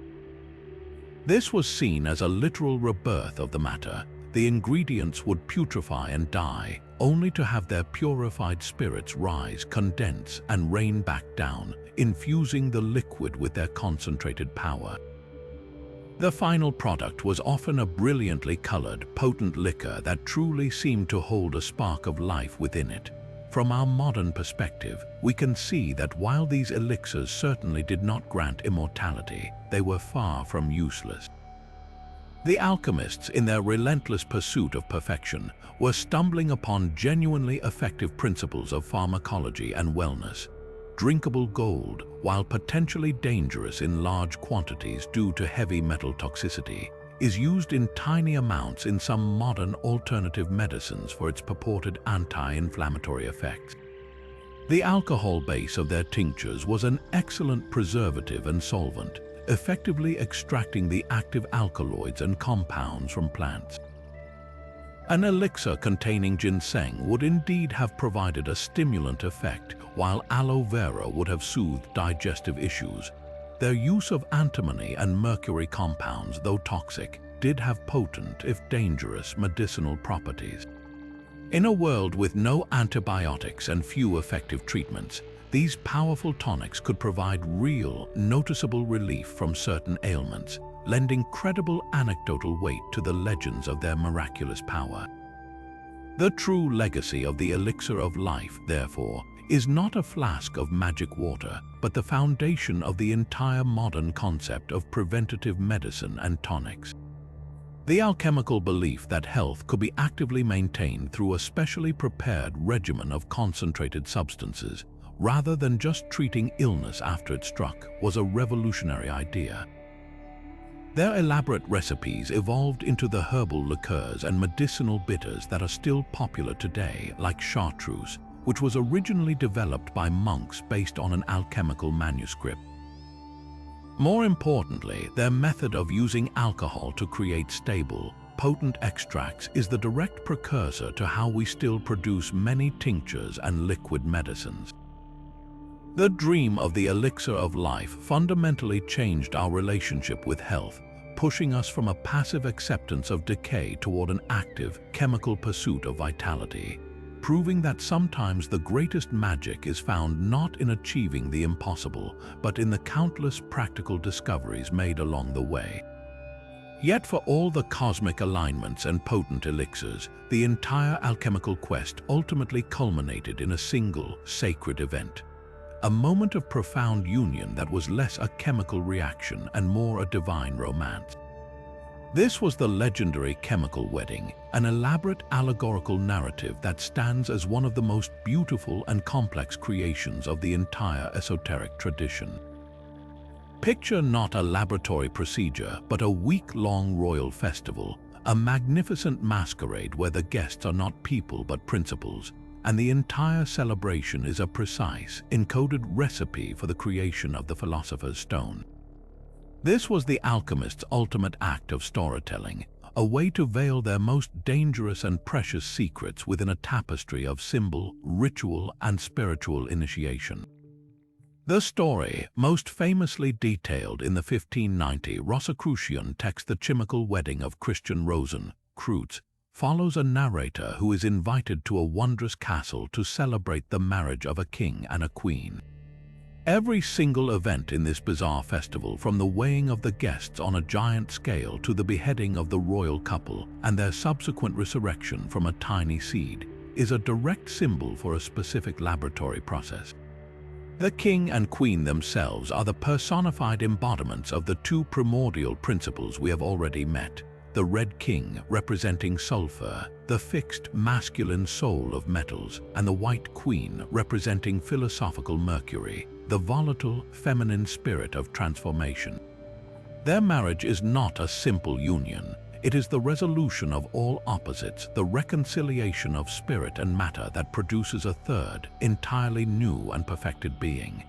This was seen as a literal rebirth of the matter. The ingredients would putrefy and die, only to have their purified spirits rise, condense, and rain back down, infusing the liquid with their concentrated power. The final product was often a brilliantly colored, potent liquor that truly seemed to hold a spark of life within it. From our modern perspective, we can see that while these elixirs certainly did not grant immortality, they were far from useless. The alchemists, in their relentless pursuit of perfection, were stumbling upon genuinely effective principles of pharmacology and wellness. Drinkable gold, while potentially dangerous in large quantities due to heavy metal toxicity, is used in tiny amounts in some modern alternative medicines for its purported anti-inflammatory effects. The alcohol base of their tinctures was an excellent preservative and solvent, effectively extracting the active alkaloids and compounds from plants. An elixir containing ginseng would indeed have provided a stimulant effect, while aloe vera would have soothed digestive issues. Their use of antimony and mercury compounds, though toxic, did have potent, if dangerous, medicinal properties. In a world with no antibiotics and few effective treatments, these powerful tonics could provide real, noticeable relief from certain ailments, lending credible anecdotal weight to the legends of their miraculous power. The true legacy of the Elixir of Life, therefore, is not a flask of magic water, but the foundation of the entire modern concept of preventative medicine and tonics. The alchemical belief that health could be actively maintained through a specially prepared regimen of concentrated substances, rather than just treating illness after it struck, was a revolutionary idea. Their elaborate recipes evolved into the herbal liqueurs and medicinal bitters that are still popular today, like chartreuse, which was originally developed by monks based on an alchemical manuscript. More importantly, their method of using alcohol to create stable, potent extracts is the direct precursor to how we still produce many tinctures and liquid medicines. The dream of the Elixir of Life fundamentally changed our relationship with health, pushing us from a passive acceptance of decay toward an active, chemical pursuit of vitality, proving that sometimes the greatest magic is found not in achieving the impossible, but in the countless practical discoveries made along the way. Yet for all the cosmic alignments and potent elixirs, the entire alchemical quest ultimately culminated in a single, sacred event. A moment of profound union that was less a chemical reaction and more a divine romance. This was the legendary chemical wedding, an elaborate allegorical narrative that stands as one of the most beautiful and complex creations of the entire esoteric tradition. Picture not a laboratory procedure, but a week-long royal festival, a magnificent masquerade where the guests are not people but principles, and the entire celebration is a precise, encoded recipe for the creation of the Philosopher's Stone. This was the alchemist's ultimate act of storytelling, a way to veil their most dangerous and precious secrets within a tapestry of symbol, ritual, and spiritual initiation. The story, most famously detailed in the 1590 Rosicrucian text The Chimical Wedding of Christian Rosen, Kreutz, follows a narrator who is invited to a wondrous castle to celebrate the marriage of a king and a queen. Every single event in this bizarre festival, from the weighing of the guests on a giant scale to the beheading of the royal couple and their subsequent resurrection from a tiny seed, is a direct symbol for a specific laboratory process. The king and queen themselves are the personified embodiments of the two primordial principles we have already met. The Red King representing sulfur, the fixed masculine soul of metals, and the White Queen representing philosophical Mercury, the volatile feminine spirit of transformation. Their marriage is not a simple union. It is the resolution of all opposites, the reconciliation of spirit and matter that produces a third, entirely new and perfected being.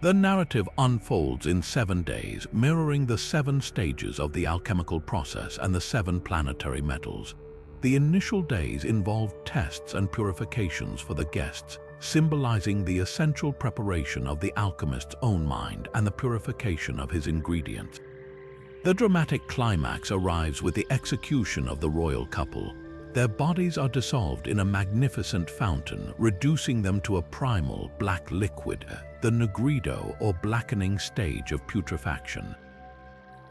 The narrative unfolds in 7 days, mirroring the 7 stages of the alchemical process and the 7 planetary metals. The initial days involve tests and purifications for the guests, symbolizing the essential preparation of the alchemist's own mind and the purification of his ingredients. The dramatic climax arrives with the execution of the royal couple. Their bodies are dissolved in a magnificent fountain, reducing them to a primal black liquid, the nigrido or blackening stage of putrefaction.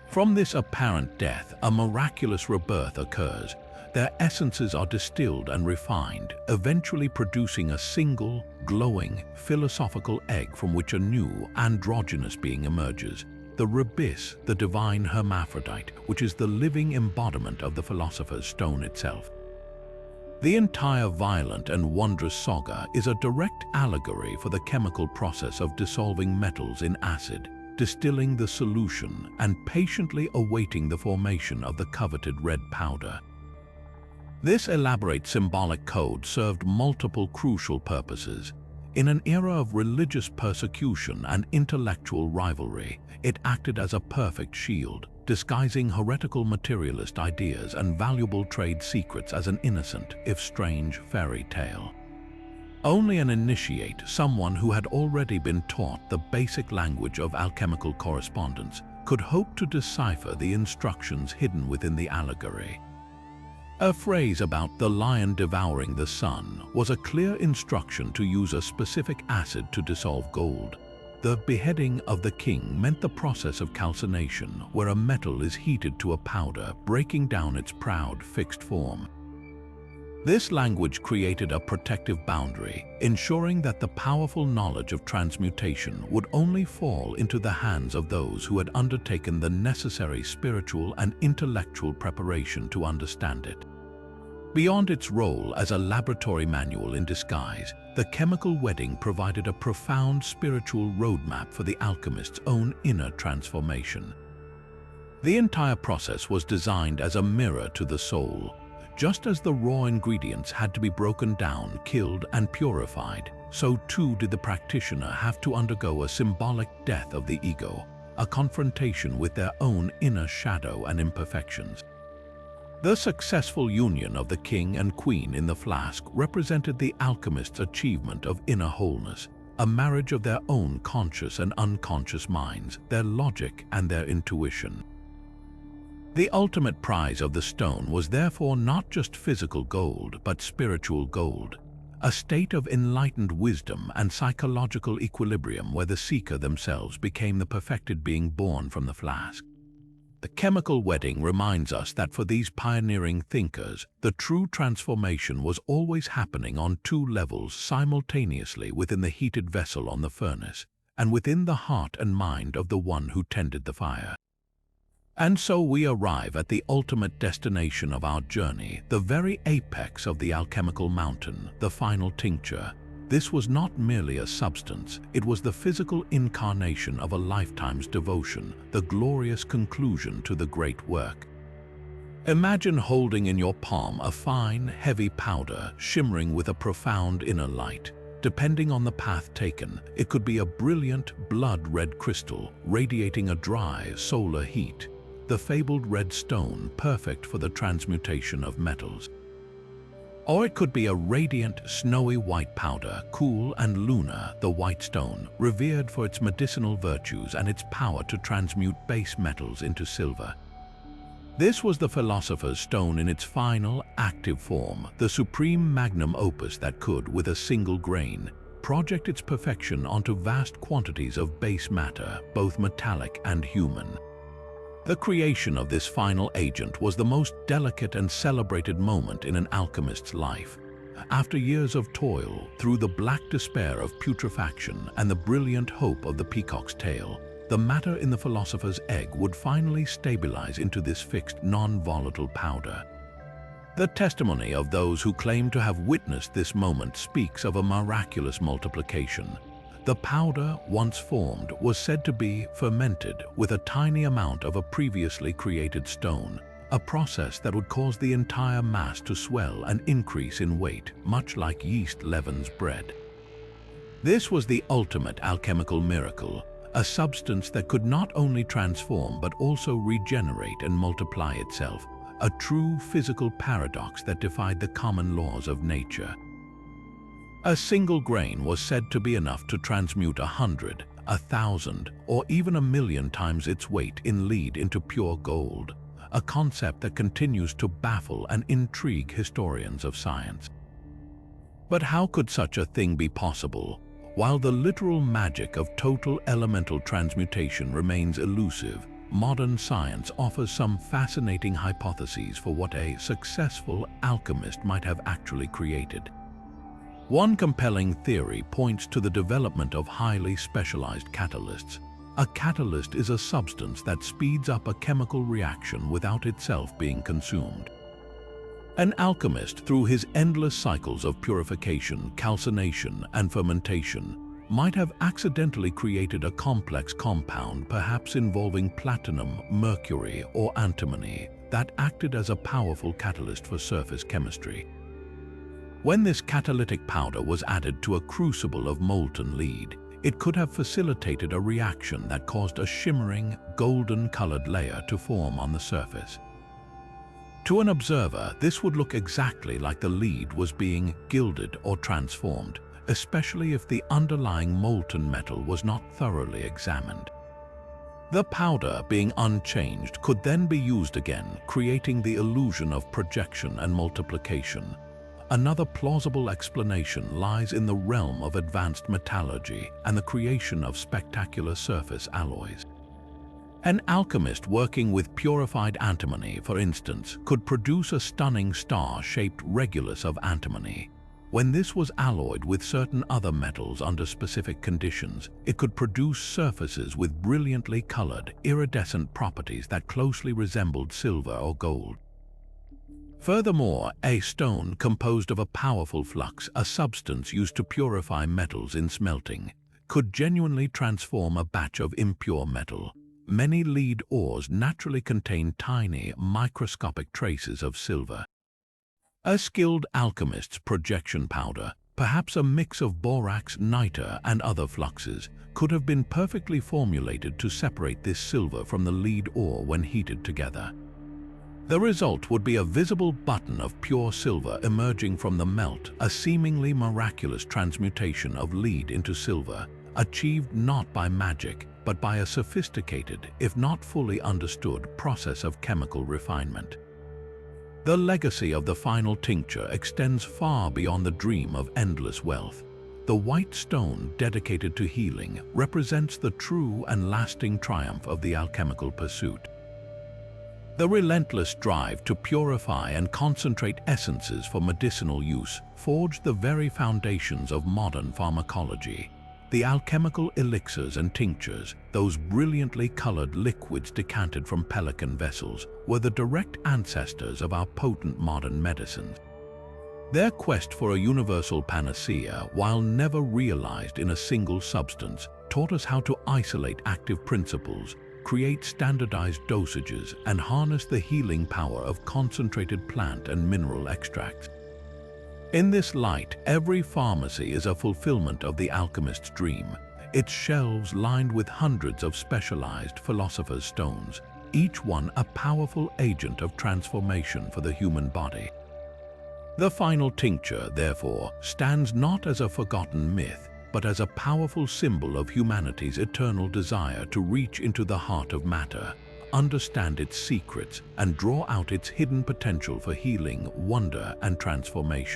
From this apparent death, a miraculous rebirth occurs. Their essences are distilled and refined, eventually producing a single, glowing, philosophical egg from which a new, androgynous being emerges. The Rubis, the divine hermaphrodite, which is the living embodiment of the Philosopher's Stone itself. The entire violent and wondrous saga is a direct allegory for the chemical process of dissolving metals in acid, distilling the solution, and patiently awaiting the formation of the coveted red powder. This elaborate symbolic code served multiple crucial purposes. In an era of religious persecution and intellectual rivalry, it acted as a perfect shield, disguising heretical materialist ideas and valuable trade secrets as an innocent, if strange, fairy tale. Only an initiate, someone who had already been taught the basic language of alchemical correspondence, could hope to decipher the instructions hidden within the allegory. A phrase about the lion devouring the sun was a clear instruction to use a specific acid to dissolve gold. The beheading of the king meant the process of calcination, where a metal is heated to a powder, breaking down its proud, fixed form. This language created a protective boundary, ensuring that the powerful knowledge of transmutation would only fall into the hands of those who had undertaken the necessary spiritual and intellectual preparation to understand it. Beyond its role as a laboratory manual in disguise, the chemical wedding provided a profound spiritual roadmap for the alchemist's own inner transformation. The entire process was designed as a mirror to the soul. Just as the raw ingredients had to be broken down, killed, and purified, so too did the practitioner have to undergo a symbolic death of the ego, a confrontation with their own inner shadow and imperfections. The successful union of the king and queen in the flask represented the alchemists' achievement of inner wholeness, a marriage of their own conscious and unconscious minds, their logic and their intuition. The ultimate prize of the stone was therefore not just physical gold, but spiritual gold, a state of enlightened wisdom and psychological equilibrium where the seeker themselves became the perfected being born from the flask. The chemical wedding reminds us that for these pioneering thinkers, the true transformation was always happening on two levels simultaneously within the heated vessel on the furnace, and within the heart and mind of the one who tended the fire. And so we arrive at the ultimate destination of our journey, the very apex of the alchemical mountain, the final tincture. This was not merely a substance, it was the physical incarnation of a lifetime's devotion, the glorious conclusion to the great work. Imagine holding in your palm a fine, heavy powder shimmering with a profound inner light. Depending on the path taken, it could be a brilliant, blood-red crystal radiating a dry, solar heat, the fabled red stone perfect for the transmutation of metals. Or it could be a radiant, snowy white powder, cool and lunar, the white stone, revered for its medicinal virtues and its power to transmute base metals into silver. This was the philosopher's stone in its final, active form, the supreme magnum opus that could, with a single grain, project its perfection onto vast quantities of base matter, both metallic and human. The creation of this final agent was the most delicate and celebrated moment in an alchemist's life. After years of toil, through the black despair of putrefaction and the brilliant hope of the peacock's tail, the matter in the philosopher's egg would finally stabilize into this fixed, non-volatile powder. The testimony of those who claim to have witnessed this moment speaks of a miraculous multiplication. The powder, once formed, was said to be fermented with a tiny amount of a previously created stone, a process that would cause the entire mass to swell and increase in weight, much like yeast leavens bread. This was the ultimate alchemical miracle, a substance that could not only transform but also regenerate and multiply itself, a true physical paradox that defied the common laws of nature. A single grain was said to be enough to transmute 100, 1,000, or even 1,000,000 times its weight in lead into pure gold, a concept that continues to baffle and intrigue historians of science. But how could such a thing be possible? While the literal magic of total elemental transmutation remains elusive, modern science offers some fascinating hypotheses for what a successful alchemist might have actually created. One compelling theory points to the development of highly specialized catalysts. A catalyst is a substance that speeds up a chemical reaction without itself being consumed. An alchemist, through his endless cycles of purification, calcination, and fermentation, might have accidentally created a complex compound, perhaps involving platinum, mercury, or antimony, that acted as a powerful catalyst for surface chemistry. When this catalytic powder was added to a crucible of molten lead, it could have facilitated a reaction that caused a shimmering, golden-colored layer to form on the surface. To an observer, this would look exactly like the lead was being gilded or transformed, especially if the underlying molten metal was not thoroughly examined. The powder, being unchanged, could then be used again, creating the illusion of projection and multiplication. Another plausible explanation lies in the realm of advanced metallurgy and the creation of spectacular surface alloys. An alchemist working with purified antimony, for instance, could produce a stunning star-shaped regulus of antimony. When this was alloyed with certain other metals under specific conditions, it could produce surfaces with brilliantly colored, iridescent properties that closely resembled silver or gold. Furthermore, a stone composed of a powerful flux, a substance used to purify metals in smelting, could genuinely transform a batch of impure metal. Many lead ores naturally contain tiny, microscopic traces of silver. A skilled alchemist's projection powder, perhaps a mix of borax, niter, and other fluxes, could have been perfectly formulated to separate this silver from the lead ore when heated together. The result would be a visible button of pure silver emerging from the melt, a seemingly miraculous transmutation of lead into silver, achieved not by magic, but by a sophisticated, if not fully understood, process of chemical refinement. The legacy of the Final Tincture extends far beyond the dream of endless wealth. The white stone dedicated to healing represents the true and lasting triumph of the alchemical pursuit. The relentless drive to purify and concentrate essences for medicinal use forged the very foundations of modern pharmacology. The alchemical elixirs and tinctures, those brilliantly colored liquids decanted from pelican vessels, were the direct ancestors of our potent modern medicines. Their quest for a universal panacea, while never realized in a single substance, taught us how to isolate active principles, create standardized dosages, and harness the healing power of concentrated plant and mineral extracts. In this light, every pharmacy is a fulfillment of the alchemist's dream, its shelves lined with hundreds of specialized philosopher's stones, each one a powerful agent of transformation for the human body. The Final Tincture, therefore, stands not as a forgotten myth, but as a powerful symbol of humanity's eternal desire to reach into the heart of matter, understand its secrets, and draw out its hidden potential for healing, wonder, and transformation.